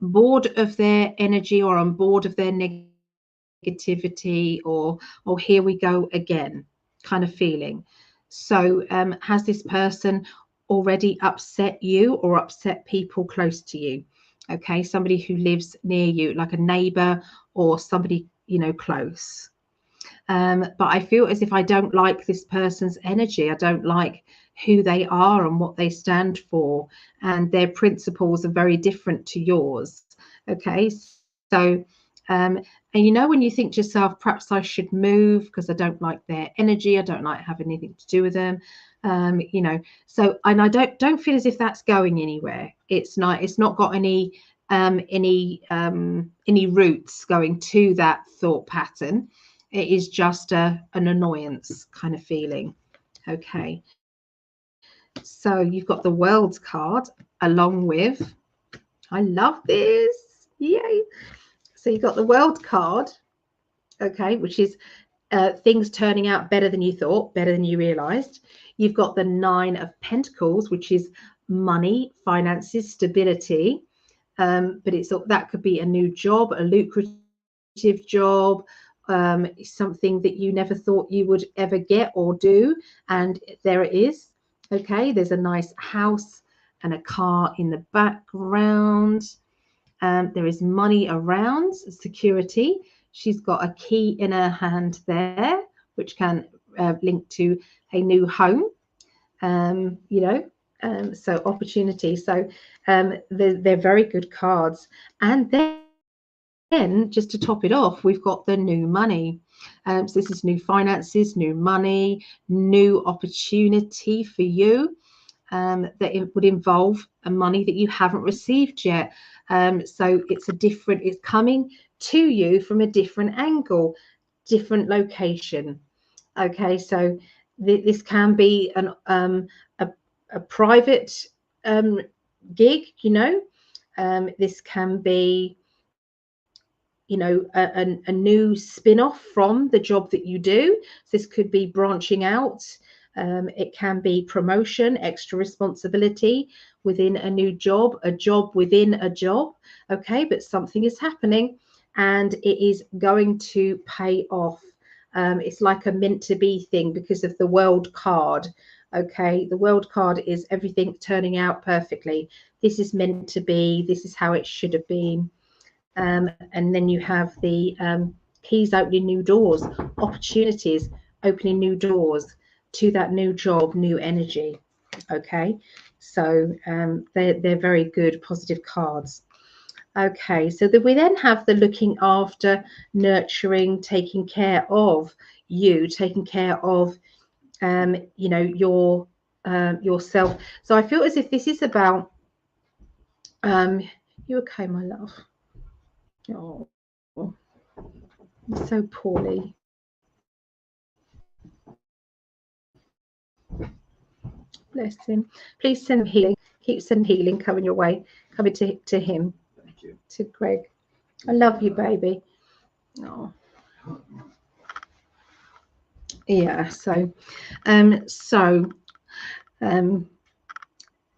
bored of their energy, or I'm bored of their negativity, or here we go again kind of feeling. So has this person already upset you or upset people close to you? Okay, somebody who lives near you, like a neighbor or somebody, you know, close. But I feel as if I don't like this person's energy. I don't like who they are and what they stand for, and their principles are very different to yours. Okay, so and you know, when you think to yourself, perhaps I should move because I don't like their energy, I don't like having anything to do with them, you know. So, and I don't feel as if that's going anywhere. It's not got any roots going to that thought pattern. It is just an annoyance kind of feeling. Okay, so you've got the World card along with, I love this, yay. So you've got the World card, okay, which is things turning out better than you thought, better than you realized. You've got the Nine of Pentacles, which is money, finances, stability. But that could be a new job, a lucrative job, something that you never thought you would ever get or do, and there it is. Okay, there's a nice house and a car in the background. There is money around, security. She's got a key in her hand there, which can link to a new home, you know, so opportunity. So they're very good cards. And then just to top it off, we've got the new money. So this is new finances, new money, new opportunity for you, that it would involve a money that you haven't received yet. So it's coming to you from a different angle, different location. Okay, so this can be a private gig, you know. This can be, you know, a new spin-off from the job that you do. So this could be branching out. It can be promotion, extra responsibility within a new job, a job within a job. Okay, but something is happening and it is going to pay off. It's like a meant to be thing because of the World card. Okay, the World card is everything turning out perfectly. This is meant to be. This is how it should have been. And then you have the keys opening new doors, opportunities, opening new doors to that new job, new energy. Okay, so they're very good, positive cards. Okay, so we then have the looking after, nurturing, taking care of you, taking care of, you know, yourself. So I feel as if this is about, you okay, my love? Oh, so poorly. Bless him. Please send healing. Keep sending healing coming your way, coming to him. Thank you. To Greg. I love you, baby. Oh. Yeah, so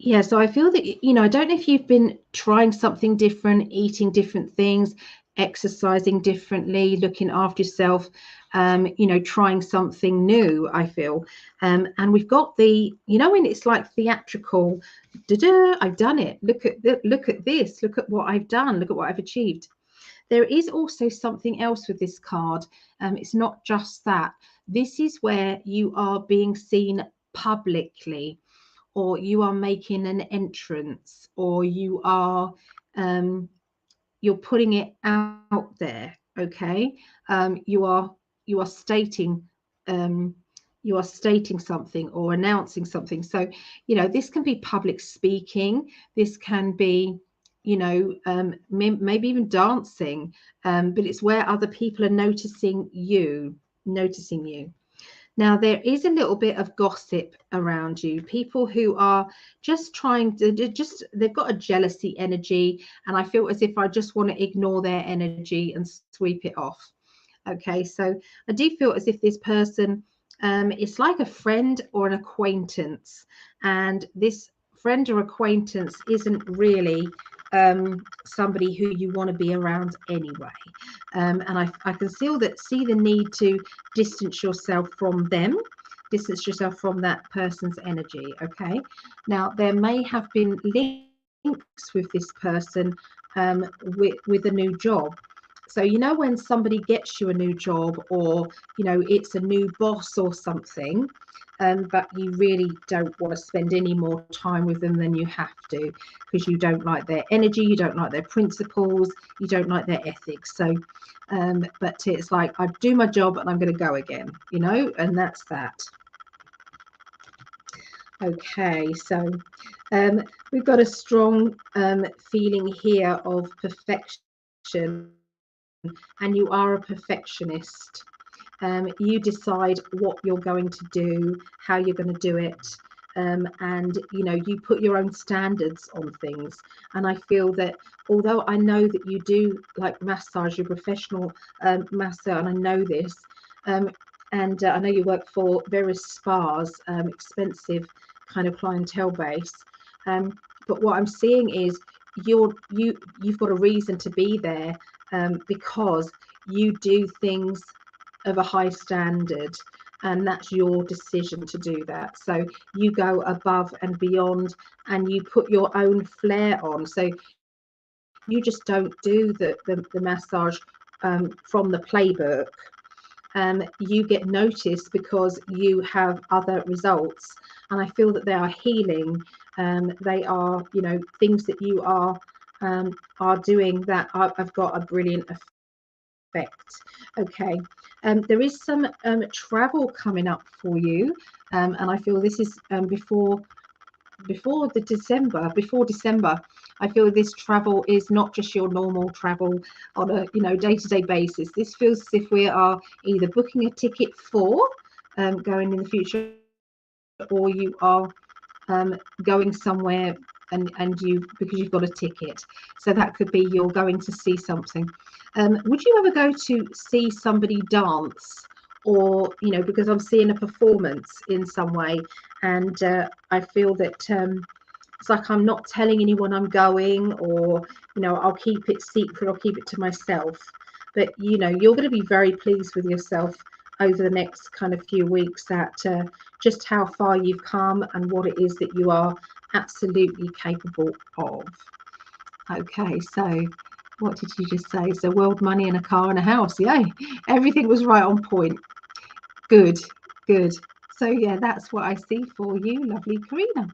yeah, so I feel that, you know, I don't know if you've been trying something different, eating different things, exercising differently, looking after yourself, you know, trying something new, I feel. And we've got the, you know, when it's like theatrical, I've done it. Look at this. Look at what I've done. Look at what I've achieved. There is also something else with this card. It's not just that. This is where you are being seen publicly, or you are making an entrance, or you are you're putting it out there. Okay, you are stating something or announcing something. So, you know, this can be public speaking. This can be, you know, maybe even dancing, but it's where other people are noticing you. Now, there is a little bit of gossip around you, people who are just trying to, they've got a jealousy energy, and I feel as if I just want to ignore their energy and sweep it off. Okay, so I do feel as if this person, it's like a friend or an acquaintance, and this friend or acquaintance isn't really somebody who you want to be around anyway. And I can see the need to distance yourself from them, distance yourself from that person's energy. Okay, now there may have been links with this person with a new job. So, you know, when somebody gets you a new job, or, you know, it's a new boss or something, but you really don't want to spend any more time with them than you have to, because you don't like their energy, you don't like their principles, you don't like their ethics. So, but it's like, I do my job and I'm going to go again, you know, and that's that. Okay, so we've got a strong feeling here of perfection, and you are a perfectionist. You decide what you're going to do, how you're going to do it, and you know, you put your own standards on things. And I feel that although I know that you do like massage, you're a professional masseur, and I know this, and I know you work for various spas, expensive kind of clientele base, but what I'm seeing is you've got a reason to be there, because you do things of a high standard, and that's your decision to do that. So you go above and beyond, and you put your own flair on. So you just don't do the massage from the playbook. You get noticed because you have other results, and I feel that they are healing. They are, you know, things that you are doing that have got a brilliant effect. Okay, there is some travel coming up for you, and I feel this is before December. I feel this travel is not just your normal travel on a, you know, day-to-day basis. This feels as if we are either booking a ticket for going in the future, or you are going somewhere and you, because you've got a ticket. So that could be you're going to see something. Would you ever go to see somebody dance, or, you know, because I'm seeing a performance in some way, and I feel that it's like I'm not telling anyone I'm going, or, you know, I'll keep it secret, I'll keep it to myself. But, you know, you're going to be very pleased with yourself over the next kind of few weeks at just how far you've come and what it is that you are absolutely capable of. Okay, so what did you just say? So world money and a car and a house. Yeah, everything was right on point. Good, good. So yeah, that's what I see for you, lovely Karina.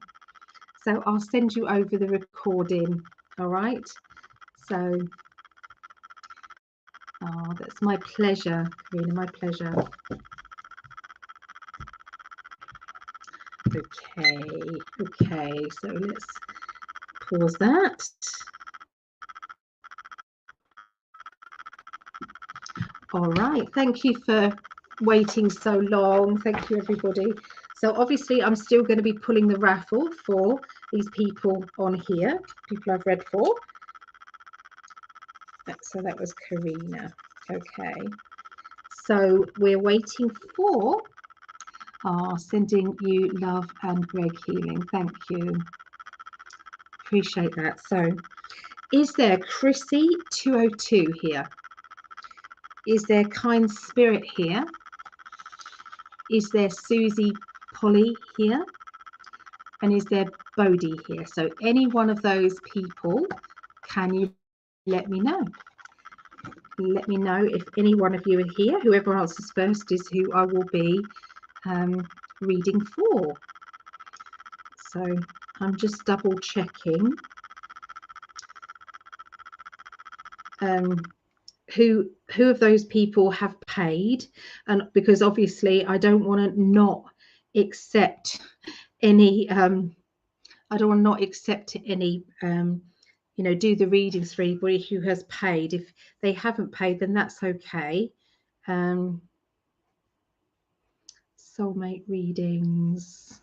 So I'll send you over the recording. All right. So, oh, that's my pleasure, Karina, my pleasure. Okay, so let's pause that. All right, thank you for waiting so long. Thank you, everybody. So obviously I'm still going to be pulling the raffle for these people on here, people I've read for. So that was Karina. Okay, so we're waiting for sending you love and Greg healing. Thank you, appreciate that. So is there Chrissy 202 here? Is there Kind Spirit here? Is there Susie Polly here? And is there Bodhi here? So any one of those people, can you let me know? Let me know if any one of you are here. Whoever answers first is who I will be reading for. So I'm just double checking who of those people have paid, and because obviously I don't want to not accept any I don't want to not accept any you know, do the readings for anybody who has paid. If they haven't paid, then that's okay. Soulmate readings.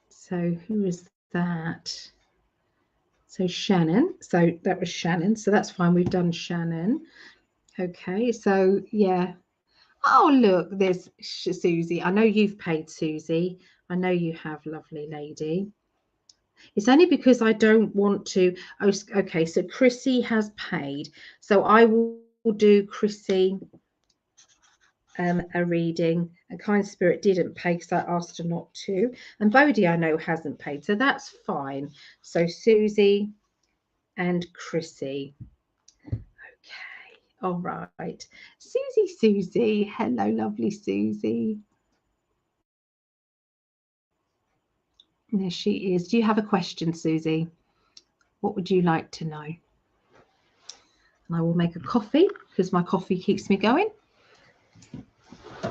So who is that? So Shannon. So that was Shannon. So that's fine. We've done Shannon. Okay. So yeah. Oh, look, there's Susie. I know you've paid, Susie. I know you have, lovely lady. It's only because I don't want to. Oh, okay, so Chrissy has paid. So I will do Chrissy a reading. A kind spirit didn't pay because I asked her not to. And Bodhi, I know, hasn't paid. So that's fine. So Susie and Chrissy. Okay. All right. Susie. Hello, lovely Susie. There she is. Do you have a question, Susie? What would you like to know? And I will make a coffee because my coffee keeps me going. I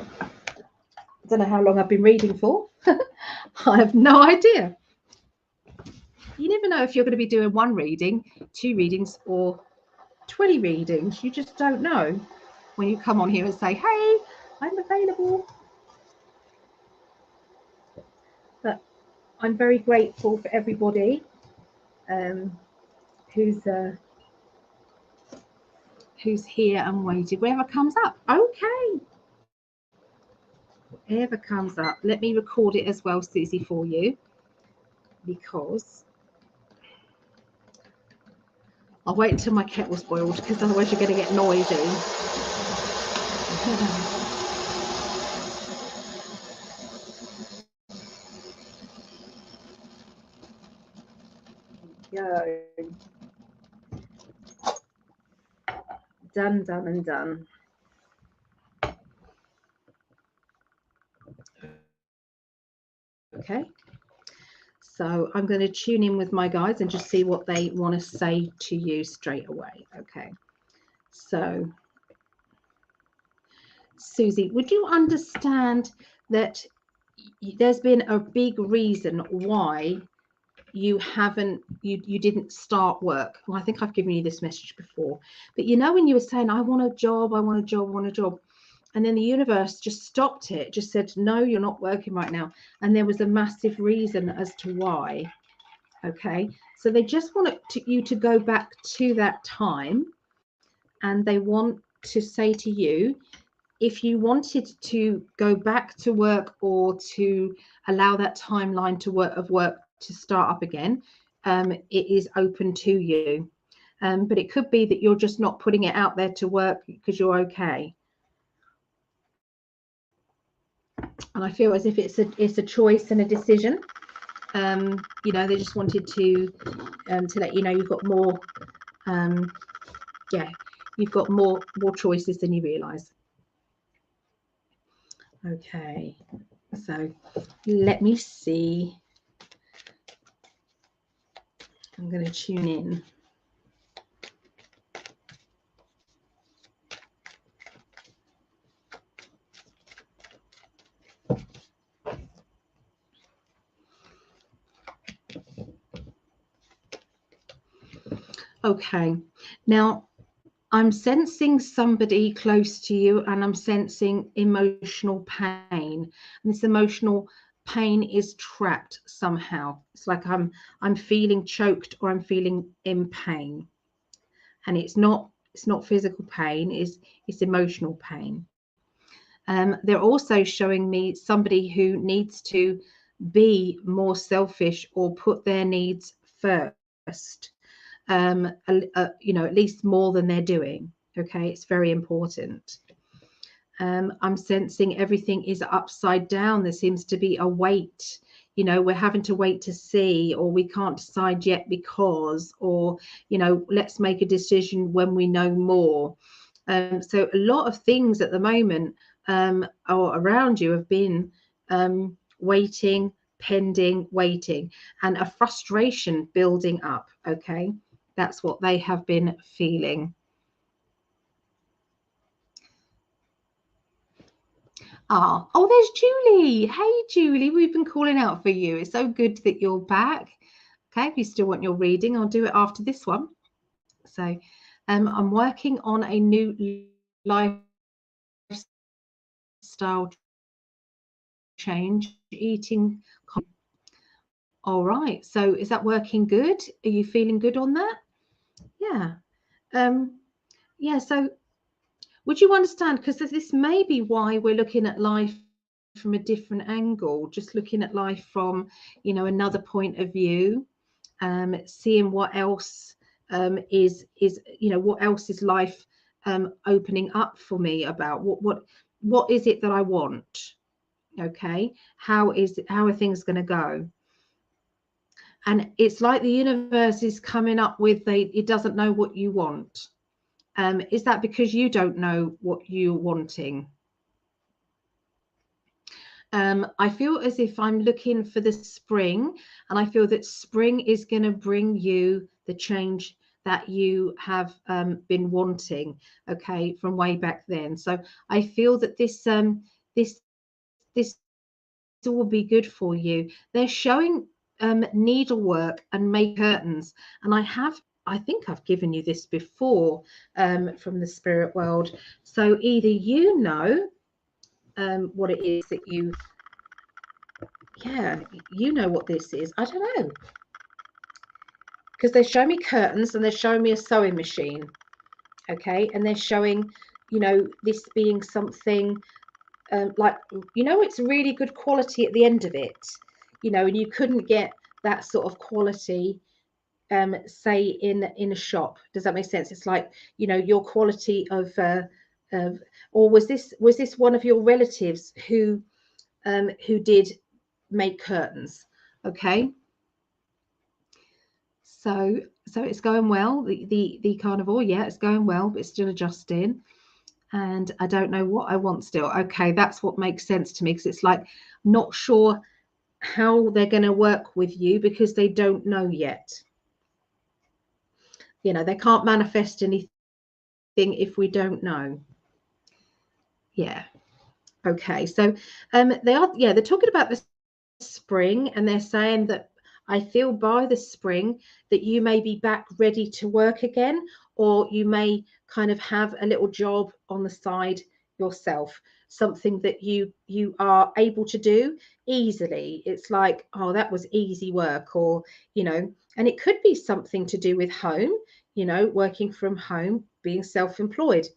don't know how long I've been reading for. I have no idea. You never know if you're going to be doing 1 reading, 2 readings, or 20 readings. You just don't know when you come on here and say, hey, I'm available. But I'm very grateful for everybody who's here and waiting. Whatever comes up. Okay. Whatever comes up. Let me record it as well, Susie, for you, because I'll wait until my kettle's boiled, because otherwise you're going to get noisy. Go. Done and done. Okay. So I'm going to tune in with my guides and just see what they want to say to you straight away. Okay. So, Susie, would you understand that there's been a big reason why you didn't start work? Well, I think I've given you this message before, but you know, when you were saying, I want a job, and then the universe just stopped it, just said, no, you're not working right now. And there was a massive reason as to why. Okay, so they just want you to go back to that time, and they want to say to you, if you wanted to go back to work or to allow that timeline to work to start up again, it is open to you. But it could be that you're just not putting it out there to work because you're okay. And I feel as if it's a choice and a decision. You know, they just wanted to let you know you've got more. Yeah, you've got more choices than you realise. Okay, so let me see. I'm going to tune in. Okay, now I'm sensing somebody close to you, and I'm sensing emotional pain. And this emotional pain is trapped somehow. It's like I'm feeling choked, or I'm feeling in pain. And it's not physical pain, it's emotional pain. They're also showing me somebody who needs to be more selfish or put their needs first. You know, at least more than they're doing. Okay, it's very important. I'm sensing everything is upside down. There seems to be a weight. You know, we're having to wait to see, or we can't decide yet because, or, you know, let's make a decision when we know more. So a lot of things at the moment or around you have been waiting, pending, waiting, and a frustration building up. Okay, that's what they have been feeling. Oh, there's Julie. Hey, Julie, we've been calling out for you. It's so good that you're back. Okay, if you still want your reading, I'll do it after this one. So I'm working on a new lifestyle change, eating. All right, so is that working good? Are you feeling good on that? Yeah. Yeah, so would you understand, because this may be why we're looking at life from a different angle, just looking at life from, you know, another point of view, seeing what else is, you know, what else is life opening up for me about what is it that I want? Okay, how are things going to go? And it's like the universe is coming up with it doesn't know what you want. Is that because you don't know what you're wanting? I feel as if I'm looking for the spring, and I feel that spring is going to bring you the change that you have been wanting, okay, from way back then. So I feel that this will be good for you. They're showing needlework and make curtains, and I think I've given you this before from the spirit world. So either you know what it is that you know what this is. I don't know, because they're showing me curtains and they're showing me a sewing machine, okay, and they're showing, you know, this being something like, you know, it's really good quality at the end of it, you know, and you couldn't get that sort of quality say in a shop. Does that make sense? It's like, you know, your quality of or was this one of your relatives who did make curtains? Okay, so it's going well. The carnivore, yeah, it's going well, but it's still adjusting, and I don't know what I want still. Okay, that's what makes sense to me, because it's like not sure how they're going to work with you because they don't know yet. You know, they can't manifest anything if we don't know. Yeah. Okay, so they're talking about the spring, and they're saying that I feel by the spring that you may be back ready to work again, or you may kind of have a little job on the side yourself, something that you are able to do easily. It's like, oh, that was easy work, or, you know, and it could be something to do with home, you know, working from home, being self-employed.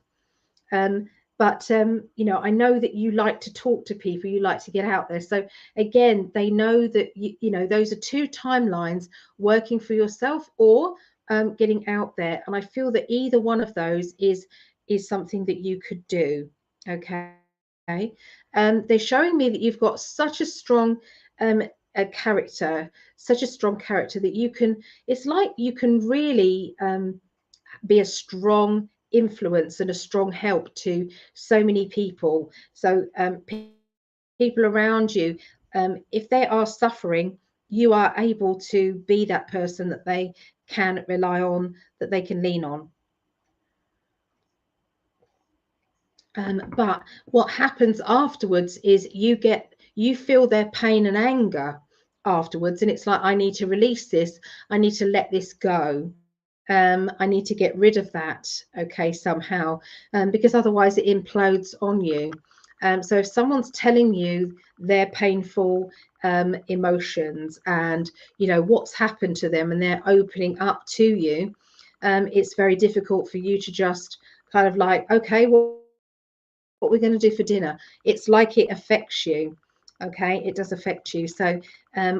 But you know, I know that you like to talk to people, you like to get out there. So again, they know that you know, those are two timelines: working for yourself or getting out there. And I feel that either one of those is something that you could do. Okay. They're showing me that you've got such a strong a character, such a strong character that you can, it's like you can really be a strong influence and a strong help to so many people. So people around you, if they are suffering, you are able to be that person that they can rely on, that they can lean on. But what happens afterwards is you feel their pain and anger afterwards, and it's like, I need to release this, I need to let this go. I need to get rid of that, okay, somehow, because otherwise it implodes on you. So if someone's telling you their painful emotions and, you know, what's happened to them, and they're opening up to you, it's very difficult for you to just kind of like, okay, well, what we're going to do for dinner. It's like it affects you. Okay, it does affect you. So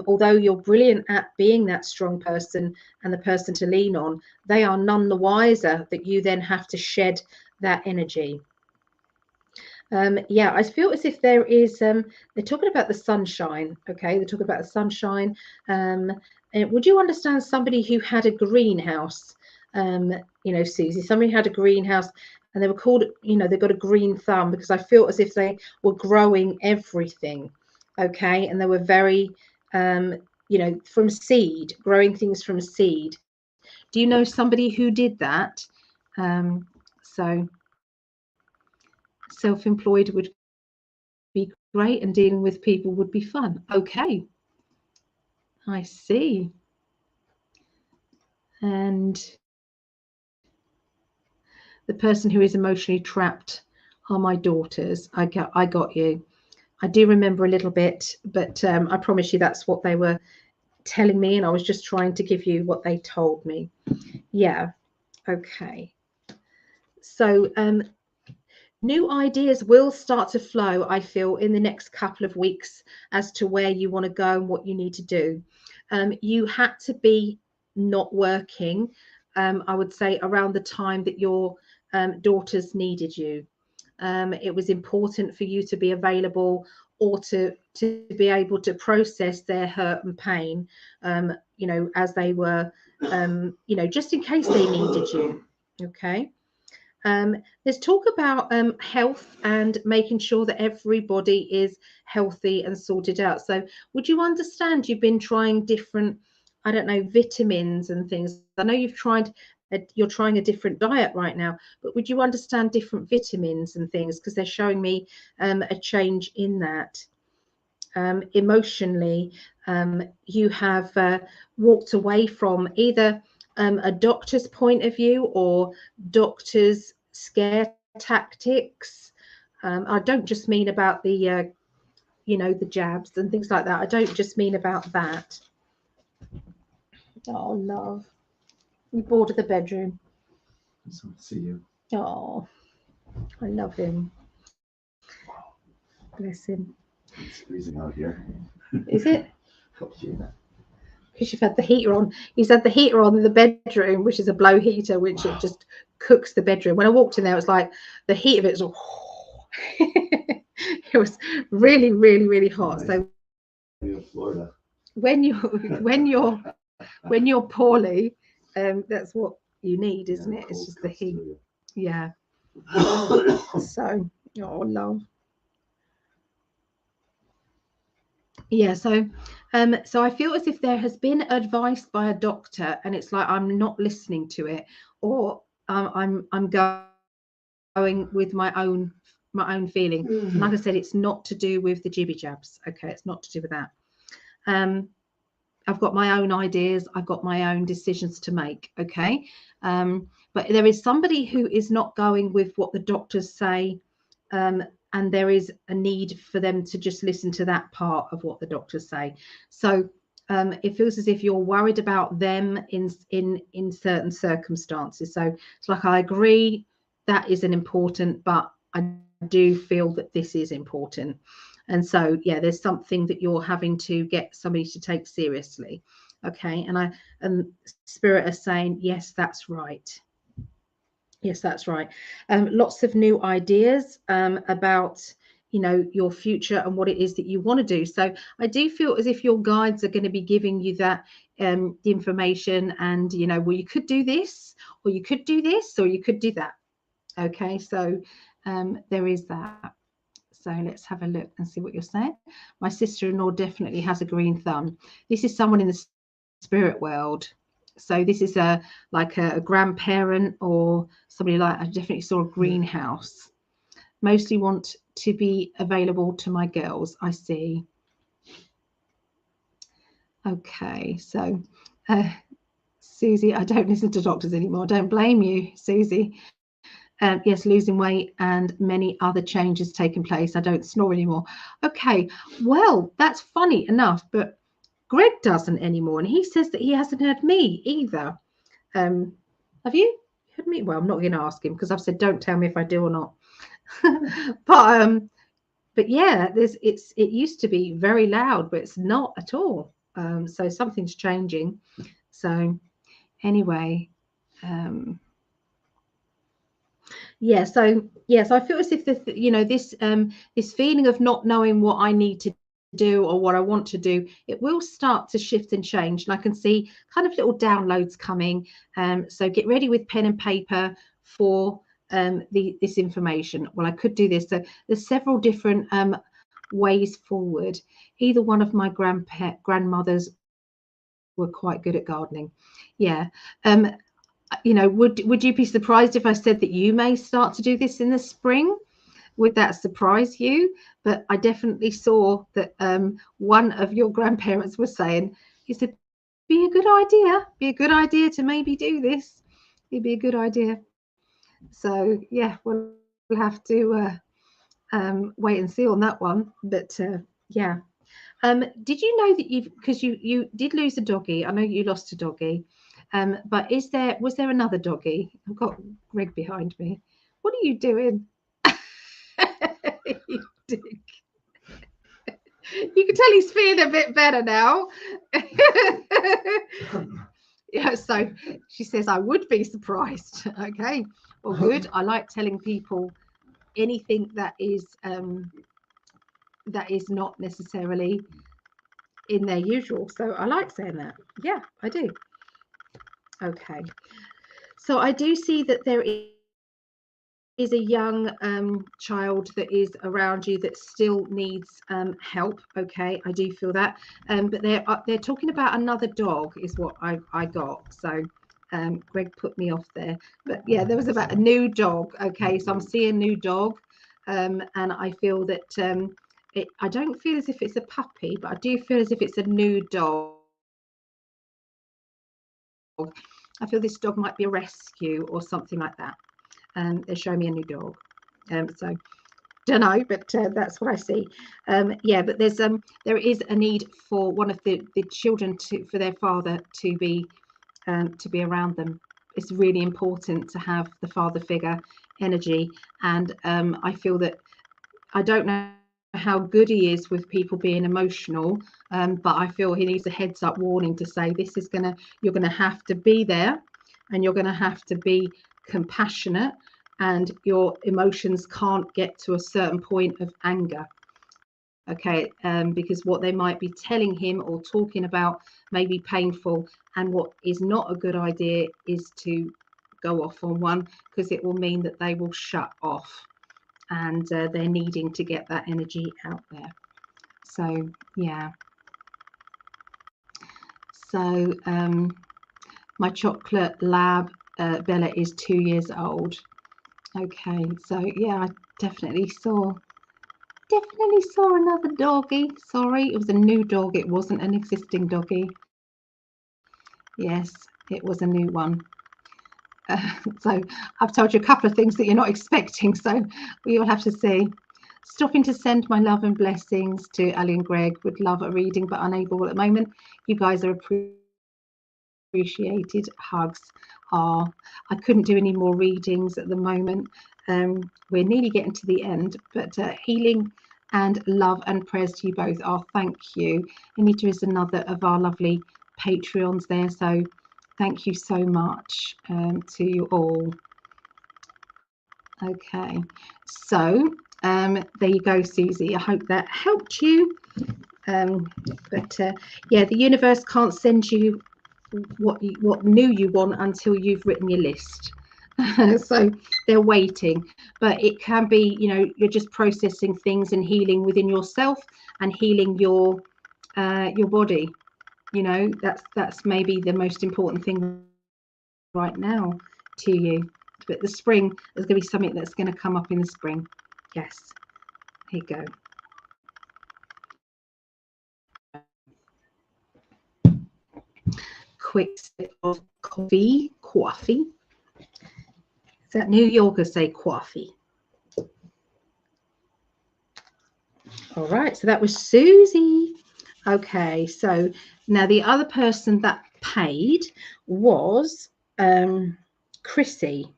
although you're brilliant at being that strong person and the person to lean on, they are none the wiser that you then have to shed that energy. Yeah, I feel as if there is, they're talking about the sunshine. Okay, they're talking about the sunshine. And would you understand somebody who had a greenhouse? You know, Susie, somebody had a greenhouse, and they were called, you know, they got a green thumb, because I feel as if they were growing everything. Okay, and they were very, you know, from seed, growing things from seed. Do you know somebody who did that? So self-employed would be great, and dealing with people would be fun. Okay, I see. And the person who is emotionally trapped are my daughters. I got you. I do remember a little bit, but I promise you that's what they were telling me, and I was just trying to give you what they told me. Yeah. Okay. So new ideas will start to flow, I feel, in the next couple of weeks as to where you want to go and what you need to do. You had to be not working, I would say, around the time that your daughters needed you. It was important for you to be available, or to be able to process their hurt and pain, you know, as they were, you know, just in case they needed you. Okay. There's talk about health and making sure that everybody is healthy and sorted out. So would you understand you've been trying different, I don't know, vitamins and things? I know you're trying a different diet right now, but would you understand different vitamins and things? Because they're showing me a change in that. Emotionally, you have walked away from either a doctor's point of view or doctor's scare tactics. I don't just mean about the, you know, the jabs and things like that. I don't just mean about that. Oh, love. You bored of the bedroom? I just want to see you. Oh, I love him. Bless him. It's freezing out here. Is it? Oh, yeah. Because you've had the heater on. He's had the heater on in the bedroom, which is a blow heater, which it just cooks the bedroom. When I walked in there, it was like the heat of it was it was really, really, really hot. So Florida. when you're poorly, that's what you need, isn't it? It's just the heat. Yeah. So, oh, love. Yeah, so I feel as if there has been advice by a doctor and it's like I'm not listening to it, or I'm going with my own feeling. And like I said, it's not to do with the jibby jabs. Okay, it's not to do with that. I've got my own ideas, I've got my own decisions to make. Okay, but there is somebody who is not going with what the doctors say, and there is a need for them to just listen to that part of what the doctors say. So it feels as if you're worried about them in certain circumstances. So it's like, I agree that isn't important, but I do feel that this is important. And so, yeah, there's something that you're having to get somebody to take seriously. Okay. And Spirit is saying, yes, that's right. Yes, that's right. Lots of new ideas about, you know, your future and what it is that you want to do. So I do feel as if your guides are going to be giving you that the information, and, you know, well, you could do this, or you could do this, or you could do that. Okay, so there is that. So let's have a look and see what you're saying. My sister-in-law definitely has a green thumb. This is someone in the spirit world. So this is like a grandparent or somebody like, I definitely saw a greenhouse. Mostly want to be available to my girls, I see. Okay, so Susie, I don't listen to doctors anymore. Don't blame you, Susie. Yes, losing weight and many other changes taking place. I don't snore anymore. Okay, well, that's funny enough, but Greg doesn't anymore, and he says that he hasn't heard me either. Have you heard me? Well, I'm not going to ask him because I've said don't tell me if I do or not. But yeah, it used to be very loud, but it's not at all. So something's changing. So anyway, yeah. So yes, I feel as if this feeling of not knowing what I need to do or what I want to do, it will start to shift and change. And I can see kind of little downloads coming. So get ready with pen and paper for this information. Well, I could do this. So there's several different ways forward. Either one of my grandmothers were quite good at gardening. Yeah. You know, would you be surprised if I said that you may start to do this in the spring? Would that surprise you? But I definitely saw that one of your grandparents was saying, he said, be a good idea to maybe do this. It'd be a good idea. So yeah, we'll have to wait and see on that one. But yeah. Did you know that because you did lose a doggy? I know you lost a doggy. But was there another doggy? I've got Greg behind me. What are you doing? You dick. You can tell he's feeling a bit better now. Yeah, so she says, I would be surprised. Okay, well, good. I like telling people anything that is not necessarily in their usual. So I like saying that. Yeah, I do. Okay, so I do see that there is a young child that is around you that still needs help. Okay, I do feel that, but they're talking about another dog is what I got. So Greg put me off there, but yeah, there was about a new dog. Okay, so I'm seeing a new dog, and I feel that I don't feel as if it's a puppy, but I do feel as if it's a new dog. I feel this dog might be a rescue or something like that. They're showing me a new dog. So don't know, but that's what I see. Yeah, but there is a need for one of the children for their father to be around them. It's really important to have the father figure energy, and I feel that I don't know how good he is with people being emotional, but I feel he needs a heads up warning to say you're gonna have to be there, and you're gonna have to be compassionate, and your emotions can't get to a certain point of anger. Okay, because what they might be telling him or talking about may be painful, and what is not a good idea is to go off on one, because it will mean that they will shut off, and they're needing to get that energy out there. So yeah, so my chocolate lab Bella is 2 years old. Okay, so yeah, I definitely saw another doggy. Sorry, it was a new dog, it wasn't an existing doggy. Yes, it was a new one. So I've told you a couple of things that you're not expecting, so we will have to see. Stopping to send my love and blessings to Ali and Greg. Would love a reading but unable at the moment. You guys are appreciated. Hugs. I couldn't do any more readings at the moment. We're nearly getting to the end, but healing and love and prayers to you both. Thank you. Anita is another of our lovely Patreons there, so thank you so much to you all. Okay, so there you go, Susie. I hope that helped you. But yeah, the universe can't send you what new you want until you've written your list. So they're waiting, but it can be, you're just processing things and healing within yourself and healing your body. That's maybe the most important thing right now to you. But the spring, there's going to be something that's going to come up in the spring. Yes, here you go. Quick sip of coffee. Is that New Yorkers say coffee? All right, so that was Susie. Okay, so now the other person that paid was Chrissy,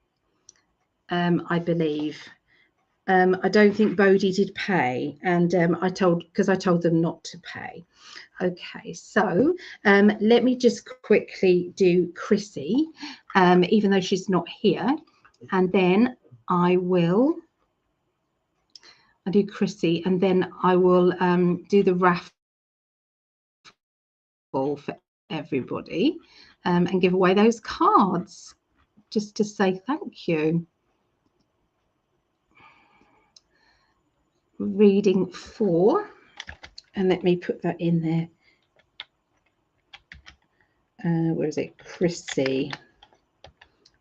I believe. I don't think Bodhi did pay, and I told them not to pay. Okay, so let me just quickly do Chrissy, even though she's not here, and then I do Chrissy, and then I will do the raffle for everybody and give away those cards just to say thank you. Reading 4, and let me put that in there. Where is it? Chrissy.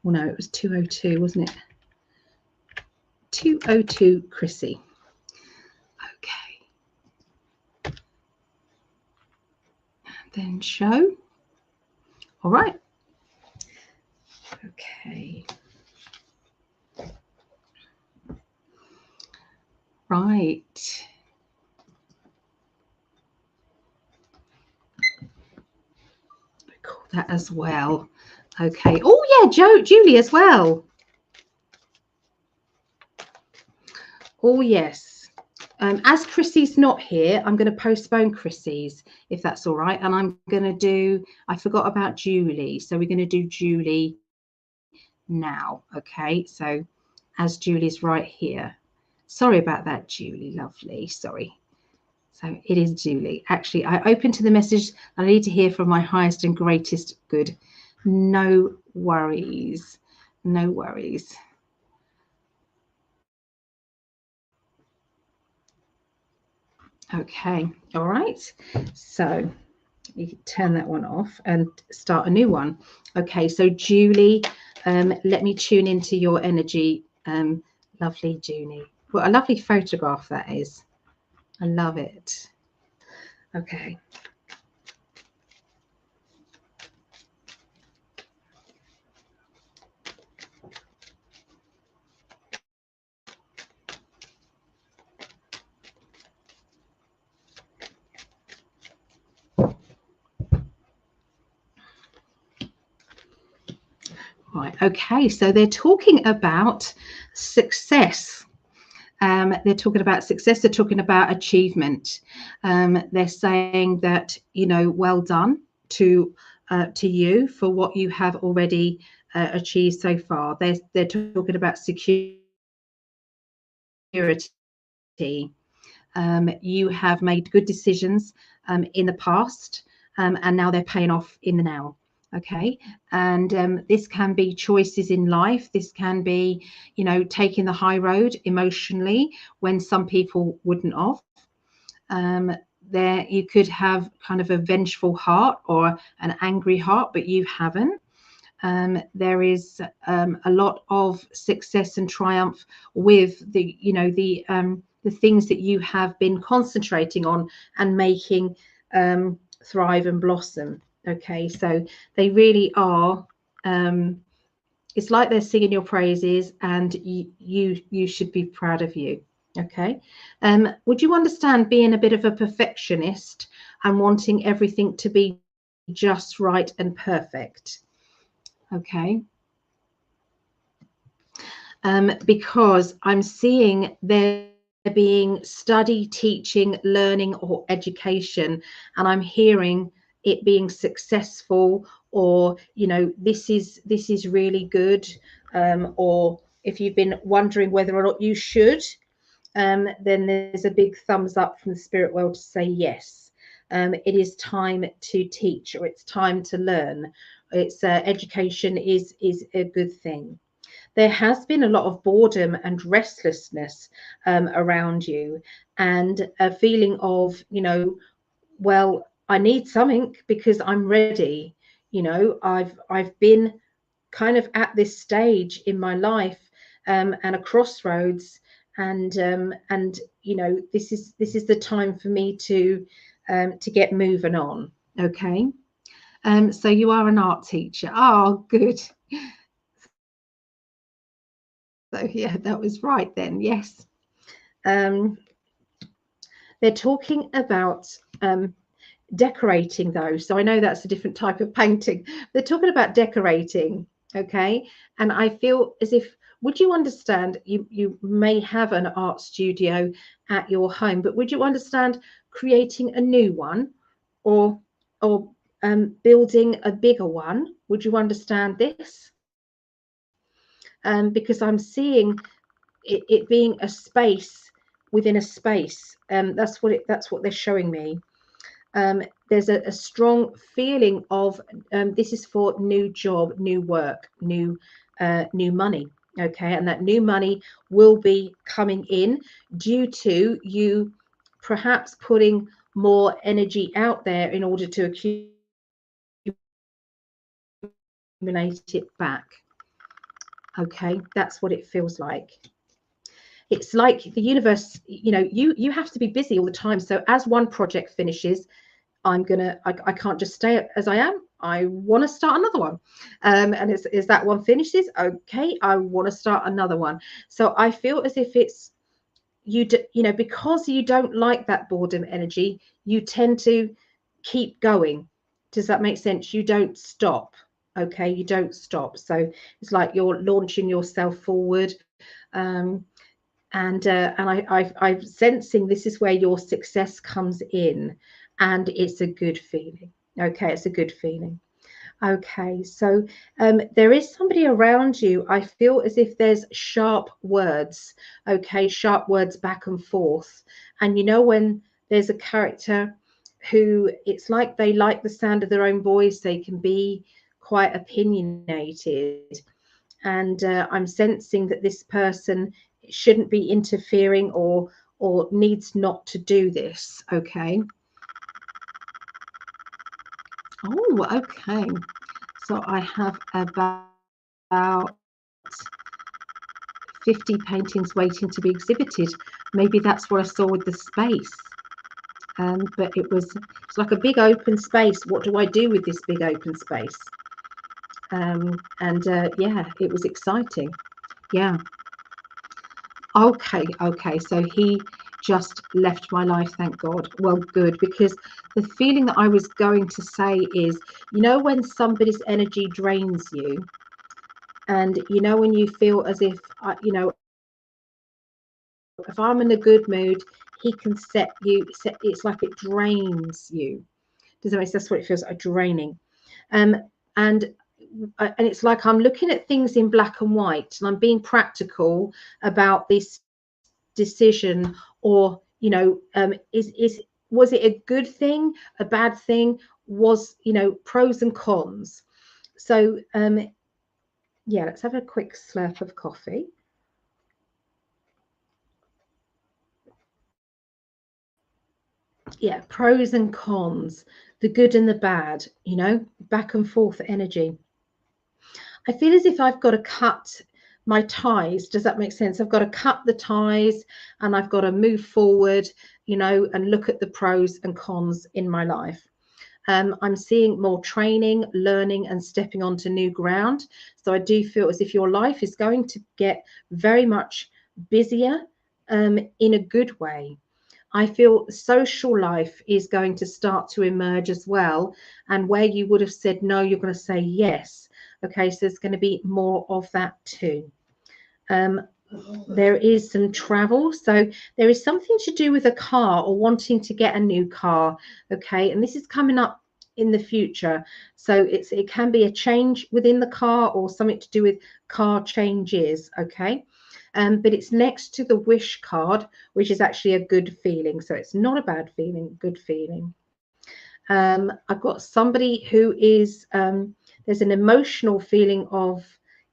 Well, no, it was 202, wasn't it? 202 Chrissy. Okay. And then show. All right. Okay. Right. Call that as well. Okay. Oh yeah, Julie as well. Oh, yes. As Chrissy's not here, I'm going to postpone Chrissy's, if that's all right. And I'm going to do, I forgot about Julie. So we're going to do Julie now. Okay. So as Julie's right here. Sorry about that, Julie. Lovely. Sorry. So it is Julie. Actually, I opened to the message. I need to hear from my highest and greatest good. No worries. No worries. Okay. All right. So you can turn that one off and start a new one. Okay. So Julie, let me tune into your energy. Lovely, Julie. What a lovely photograph that is. I love it. Okay. Right. Okay. So they're talking about success. They're talking about success. They're talking about achievement. They're saying that, you know, well done to you for what you have already achieved so far. They're talking about security. You have made good decisions in the past, and now they're paying off in the now. Okay. And this can be choices in life. This can be, you know, taking the high road emotionally when some people wouldn't have. There you could have kind of a vengeful heart or an angry heart, but you haven't. There is a lot of success and triumph with the, you know, the things that you have been concentrating on and making thrive and blossom. Okay, so they really are. It's like they're singing your praises, and you should be proud of you. Okay, would you understand being a bit of a perfectionist and wanting everything to be just right and perfect? Okay. Because I'm seeing there being study, teaching, learning, or education, and I'm hearing it being successful, or, you know, this is really good, or if you've been wondering whether or not you should, then there's a big thumbs up from the spirit world to say yes. It is time to teach, or it's time to learn. It's education is a good thing. There has been a lot of boredom and restlessness around you, and a feeling of, you know, well, I need something because I'm ready. You know, I've been kind of at this stage in my life, and a crossroads, and you know, this is the time for me to get moving on. Okay. So you are an art teacher. Oh, good. So yeah, that was right then. Yes. They're talking about decorating though. So I know that's a different type of painting. They're talking about decorating. Okay. And I feel as if, would you understand, you may have an art studio at your home, but would you understand creating a new one, or building a bigger one? Would you understand this? Because I'm seeing it being a space within a space. That's what they're showing me. There's a strong feeling of this is for new job, new work, new money. Okay, and that new money will be coming in due to you perhaps putting more energy out there in order to accumulate it back. Okay, that's what it feels like. It's like the universe, you know, you have to be busy all the time. So as one project finishes, I can't just stay as I am. I want to start another one. And as that one finishes, okay, I want to start another one. So I feel as if it's you know, because you don't like that boredom energy, you tend to keep going. Does that make sense? You don't stop. Okay, you don't stop. So it's like you're launching yourself forward. And I'm sensing this is where your success comes in, and it's a good feeling. Okay, it's a good feeling. Okay, so there is somebody around you. I feel as if there's sharp words, okay, sharp words back and forth. And you know, when there's a character who it's like they like the sound of their own voice, they can be quite opinionated. And I'm sensing that this person shouldn't be interfering or needs not to do this, okay? Oh, okay. So I have about 50 paintings waiting to be exhibited. Maybe that's what I saw with the space. But it's like a big open space. What do I do with this big open space? Yeah, it was exciting. Yeah. Okay. So he just left my life, thank God. Well, good, because the feeling that I was going to say is, you know, when somebody's energy drains you, and you know, when you feel as if, you know, if I'm in a good mood, he can set it's like it drains you. Does that make sense? That's what it feels like, draining. And it's like I'm looking at things in black and white, and I'm being practical about this decision, or you know, was it a good thing, a bad thing? Was, you know, pros and cons. So yeah, let's have a quick slurp of coffee. Yeah, pros and cons, the good and the bad, you know, back and forth energy. I feel as if I've got to cut my ties. Does that make sense? I've got to cut the ties, and I've got to move forward, you know, and look at the pros and cons in my life. I'm seeing more training, learning, and stepping onto new ground. So I do feel as if your life is going to get very much busier, in a good way. I feel social life is going to start to emerge as well. And where you would have said no, you're going to say yes. Okay, so there's going to be more of that too. There is some travel. So there is something to do with a car or wanting to get a new car. Okay, and this is coming up in the future. So it can be a change within the car or something to do with car changes. Okay. But it's next to the wish card, which is actually a good feeling. So it's not a bad feeling, good feeling. I've got somebody who is, there's an emotional feeling of,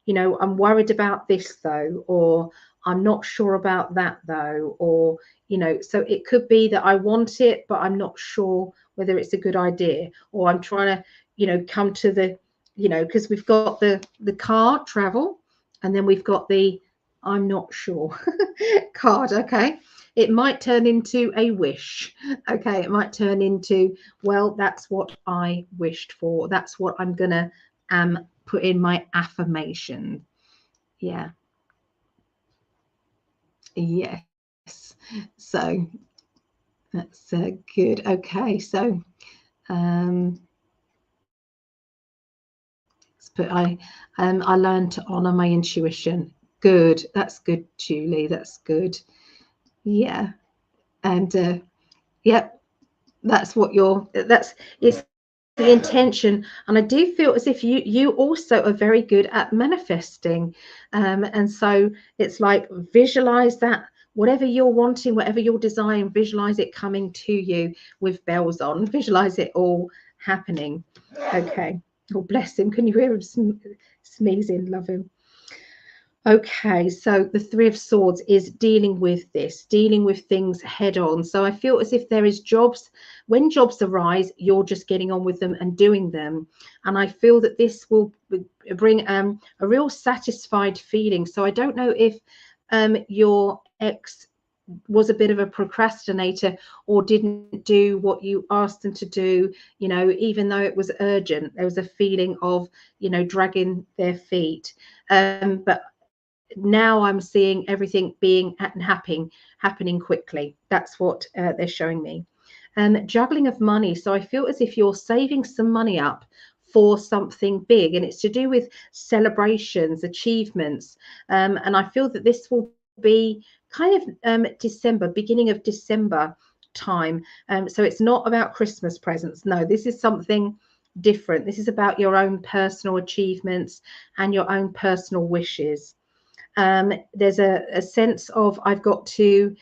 you know, I'm worried about this though, or I'm not sure about that though, or, you know, so it could be that I want it, but I'm not sure whether it's a good idea, or I'm trying to, you know, come to the, you know, because we've got the car travel, and then we've got the I'm not sure card. Okay. It might turn into a wish. Okay. It might turn into, well, that's what I wished for. That's what I'm going to put in my affirmation. Yeah. Yes. So that's good. Okay. So but I learned to honor my intuition. Good. That's good, Julie. That's good. Yeah. And yep, that's what it's the intention. And I do feel as if you also are very good at manifesting. And so it's like, visualize that, whatever you're wanting, whatever you're desiring, visualize it coming to you with bells on, visualize it all happening. Okay. Oh, bless him. Can you hear him sneezing? Love him. Okay, so the Three of Swords is dealing with this, dealing with things head on. So I feel as if there is jobs, when jobs arise, you're just getting on with them and doing them. And I feel that this will bring a real satisfied feeling. So I don't know if your ex was a bit of a procrastinator or didn't do what you asked them to do, you know, even though it was urgent. There was a feeling of, you know, dragging their feet. But now I'm seeing everything being happening quickly. That's what they're showing me. Juggling of money. So I feel as if you're saving some money up for something big, and it's to do with celebrations, achievements. And I feel that this will be kind of December, beginning of December time. So it's not about Christmas presents. No, this is something different. This is about your own personal achievements and your own personal wishes. There's a sense of I've got to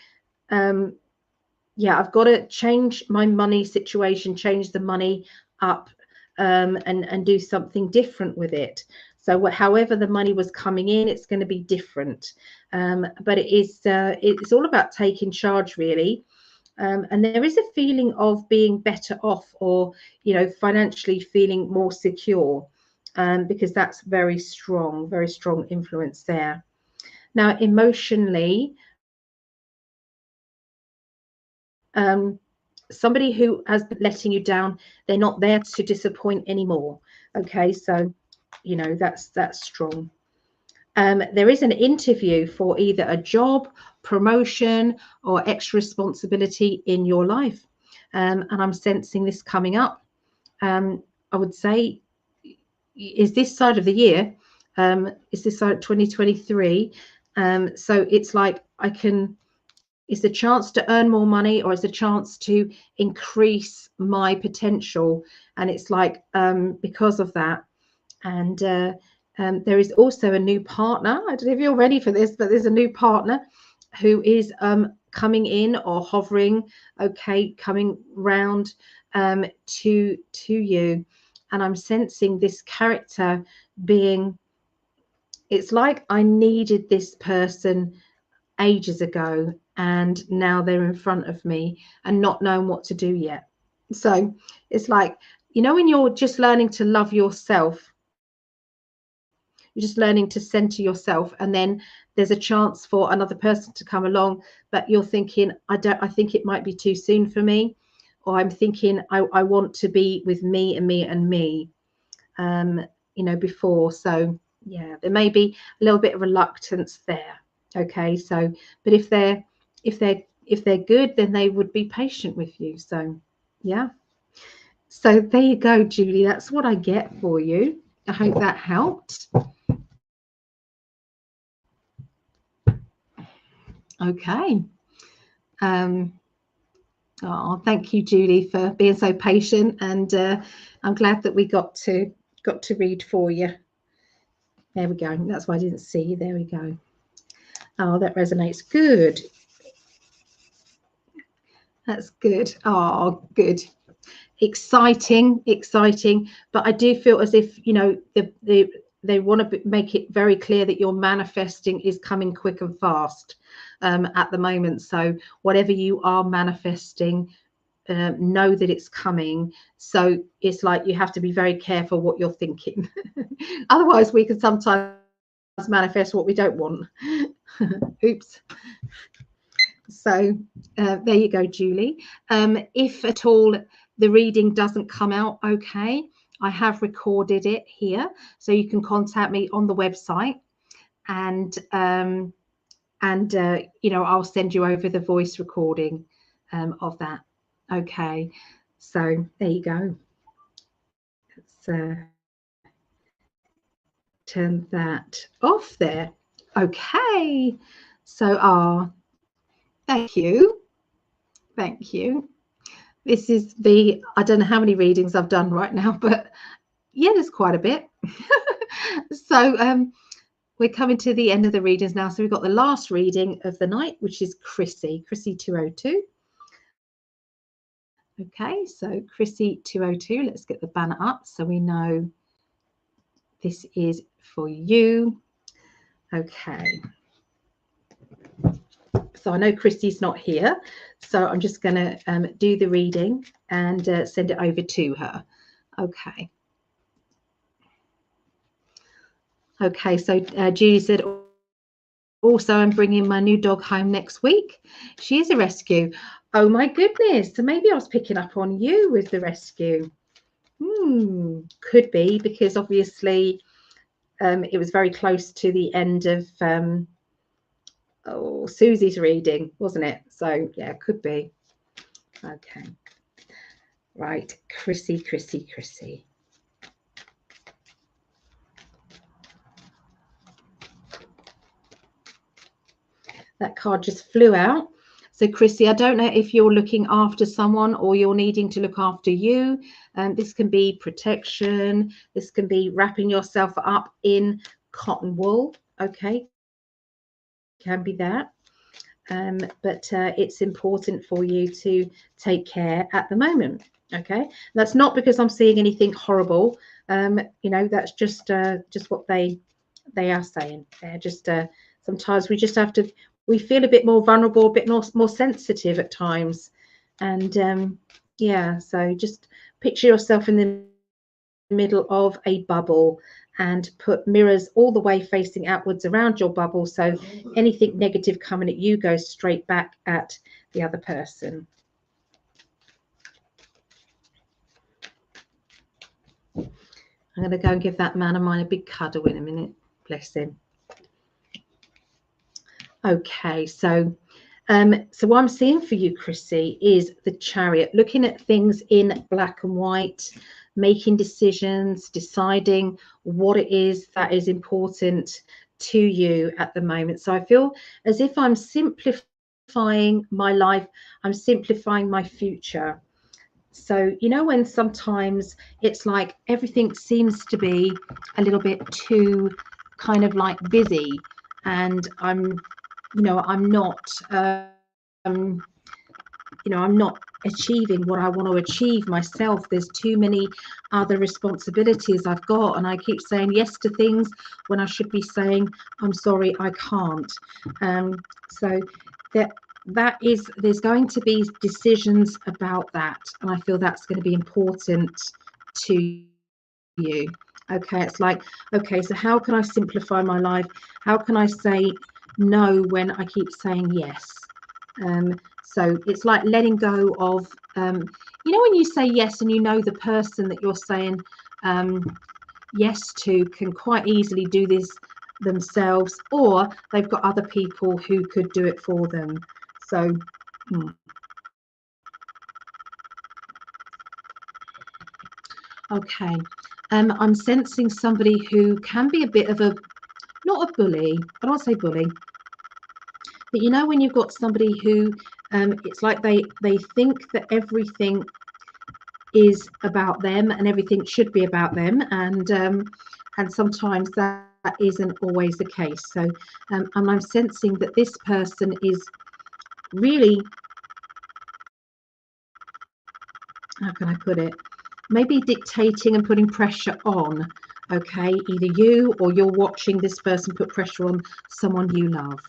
I've got to change my money situation, change the money up, and do something different with it. So however the money was coming in, it's going to be different. But it's all about taking charge, really. And there is a feeling of being better off, or financially feeling more secure, because that's very strong influence there. Now, emotionally, somebody who has been letting you down, they're not there to disappoint anymore. Okay, so that's strong. There is an interview for either a job, promotion, or extra responsibility in your life, and I'm sensing this coming up. I would say, is this side of the year, is this side 2023? So it's like it's a chance to earn more money, or it's a chance to increase my potential, and it's like because of that. And there is also a new partner. I don't know if you're ready for this, but there's a new partner who is coming in or hovering, coming round to you. And I'm sensing this character being, it's like I needed this person ages ago, and now they're in front of me and not knowing what to do yet. So it's like, when you're just learning to love yourself, you're just learning to center yourself, and then there's a chance for another person to come along, but you're thinking, I think it might be too soon for me, or I'm thinking I want to be with me and me and me, before. So yeah, there may be a little bit of reluctance there. Okay, so but if they're good, then they would be patient with you. So yeah, so there you go, Julie. That's what I get for you. I hope that helped. Okay. Thank you, Julie, for being so patient, and I'm glad that we got to read for you. There we go. That's why I didn't see you. There we go. Oh, that resonates. Good. That's good. Oh, good. Exciting. But I do feel as if, they want to make it very clear that your manifesting is coming quick and fast at the moment. So whatever you are manifesting, know that it's coming. So it's like you have to be very careful what you're thinking. Otherwise, we can sometimes manifest what we don't want. Oops. So there you go, Julie. If at all the reading doesn't come out okay, I have recorded it here, so you can contact me on the website, and I'll send you over the voice recording of that. Okay, so there you go. Let's turn that off there. Okay, so thank you. This is I don't know how many readings I've done right now, but yeah, there's quite a bit. So we're coming to the end of the readings now. So we've got the last reading of the night, which is Chrissy 202. Okay, so Chrissy 202, let's get the banner up so we know this is for you. Okay. So I know Christy's not here, so I'm just going to do the reading and send it over to her. Okay. Okay, so Judy said, also, I'm bringing my new dog home next week. She is a rescue. Oh my goodness. So maybe I was picking up on you with the rescue. Could be, because obviously it was very close to the end of Susie's reading, wasn't it? So yeah, could be. Okay. Right. Chrissy. that card just flew out. So Chrissy, I don't know if you're looking after someone or you're needing to look after you. This can be protection. This can be wrapping yourself up in cotton wool. Okay, can be that. But it's important for you to take care at the moment. Okay, that's not because I'm seeing anything horrible. You know, that's just what they are saying. They're just sometimes we just have to. We feel a bit more vulnerable, a bit more sensitive at times, and yeah. So just picture yourself in the middle of a bubble and put mirrors all the way facing outwards around your bubble, so anything negative coming at you goes straight back at the other person. I'm going to go and give that man of mine a big cuddle in a minute. Bless him. Okay, so what I'm seeing for you, Chrissy, is the Chariot, looking at things in black and white, making decisions, deciding what it is that is important to you at the moment. So I feel as if I'm simplifying my life, I'm simplifying my future. So, you know, when sometimes it's like everything seems to be a little bit too kind of like busy, and I'm not I'm not achieving what I want to achieve myself. There's too many other responsibilities I've got, and I keep saying yes to things when I should be saying I'm sorry, I can't. So there's going to be decisions about that, and I feel that's going to be important to you. Okay, it's like, okay, so how can I simplify my life? How can I say no when I keep saying yes? So it's like letting go of, you know, when you say yes and you know the person that you're saying yes to can quite easily do this themselves, or they've got other people who could do it for them. So okay, I'm sensing somebody who can be a bit of a, not a bully, I don't want to say bully, but you know when you've got somebody who it's like they think that everything is about them and everything should be about them, and sometimes that isn't always the case. So and I'm sensing that this person is really, how can I put it, maybe dictating and putting pressure on. Okay, either you or you're watching this person put pressure on someone you love.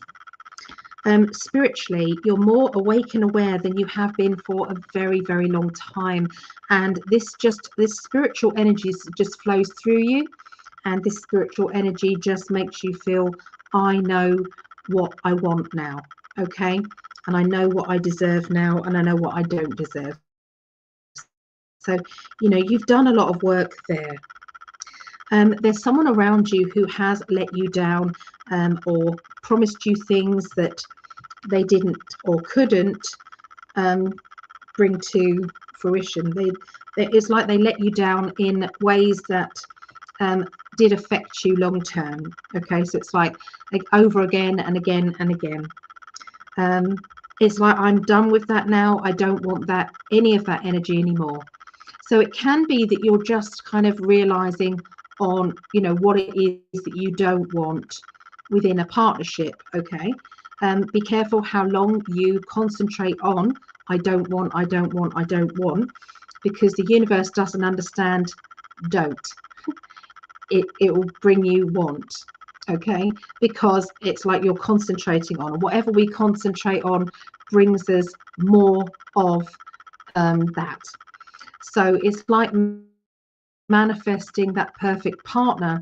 Spiritually, you're more awake and aware than you have been for a very, very long time, and this spiritual energy just flows through you, and this spiritual energy just makes you feel, I know what I want now. Okay, and I know what I deserve now, and I know what I don't deserve. So you know, you've done a lot of work there. There's someone around you who has let you down, or promised you things that they didn't or couldn't bring to fruition. It's like they let you down in ways that did affect you long term. Okay, so it's like over again and again and again. It's like, I'm done with that now. I don't want any of that energy anymore. So it can be that you're just kind of realizing on, you know, what it is that you don't want within a partnership. Okay, be careful how long you concentrate on I don't want, I don't want, I don't want, because the universe doesn't understand don't. It will bring you want. Okay, because it's like you're concentrating on, whatever we concentrate on brings us more of that. So it's like manifesting that perfect partner,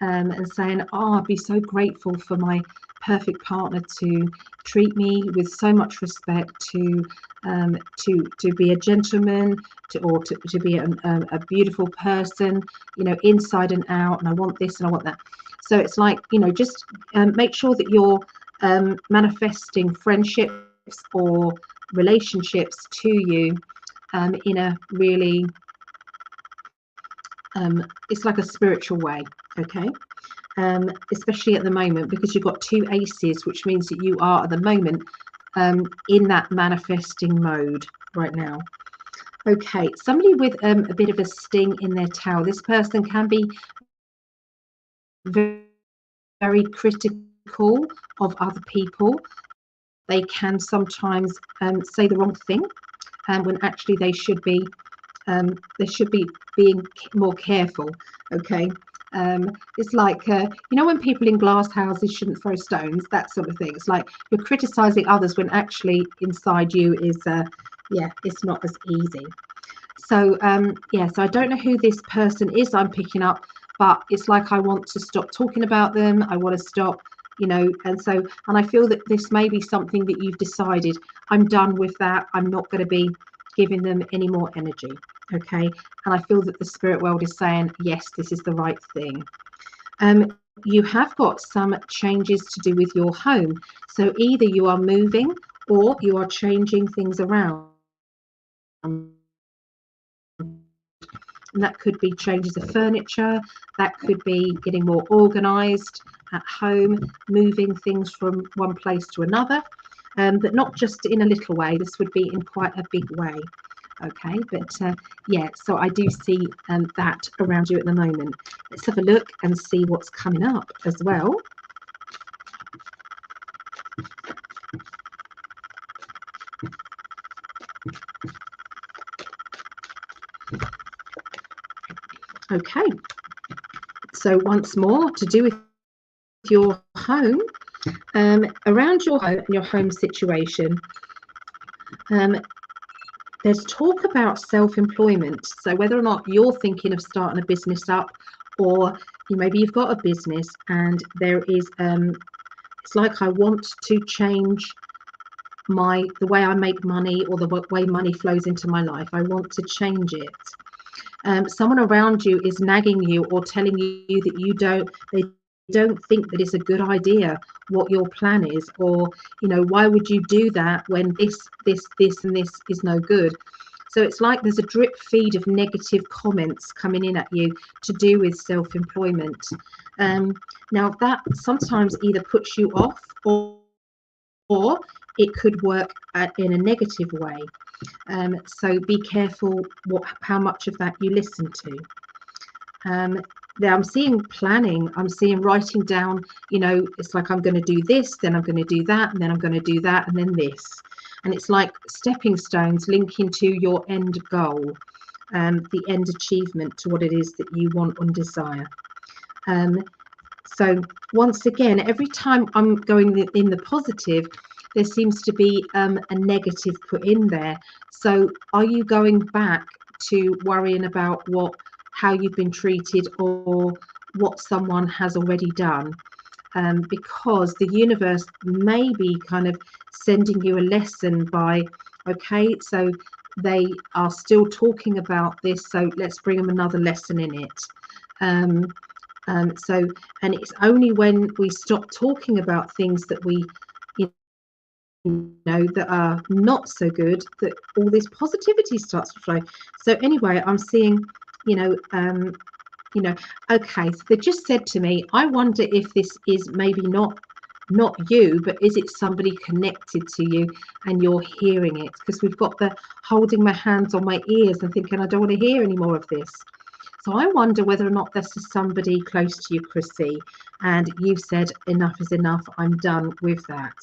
and saying, oh, I'd be so grateful for my perfect partner to treat me with so much respect, to be a gentleman, to be a beautiful person, you know, inside and out, and I want this and I want that. So it's like, you know, just make sure that you're manifesting friendships or relationships to you in a really it's like a spiritual way. Okay, especially at the moment, because you've got 2 aces, which means that you are at the moment in that manifesting mode right now. Okay, somebody with a bit of a sting in their tail. This person can be very, very critical of other people. They can sometimes say the wrong thing when actually they should be being more careful. Okay, it's like you know, when people in glass houses shouldn't throw stones, that sort of thing. It's like you're criticizing others when actually inside you is yeah, it's not as easy. So yeah, so I don't know who this person is I'm picking up, but it's like I want to stop talking about them. I want to stop, you know, and I feel that this may be something that you've decided, I'm done with that. I'm not going to be giving them any more energy. Okay, and I feel that the spirit world is saying, yes, this is the right thing. You have got some changes to do with your home. So either you are moving or you are changing things around. And that could be changes of furniture, that could be getting more organized at home, moving things from one place to another, but not just in a little way. This would be in quite a big way. Okay, but yeah, so I do see that around you at the moment. Let's have a look and see what's coming up as well. Okay, so once more, to do with your home, around your home and your home situation, there's talk about self-employment. So whether or not you're thinking of starting a business up, or maybe you've got a business and there is it's like I want to change the way I make money, or the way money flows into my life. I want to change it. Someone around you is nagging you or telling you that they don't think that it's a good idea what your plan is, or why would you do that when this and this is no good. So it's like there's a drip feed of negative comments coming in at you to do with self-employment. Now that sometimes either puts you off, or it could work in a negative way. So be careful how much of that you listen to. Now I'm seeing planning, I'm seeing writing down, it's like I'm going to do this, then I'm going to do that, and then I'm going to do that, and then this. And it's like stepping stones linking to your end goal, the end achievement to what it is that you want and desire. So once again, every time I'm going in the positive, there seems to be a negative put in there. So are you going back to worrying about how you've been treated, or what someone has already done? Because the universe may be kind of sending you a lesson by, okay, so they are still talking about this, so let's bring them another lesson in it. And it's only when we stop talking about things that we that are not so good, that all this positivity starts to flow. So anyway, I'm seeing okay, so they just said to me, I wonder if this is maybe not you, but is it somebody connected to you and you're hearing it? Because we've got the holding my hands on my ears and thinking, I don't want to hear any more of this. So I wonder whether or not this is somebody close to you, Chrissy, and you've said enough is enough, I'm done with that.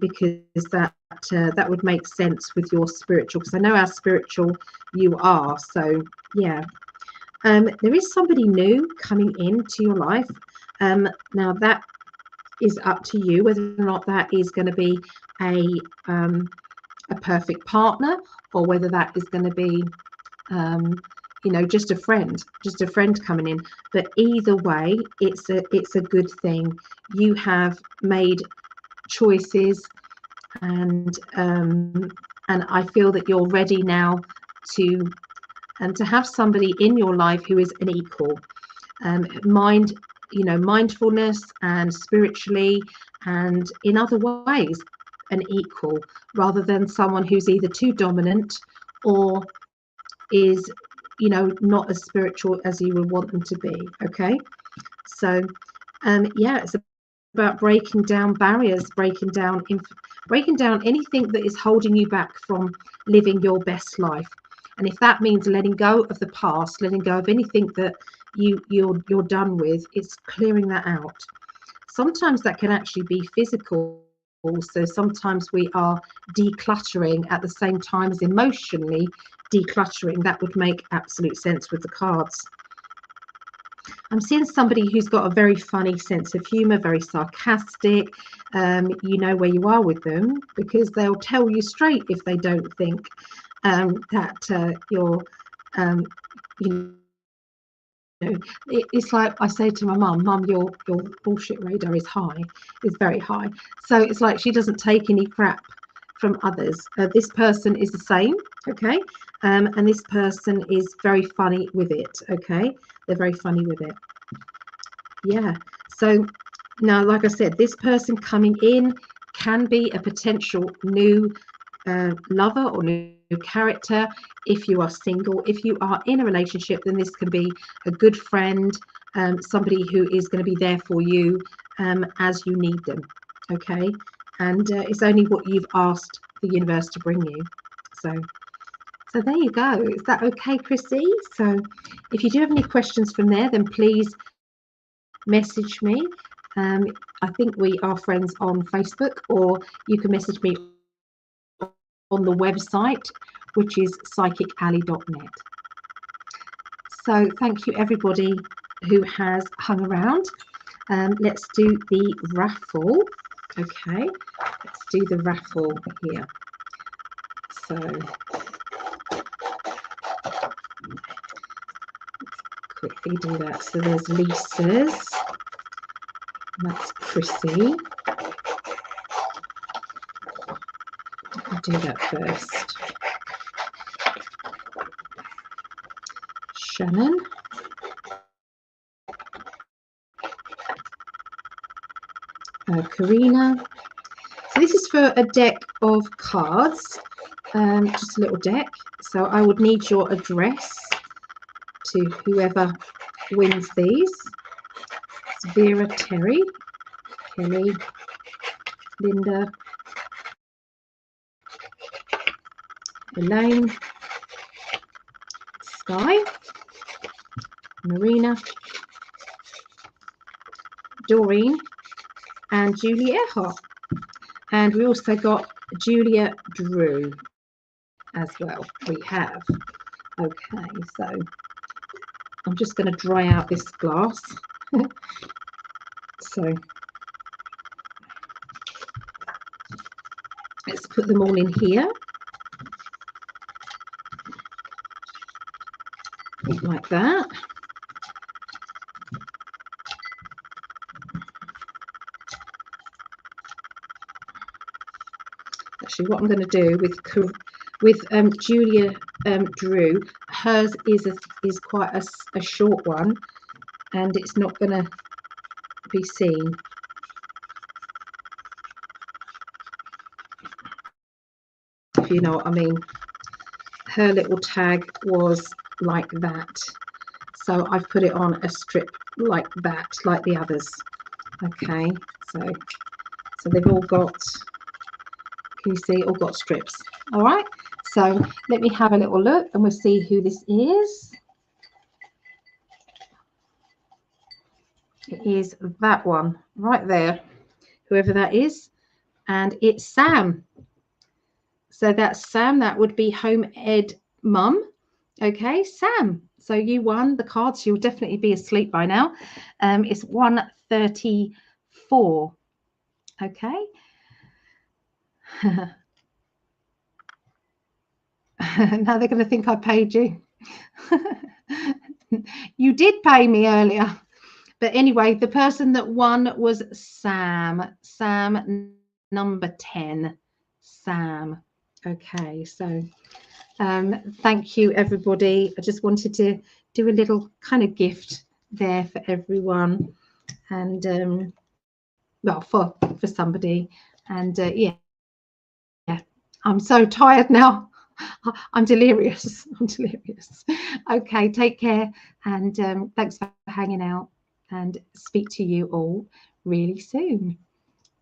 Because that would make sense with your spiritual, because I know how spiritual you are. So yeah, there is somebody new coming into your life. Now that is up to you whether or not that is going to be a perfect partner, or whether that is going to be just a friend coming in. But either way, it's a good thing. You have made choices, and I feel that you're ready now to have somebody in your life who is an equal, mindfulness and spiritually and in other ways an equal, rather than someone who's either too dominant or is not as spiritual as you would want them to be. Okay, So yeah, it's about breaking down barriers, breaking down anything that is holding you back from living your best life. And if that means letting go of the past, letting go of anything that you're done with, it's clearing that out. Sometimes that can actually be physical. So sometimes we are decluttering at the same time as emotionally decluttering. That would make absolute sense with the cards. I'm seeing somebody who's got a very funny sense of humor, very sarcastic. You know where you are with them, because they'll tell you straight if they don't think that you're, you know, it's like I say to my mum, your bullshit radar is very high. So it's like she doesn't take any crap from others. This person is the same, okay? And this person is very funny with it, okay? They're very funny with it. Yeah. So now, like I said, this person coming in can be a potential new lover or new character. If you are single, if you are in a relationship, then this can be a good friend, somebody who is going to be there for you as you need them, okay? And it's only what you've asked the universe to bring you. So there you go. Is that okay, Chrissy? So if you do have any questions from there, then please message me. I think we are friends on Facebook, or you can message me on the website, which is psychically.net. So thank you everybody who has hung around. Let's do the raffle. Okay, let's do the raffle here. So quickly do that. So there's Lisa's, that's Chrissy. I'll do that first. Shannon. Karina. So this is for a deck of cards, just a little deck. So I would need your address to whoever wins these. It's Vera, Terry, Kelly, Linda, Elaine, Sky, Marina, Doreen, and Julie Earhart. And we also got Julia Drew as well. We have. Okay, so I'm just going to dry out this glass. So let's put them all in here. Like that. Actually, what I'm going to do with Julia Drew, hers is quite a short one, and it's not going to be seen. If you know what I mean. Her little tag was like that, so I've put it on a strip like that, like the others. Okay, so they've all got, can you see, all got strips. All right, so let me have a little look and we'll see who this is. It is that one right there, whoever that is, and it's Sam. So that's Sam. That would be Home Ed Mum. Okay, Sam. So you won the cards. You'll definitely be asleep by now. It's 1:34. Okay. Now they're going to think I paid you. You did pay me earlier. But anyway, the person that won was Sam. Sam number 10. Sam. Okay, so thank you, everybody. I just wanted to do a little kind of gift there for everyone, and well, for somebody. And yeah, I'm so tired now. I'm delirious. I'm delirious. Okay, take care, and thanks for hanging out. and speak to you all really soon.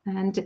And